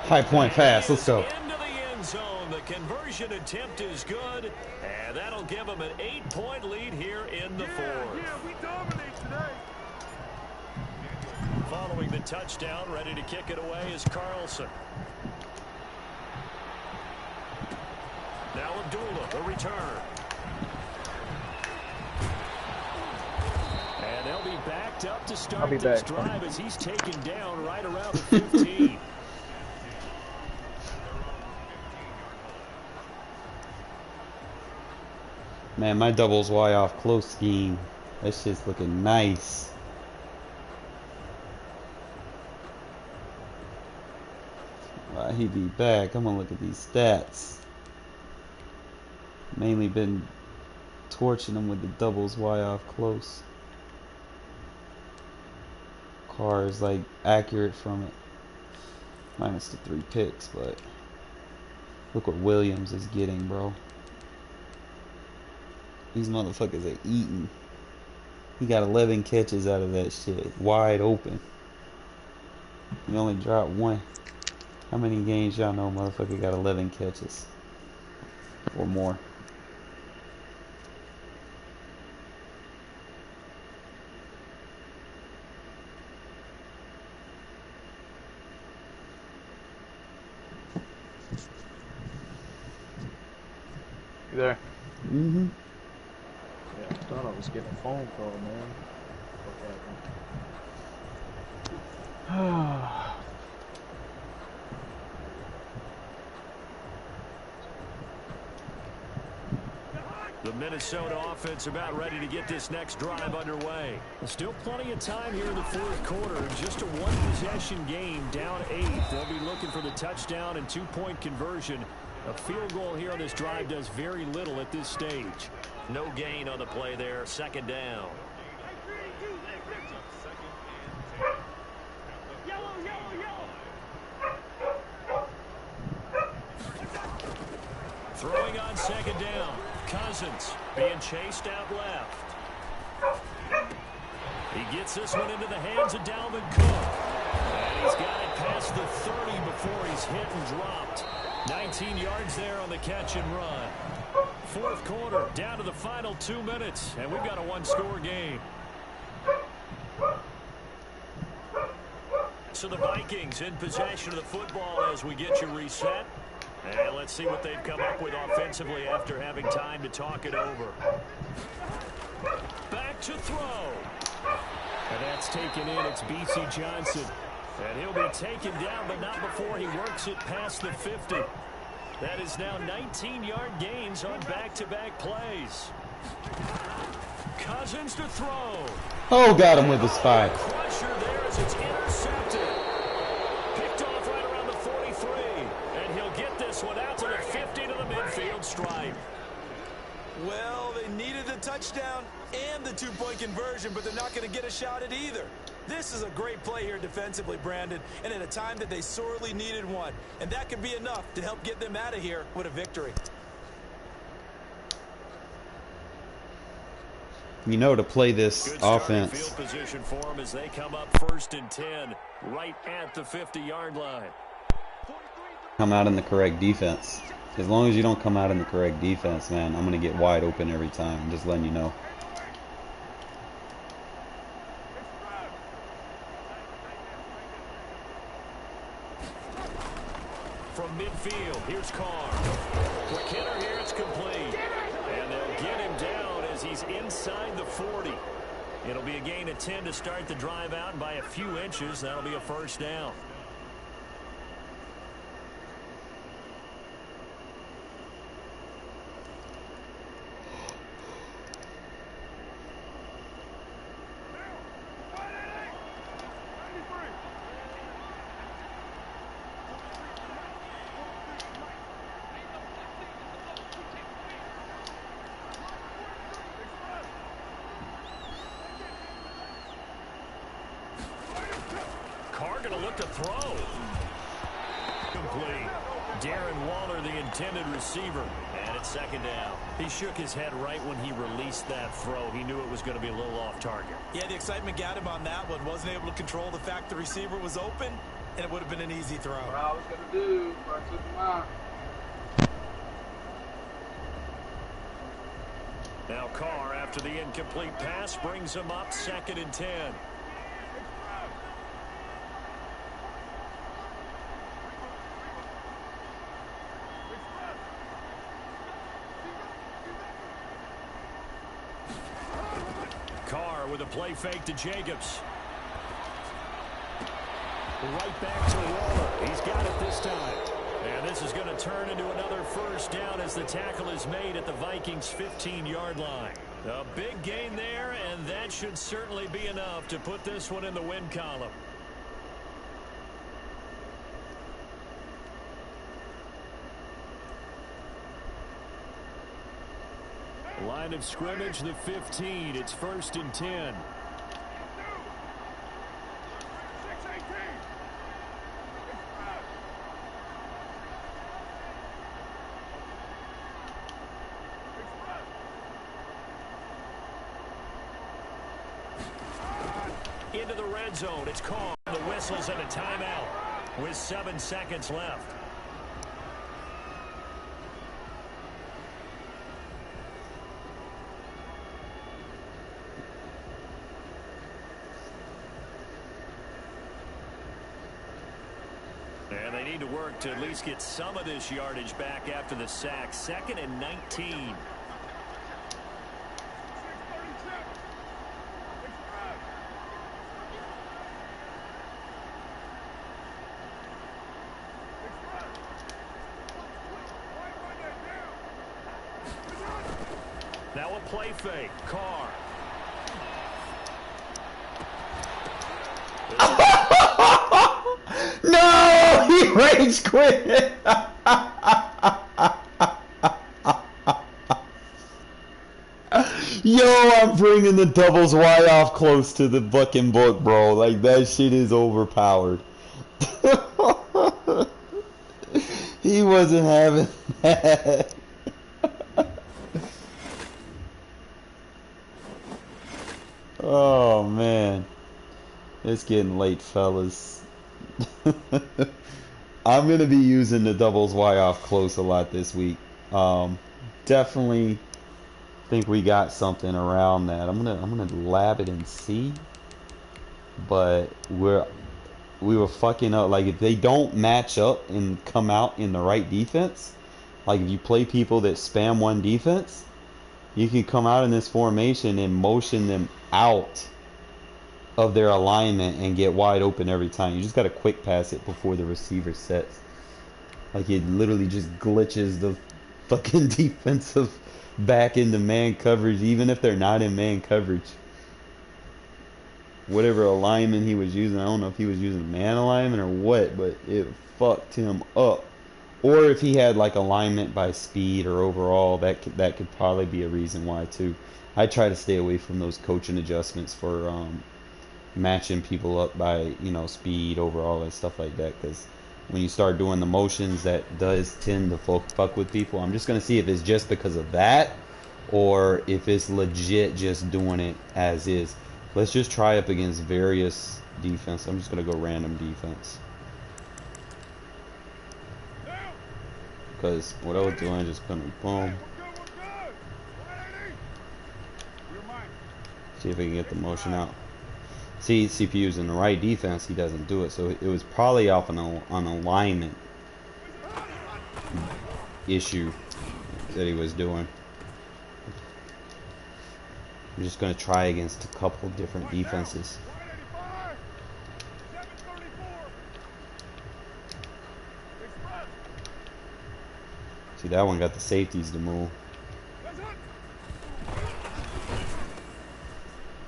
High point pass. Let's go. Into the end zone. The conversion attempt is good. And that'll give them an 8-point lead here in the 4th. Yeah, we dominate today. Following the touchdown, ready to kick it away is Carlson. Now Abdullah, the return. And they'll be backed up to start this drive as he's taken down right around the 15. Man, my doubles Y off close scheme. That shit's looking nice. Why he be back? I'm gonna look at these stats. Mainly been torching him with the doubles Y off close. Carr is like accurate from it. Minus the 3 picks, but look what Williams is getting, bro. These motherfuckers are eating. He got 11 catches out of that shit. Wide open. He only dropped 1. How many games y'all know motherfucker got 11 catches? Or more. You there? Mm-hmm. Yeah, I thought I was getting a phone call, man. Okay. The Minnesota offense about ready to get this next drive underway. Still plenty of time here in the fourth quarter. Just a one-possession game, down 8. They'll be looking for the touchdown and two-point conversion. A field goal here on this drive does very little at this stage. No gain on the play there. Second down. Throwing on second down. Cousins being chased out left. He gets this one into the hands of Dalvin Cook. And he's got it past the 30 before he's hit and dropped. 19 yards there on the catch and run. Fourth quarter, down to the final 2 minutes, and we've got a one-score game. So the Vikings in possession of the football as we get you reset. And let's see what they've come up with offensively after having time to talk it over. Back to throw. And that's taken in. It's B.C. Johnson. And he'll be taken down, but not before he works it past the 50. That is now 19-yard gains on back-to-back plays. Cousins to throw. Oh, got him with his 5. Crusher there as it's intercepted. Picked off right around the 43. And he'll get this one out to the 50 to the midfield stripe. Well, they needed the touchdown and the two-point conversion, but they're not going to get a shot at either. This is a great play here defensively, Brandon, and at a time that they sorely needed one. And that could be enough to help get them out of here with a victory. You know, to play this Good starting offense, field position for them as they come up 1st and 10, right at the 50-yard line. come out in the correct defense. As long as you don't come out in the correct defense, man, I'm going to get wide open every time. I'm just letting you know. From midfield, here's Carr. Quick hitter here, it's complete. And they'll get him down as he's inside the 40. It'll be a gain of 10 to start the drive out, and by a few inches, that'll be a first down. Carr going to look to throw. Complete. Darren Waller, the intended receiver. And it's second down. He shook his head right when he released that throw. He knew it was going to be a little off target. Yeah, the excitement got him on that one. Wasn't able to control the fact the receiver was open, and it would have been an easy throw. What I was going to do, I took him out. Now Carr, after the incomplete pass, brings him up 2nd and 10. Carr with a play fake to Jacobs. Right back to Waller. He's got it this time. And this is going to turn into another first down as the tackle is made at the Vikings' 15-yard line. A big gain there, and that should certainly be enough to put this one in the win column. Line of scrimmage, the 15. It's 1st and 10. Into the red zone. It's called. The whistles and a timeout with 7 seconds left. And they need to work to at least get some of this yardage back after the sack. 2nd and 19. Now a play fake. Carr. No! He rage quit! Yo, I'm bringing the doubles wide off close to the fucking book, bro. Like, that shit is overpowered. He wasn't having that. Oh, man. It's getting late, fellas. I'm going to be using the doubles Y off close a lot this week. Definitely think we got something around that. I'm gonna lab it and see. But we were fucking up. Like, if they don't match up and come out in the right defense, like if you play people that spam one defense, you can come out in this formation and motion them out of their alignment and get wide open every time. You just gotta quick pass it before the receiver sets. Like, it literally just glitches the fucking defensive back into man coverage, even if they're not in man coverage. Whatever alignment he was using, I don't know if he was using man alignment or what, but it fucked him up. Or if he had like alignment by speed or overall, that could probably be a reason why too. I try to stay away from those coaching adjustments for matching people up by, you know, speed, overall, and stuff like that, because when you start doing the motions, that does tend to fuck with people. I'm just gonna see if it's just because of that or if it's legit just doing it as is. Let's just try up against various defense. I'm just gonna go random defense, because what I was doing, just gonna boom, see if we can get the motion out. See, CPU's in the right defense, he doesn't do it, so it was probably off an alignment issue that he was doing. I'm just gonna try against a couple different defenses. See, that one got the safeties to move.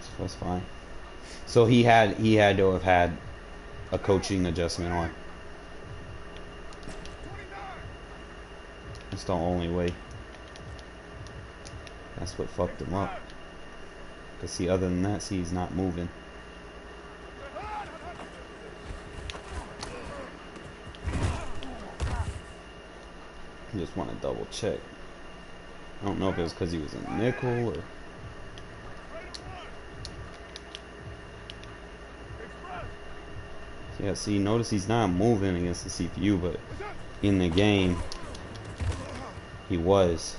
So that's fine. So he had to have had a coaching adjustment on. That's the only way. That's what fucked him up. Cause see, other than that, see, he's not moving. I just want to double check. I don't know if it was because he was in nickel or. Yeah, see, notice he's not moving against the CPU, but in the game, he was.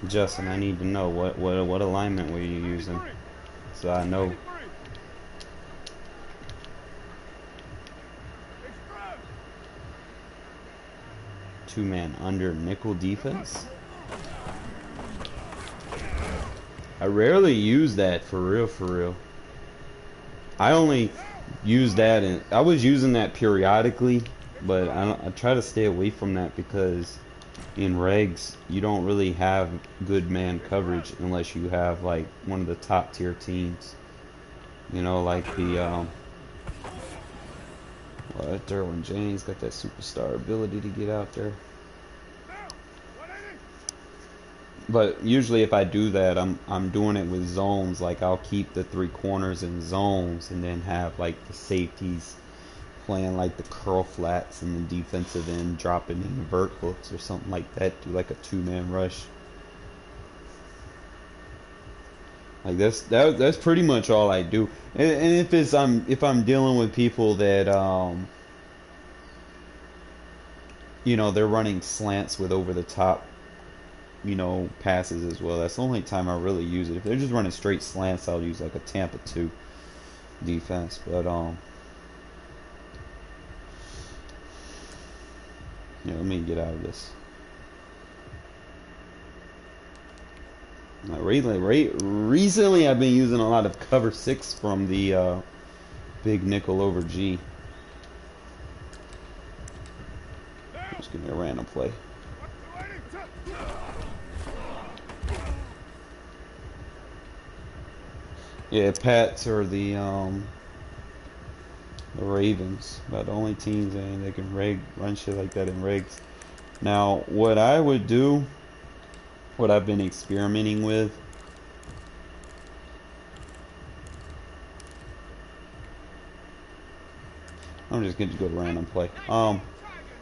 Justin, I need to know what alignment were you using, so I know. Two-man under nickel defense. I rarely use that for real. I only use that, and I was using that periodically, but I try to stay away from that because in regs you don't really have good man coverage unless you have like one of the top tier teams. You know, like the Derwin James got that superstar ability to get out there. But usually if I do that, I'm doing it with zones. Like, I'll keep the three corners in zones and then have like the safeties playing like the curl flats and the defensive end dropping in vert hooks or something like that. Do like a two-man rush. Like that's pretty much all I do. And if I'm dealing with people that you know, they're running slants with over the top, you know, passes as well. That's the only time I really use it. If they're just running straight slants, I'll use like a Tampa 2. defense, but yeah, let me get out of this. Recently, I've been using a lot of cover 6 from the big nickel over G. Just give me a random play. Yeah, Pats are the Ravens, about the only teams and they can run shit like that in regs. Now, what I would do, what I've been experimenting with, I'm just going to go to random play.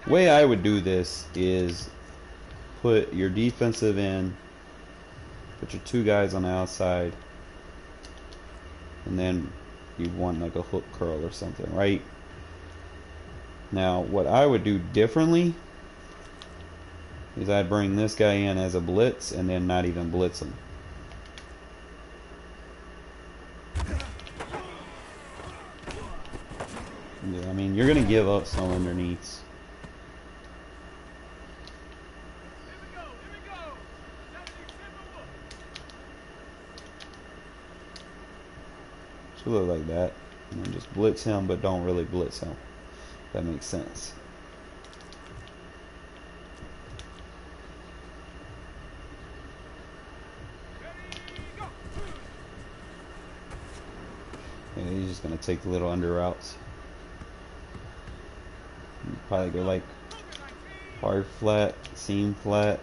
Way I would do this is put your defensive end, put your 2 guys on the outside, and then you want like a hook curl or something, right? Now, what I would do differently is I'd bring this guy in as a blitz and then not even blitz him. Yeah, I mean, you're going to give up some underneaths. Should look like that. And then just blitz him, but don't really blitz him. That makes sense. Yeah, he's just going to take the little under routes. Probably go like hard flat, seam flat.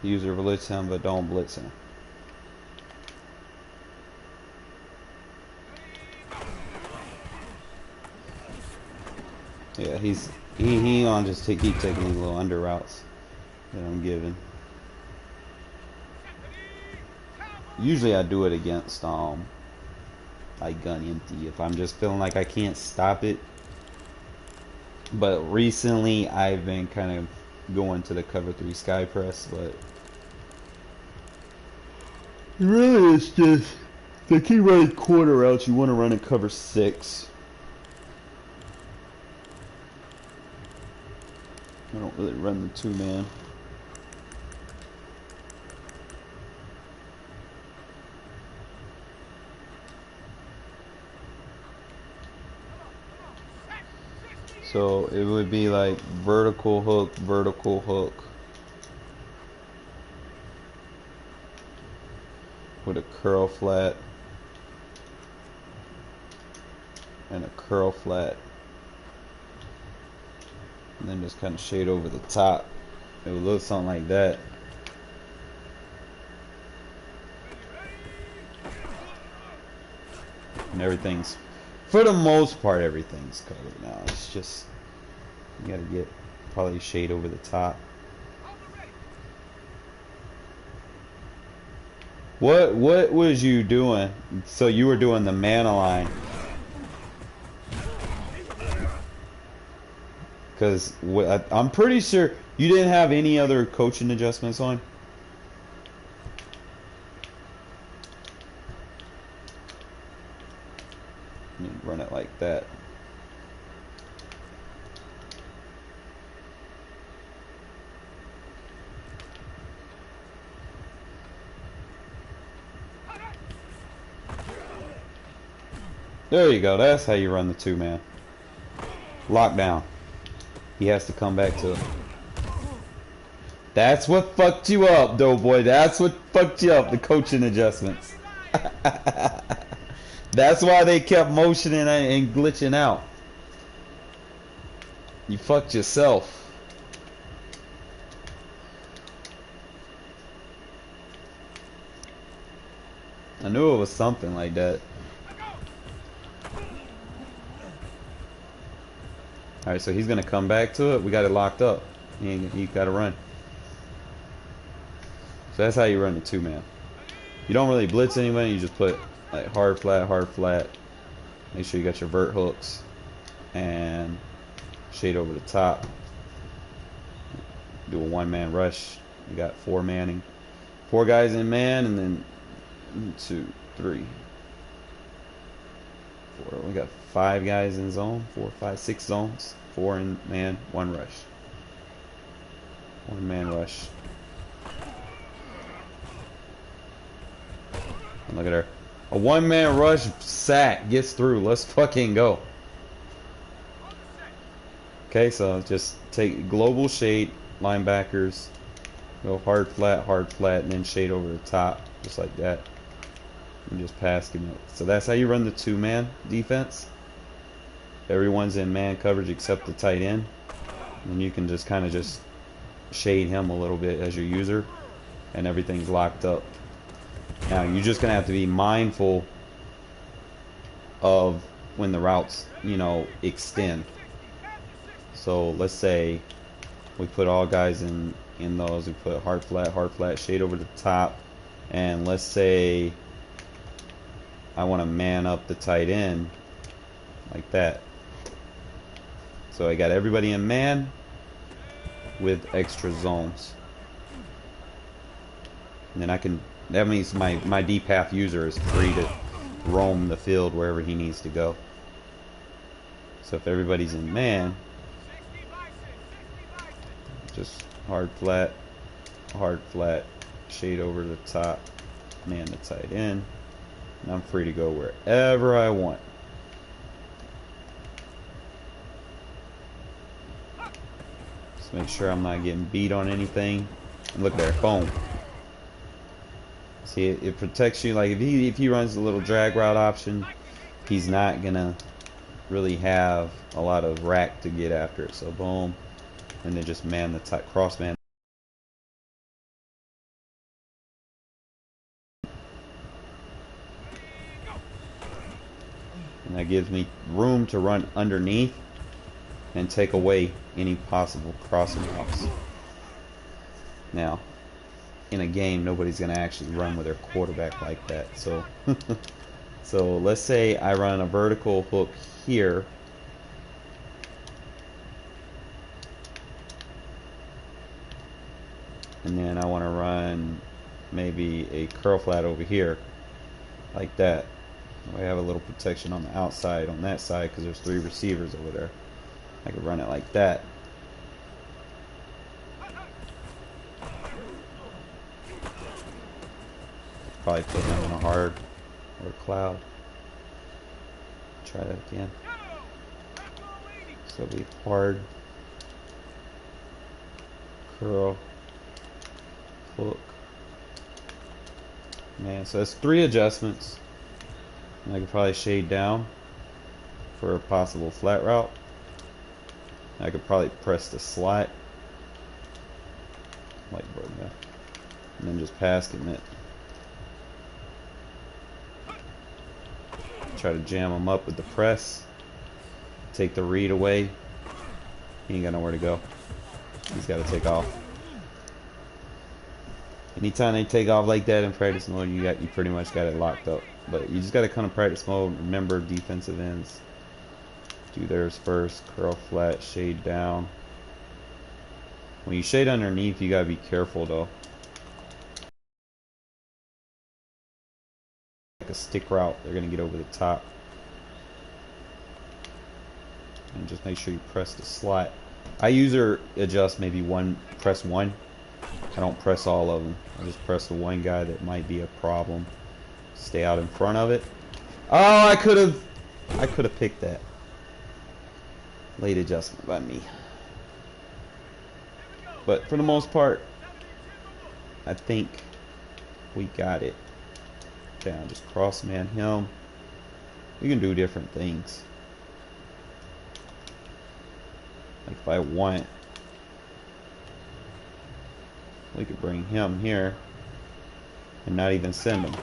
User blitz him, but don't blitz him. Yeah, he on just keep taking these little under routes that I'm giving. Usually I do it against like gun empty if I'm just feeling like I can't stop it. But recently I've been kind of going to the cover 3 sky press, but really it's just they keep running quarter outs. You want to run a cover 6. I don't really run the 2-man. So it would be like vertical hook, with a curl flat and a curl flat, and then just kind of shade over the top. It would look something like that. And everything's, for the most part, everything's covered now. It's just, you gotta get probably shade over the top. What was you doing? So you were doing the man align. Because I'm pretty sure you didn't have any other coaching adjustments on. You run it like that. There you go. That's how you run the 2-man. Lockdown. He has to come back to it. That's what fucked you up, Doughboy. That's what fucked you up, the coaching adjustments. That's why they kept motioning and glitching out. You fucked yourself. I knew it was something like that. Alright, so he's going to come back to it. We got it locked up. He got to run. So that's how you run the 2-man. You don't really blitz anybody. You just put like hard, flat. Make sure you got your vert hooks. And shade over the top. do a one-man rush. You got 4 manning. 4 guys in man, and then 2, 3, 4. We got 5 guys in zone. 4, 5, 6 zones. 4 in man, 1 rush. 1 man rush. And look at her. A 1 man rush sack gets through. Let's fucking go. Okay, so just take global shade, linebackers, go hard, flat, and then shade over the top, just like that. And just pass him it. So that's how you run the 2-man defense. Everyone's in man coverage except the tight end. And you can just kind of just shade him a little bit as your user, and everything's locked up. Now you're just gonna have to be mindful of when the routes, you know, extend. So let's say we put all guys in those. We put hard, flat, shade over the top, and let's say I want to man up the tight end like that. So I got everybody in man with extra zones, and then I can. That means my deep path user is free to roam the field wherever he needs to go. So if everybody's in man, just hard, flat, shade over the top, man the tight end, and I'm free to go wherever I want. Just make sure I'm not getting beat on anything. And look there, boom. See, it protects you. Like if he runs a little drag route option, he's not gonna really have a lot of rack to get after it. So boom, and then just man the tight cross man. And that gives me room to run underneath and take away any possible crossing routes. Now, in a game, nobody's going to actually run with their quarterback like that. So, so let's say I run a vertical hook here. And then I want to run maybe a curl flat over here, like that. I have a little protection on the outside on that side because there's 3 receivers over there. I could run it like that. Probably put them in a hard or a cloud. Try that again. So it'll be hard, curl, hook. Man, so that's 3 adjustments. And I could probably shade down for a possible flat route. I could probably press the slot like that, and then just pass commit. Try to jam him up with the press. Take the read away. He ain't got nowhere to go. He's got to take off. Anytime they take off like that in practice mode, you pretty much got it locked up. But you just got to come to practice mode. Remember, defensive ends do theirs first. Curl flat, shade down. When you shade underneath, you got to be careful though. Like a stick route, they're going to get over the top. And just make sure you press the slot. I usually adjust maybe press 1. I don't press all of them. I just press the one guy that might be a problem. Stay out in front of it. Oh, I could have picked that. Late adjustment by me. But for the most part, I think we got it down. Just cross man him. We can do different things. Like if I want, we could bring him here and not even send him.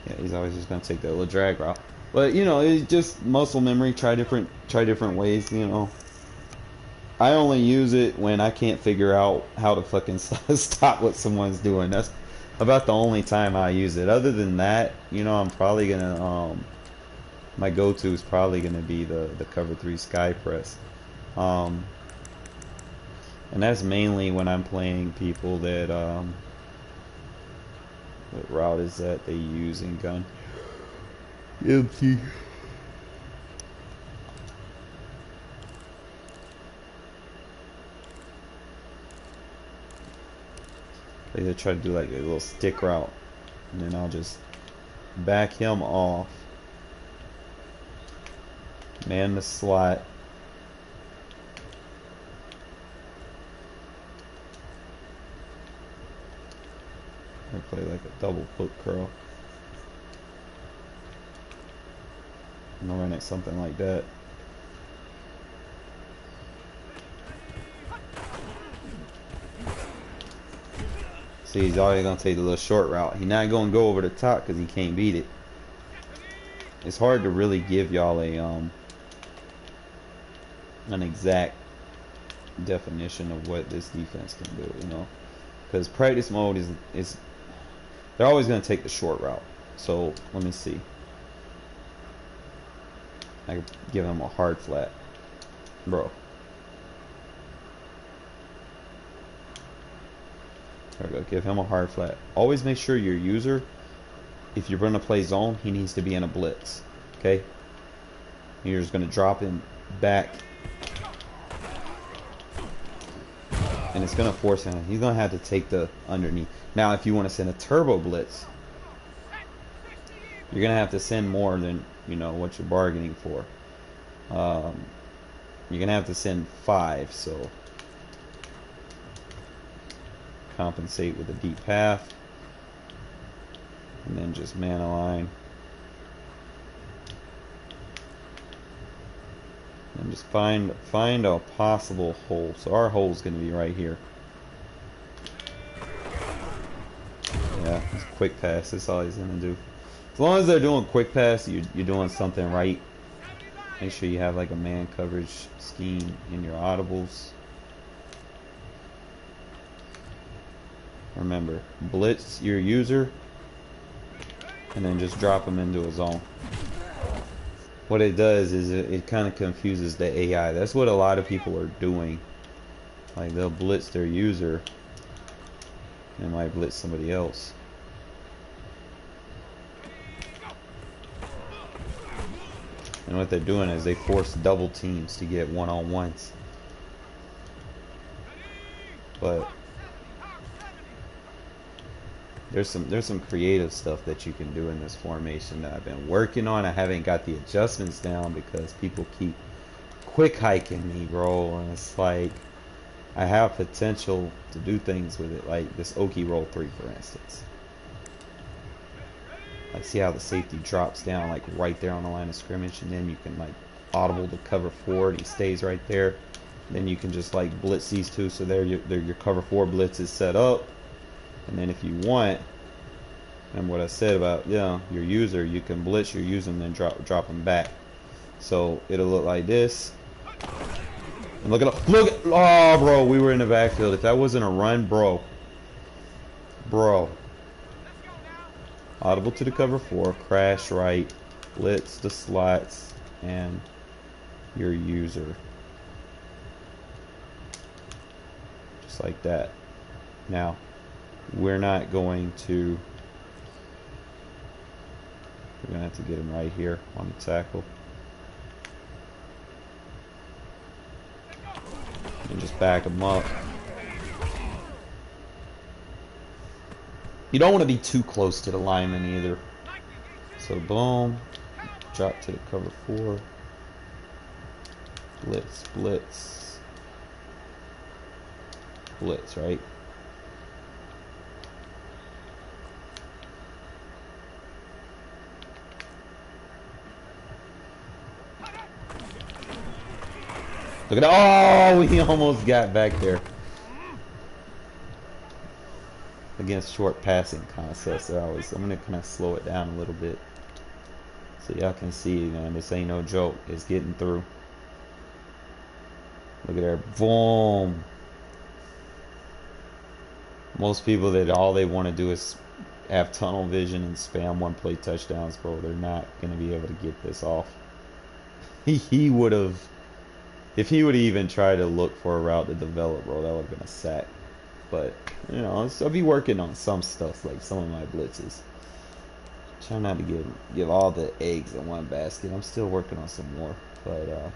Yeah, he's always just gonna take that little drag route. But you know, it's just muscle memory. Try different ways. You know, I only use it when I can't figure out how to fucking stop what someone's doing. That's about the only time I use it. Other than that, you know, I'm probably gonna my go-to is probably gonna be the cover 3 sky press. And that's mainly when I'm playing people that, what route is that they use in gun? Empty. They either try to do like a little stick route, and then I'll just back him off, man the slot, and play like a double foot curl, and I'll run it something like that. See, he's already gonna take the little short route. He's not gonna go over the top because he can't beat it. It's hard to really give y'all a an exact definition of what this defense can do, you know, because practice mode is they're always gonna take the short route. So let me see. I could give him a hard flat, bro. There we go. Give him a hard flat. Always make sure your user, if you're going to play zone, he needs to be in a blitz. Okay? You're just going to drop him back. And it's going to force him. He's going to have to take the underneath. Now, if you want to send a turbo blitz, you're going to have to send more than, you know, what you're bargaining for. You're going to have to send 5, so compensate with a deep path, and then just man align, and just find a possible hole. So our hole is going to be right here. Yeah, it's quick pass. That's all he's going to do. As long as they're doing quick pass, you're doing something right. Make sure you have like a man coverage scheme in your audibles. Remember, blitz your user and then just drop them into a zone. What it does is it kind of confuses the AI. That's what a lot of people are doing. Like, they'll blitz their user and might blitz somebody else. And what they're doing is they force double teams to get one-on-ones. But there's some creative stuff that you can do in this formation that I've been working on. I haven't got the adjustments down because people keep quick hiking me, bro, and it's like I have potential to do things with it, like this Oki roll 3, for instance. Like, see how the safety drops down like right there on the line of scrimmage, and then you can like audible to cover 4 and he stays right there. Then you can just like blitz these two, so there your cover 4 blitz is set up. And then if you want, and what I said about, your user, you can blitz your user and then drop them back. So it'll look like this. And look, oh, bro, we were in the backfield. If that wasn't a run, bro. Audible to the cover 4, crash right, blitz the slots, and your user. Just like that. Now, we're not going to, we're going to have to get him right here on the tackle. And just back him up. You don't want to be too close to the lineman either. So boom, drop to the cover 4. Blitz, blitz, blitz, right? Look at that. Oh, we almost got back there. Against short passing concepts, I'm gonna kind of slow it down a little bit so y'all can see, man, this ain't no joke. It's getting through. Look at there. Boom. Most people, that all they want to do is have tunnel vision and spam one play touchdowns, bro. They're not gonna be able to get this off. He would have If he would even try to look for a route to develop, bro, that would have been a sack. But, you know, I'll be working on some stuff, like some of my blitzes. Try not to give all the eggs in one basket. I'm still working on some more. But,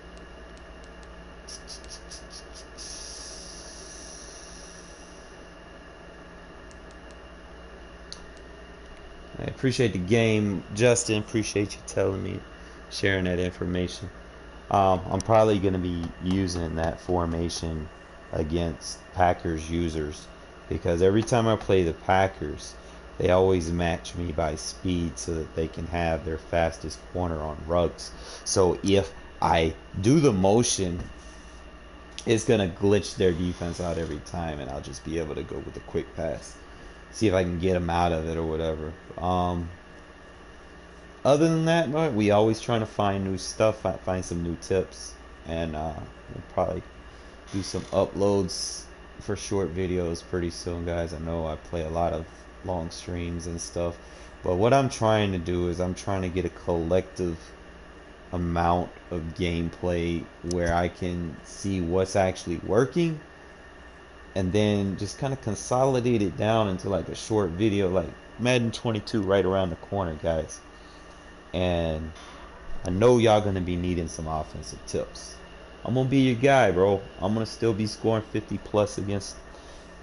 I appreciate the game, Justin. Appreciate you telling me, sharing that information. I'm probably going to be using that formation against Packers users because every time I play the Packers, they always match me by speed so that they can have their fastest corner on Ruggs. So if I do the motion, it's going to glitch their defense out every time, and I'll just be able to go with a quick pass. See if I can get them out of it or whatever. Other than that, we always trying to find new stuff, find some new tips, and we'll probably do some uploads for short videos pretty soon, guys. I know I play a lot of long streams and stuff, but what I'm trying to do is I'm trying to get a collective amount of gameplay where I can see what's actually working and then just kind of consolidate it down into like a short video, like Madden 22 right around the corner, guys. And I know y'all gonna be needing some offensive tips. I'm gonna be your guy, bro. I'm gonna still be scoring 50 plus against,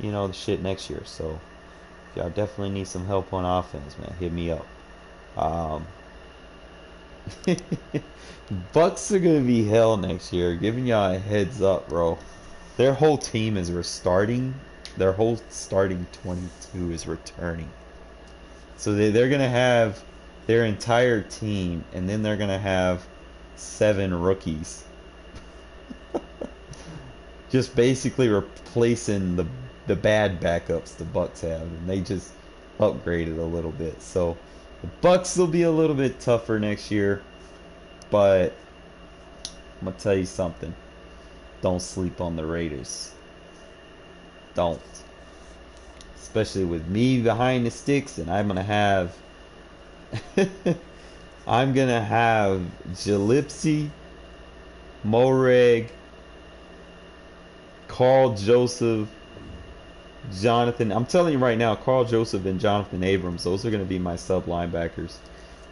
you know, the shit next year. So if y'all definitely need some help on offense, man, hit me up. Bucks are gonna be hell next year. Giving y'all a heads up, bro. Their whole team is restarting. Their whole starting 22 is returning. So they're gonna have their entire team, and then they're gonna have 7 rookies. Just basically replacing the bad backups the Bucks have, and they just upgraded a little bit. So the Bucks will be a little bit tougher next year, but I'm gonna tell you something. Don't sleep on the Raiders. Don't. Especially with me behind the sticks, and I'm gonna have Jalipsy, Moreg, Carl Joseph, Jonathan. I'm telling you right now, Carl Joseph and Jonathan Abrams, those are going to be my sub linebackers.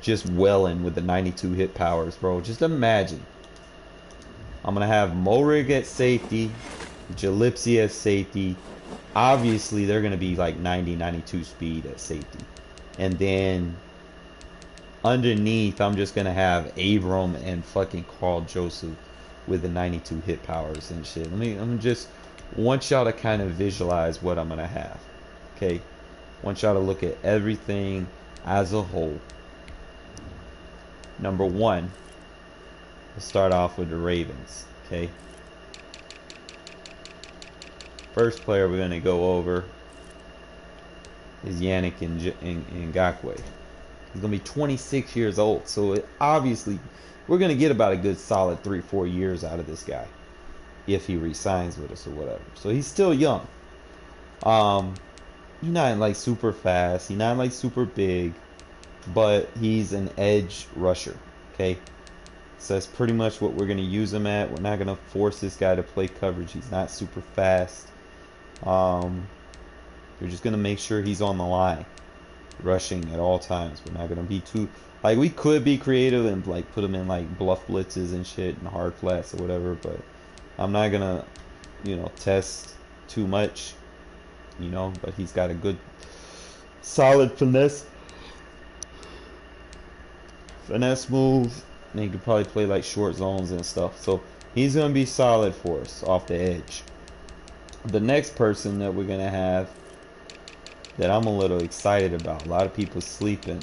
Just welling with the 92 hit powers, bro. Just imagine. I'm going to have Moreg at safety, Jalipsy at safety. Obviously, they're going to be like 90, 92 speed at safety. And then underneath, I'm just going to have Abram and fucking Carl Joseph with the 92 hit powers and shit. I'm just want y'all to kind of visualize what I'm going to have. Okay? Want y'all to look at everything as a whole. Number one, we'll start off with the Ravens. Okay? First player we're going to go over is Yannick Ngakoue. He's going to be 26 years old. So obviously, we're going to get about a good solid 3-4 years out of this guy. If he re-signs with us or whatever. So he's still young. He's not like super fast. He's not like super big. But he's an edge rusher. Okay? So that's pretty much what we're going to use him at. We're not going to force this guy to play coverage. He's not super fast. We're just going to make sure he's on the line. Rushing at all times. We're not going to be too... Like, we could be creative and, like, put him in, like, bluff blitzes and shit and hard flats or whatever. But I'm not going to, you know, test too much. You know, but he's got a good, solid finesse move. And he could probably play, like, short zones and stuff. So he's going to be solid for us off the edge. The next person that we're going to have that I'm a little excited about. A lot of people sleeping.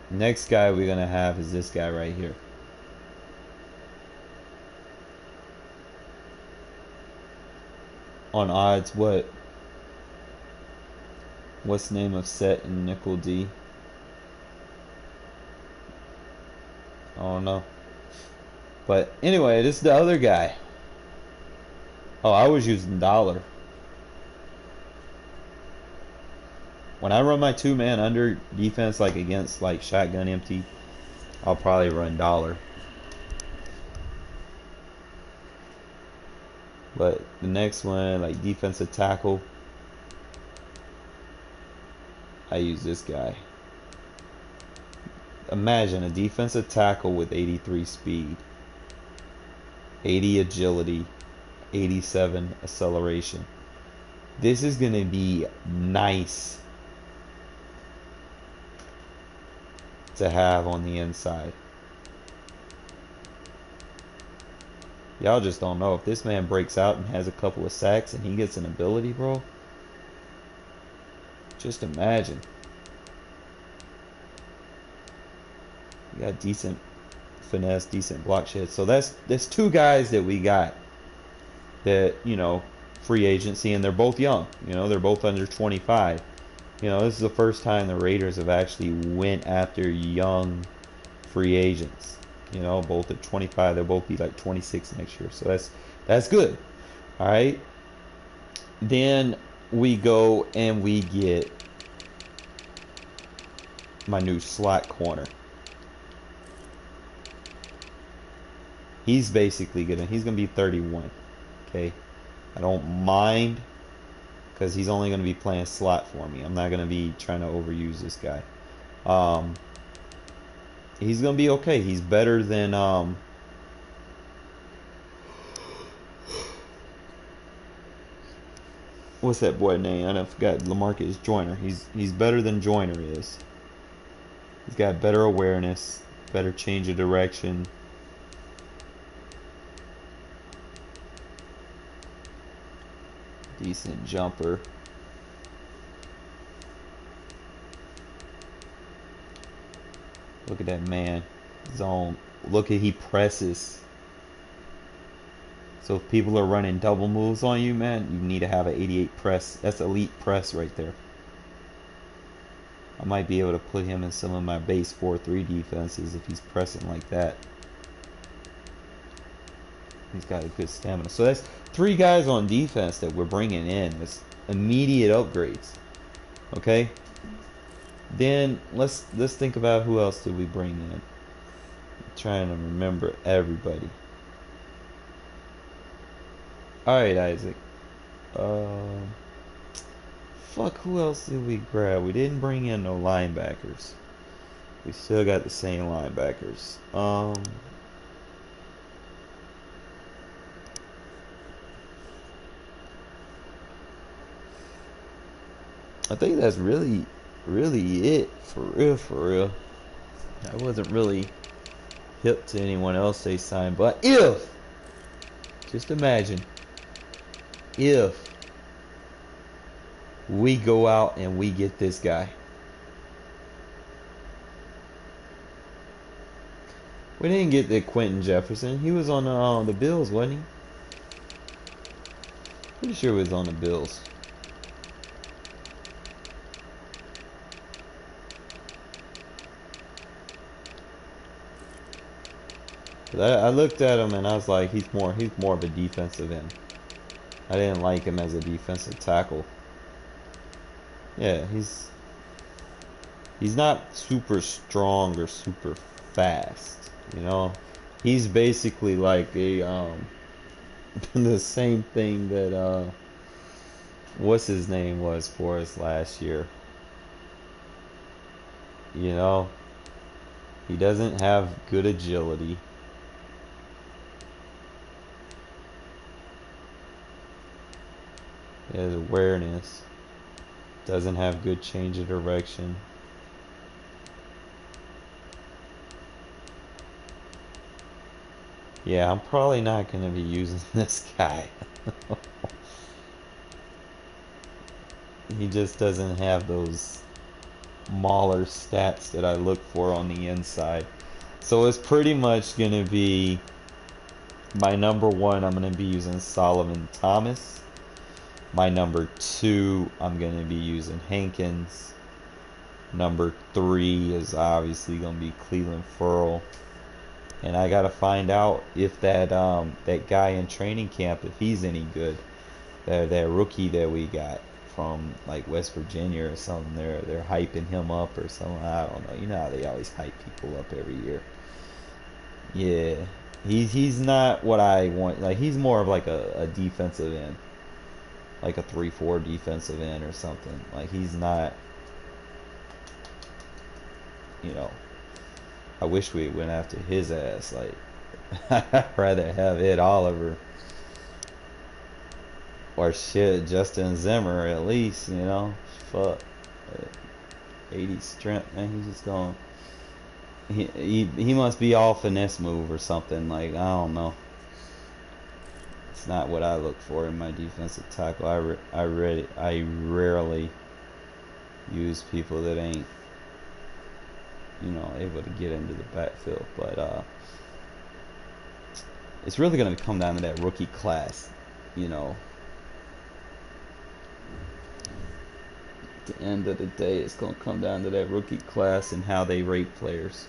Next guy we're going to have is this guy right here. On odds, what's the name of set in nickel D? I don't know. But anyway, this is the other guy. Oh, I was using dollar. When I run my 2-man under defense, like against like shotgun empty, I'll probably run dollar. But the next one, like defensive tackle, I use this guy. Imagine a defensive tackle with 83 speed, 80 agility, 87 acceleration. This is going to be nice to have on the inside. Y'all just don't know. If this man breaks out and has a couple of sacks and he gets an ability, bro, just imagine. You got decent finesse, decent block shed. So that's two guys that we got that, you know, free agency, and they're both young. You know, they're both under 25. You know, this is the first time the Raiders have actually went after young free agents. You know, both at 25, they'll both be like 26 next year. So that's good. All right. Then we go and we get my new slot corner. He's basically he's gonna be 31. Okay. I don't mind, because he's only going to be playing slot for me. I'm not going to be trying to overuse this guy. He's going to be okay. He's better than what's that boy name? I forgot. Lamarcus Joyner. He's better than Joyner is. He's got better awareness, better change of direction. Decent jumper. Look at that man. Zone. Look at he presses. So if people are running double moves on you, man, you need to have an 88 press. That's elite press right there. I might be able to put him in some of my base 4-3 defenses if he's pressing like that. He's got a good stamina. So that's 3 guys on defense that we're bringing in. It's immediate upgrades. Okay. Then let's think about who else did we bring in. I'm trying to remember everybody. All right, Isaac. Fuck. Who else did we grab? We didn't bring in no linebackers. We still got the same linebackers. I think that's really it, for real. I wasn't really hip to anyone else they signed, but just imagine if we go out and we get this guy. We didn't get the Quentin Jefferson. He was on the Bills, wasn't he? Pretty sure he was on the Bills. I looked at him and I was like, he's more of a defensive end. I didn't like him as a defensive tackle. Yeah, he's not super strong or super fast, you know. He's basically like a the same thing that what's his name was for us last year. You know, he doesn't have good agility. He has awareness. Doesn't have good change of direction. Yeah, I'm probably not going to be using this guy. He just doesn't have those mauler stats that I look for on the inside. So it's pretty much going to be my number 1. I'm going to be using Solomon Thomas. My number 2, I'm going to be using Hankins. Number 3 is obviously going to be Cleveland Ferrell. And I got to find out if that guy in training camp, if he's any good. That rookie that we got from like West Virginia or something. They're hyping him up or something. I don't know. You know how they always hype people up every year. Yeah, he's not what I want. Like he's more of like a defensive end, like a 3-4 defensive end or something. Like he's not. You know, I wish we went after his ass. Like I'd rather have Ed Oliver. Or shit, Justin Zimmer at least, you know. Fuck. 80 strength, man. He's just going. He must be all finesse move or something. Like I don't know. It's not what I look for in my defensive tackle. I rarely use people that ain't, you know, able to get into the backfield. But it's really gonna come down to that rookie class, you know. At the end of the day, it's going to come down to that rookie class and how they rate players.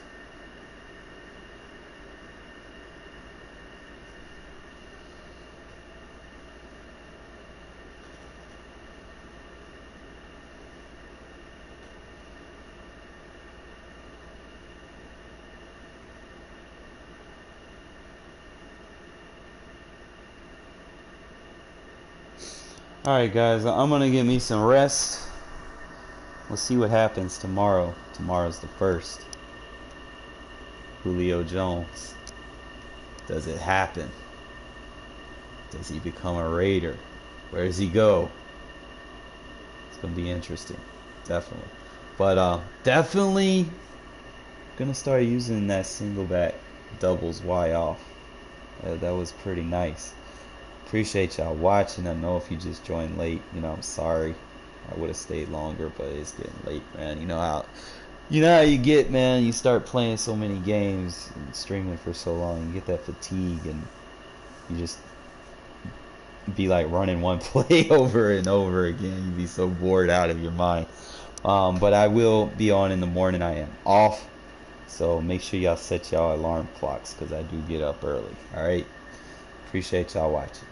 Alright guys, I'm going to get me some rest. We'll see what happens tomorrow. Tomorrow's the 1st. Julio Jones. Does it happen? Does he become a Raider? Where does he go? It's going to be interesting. Definitely. But definitely going to start using that single back doubles Y off. That was pretty nice. Appreciate y'all watching. I know if you just joined late, you know, I'm sorry. I would have stayed longer, but it's getting late, man. You know how you get, man. You start playing so many games and streaming for so long, you get that fatigue, and you just be like running one play over and over again. You be so bored out of your mind. But I will be on in the morning. I am off, so make sure y'all set y'all alarm clocks because I do get up early. All right. Appreciate y'all watching.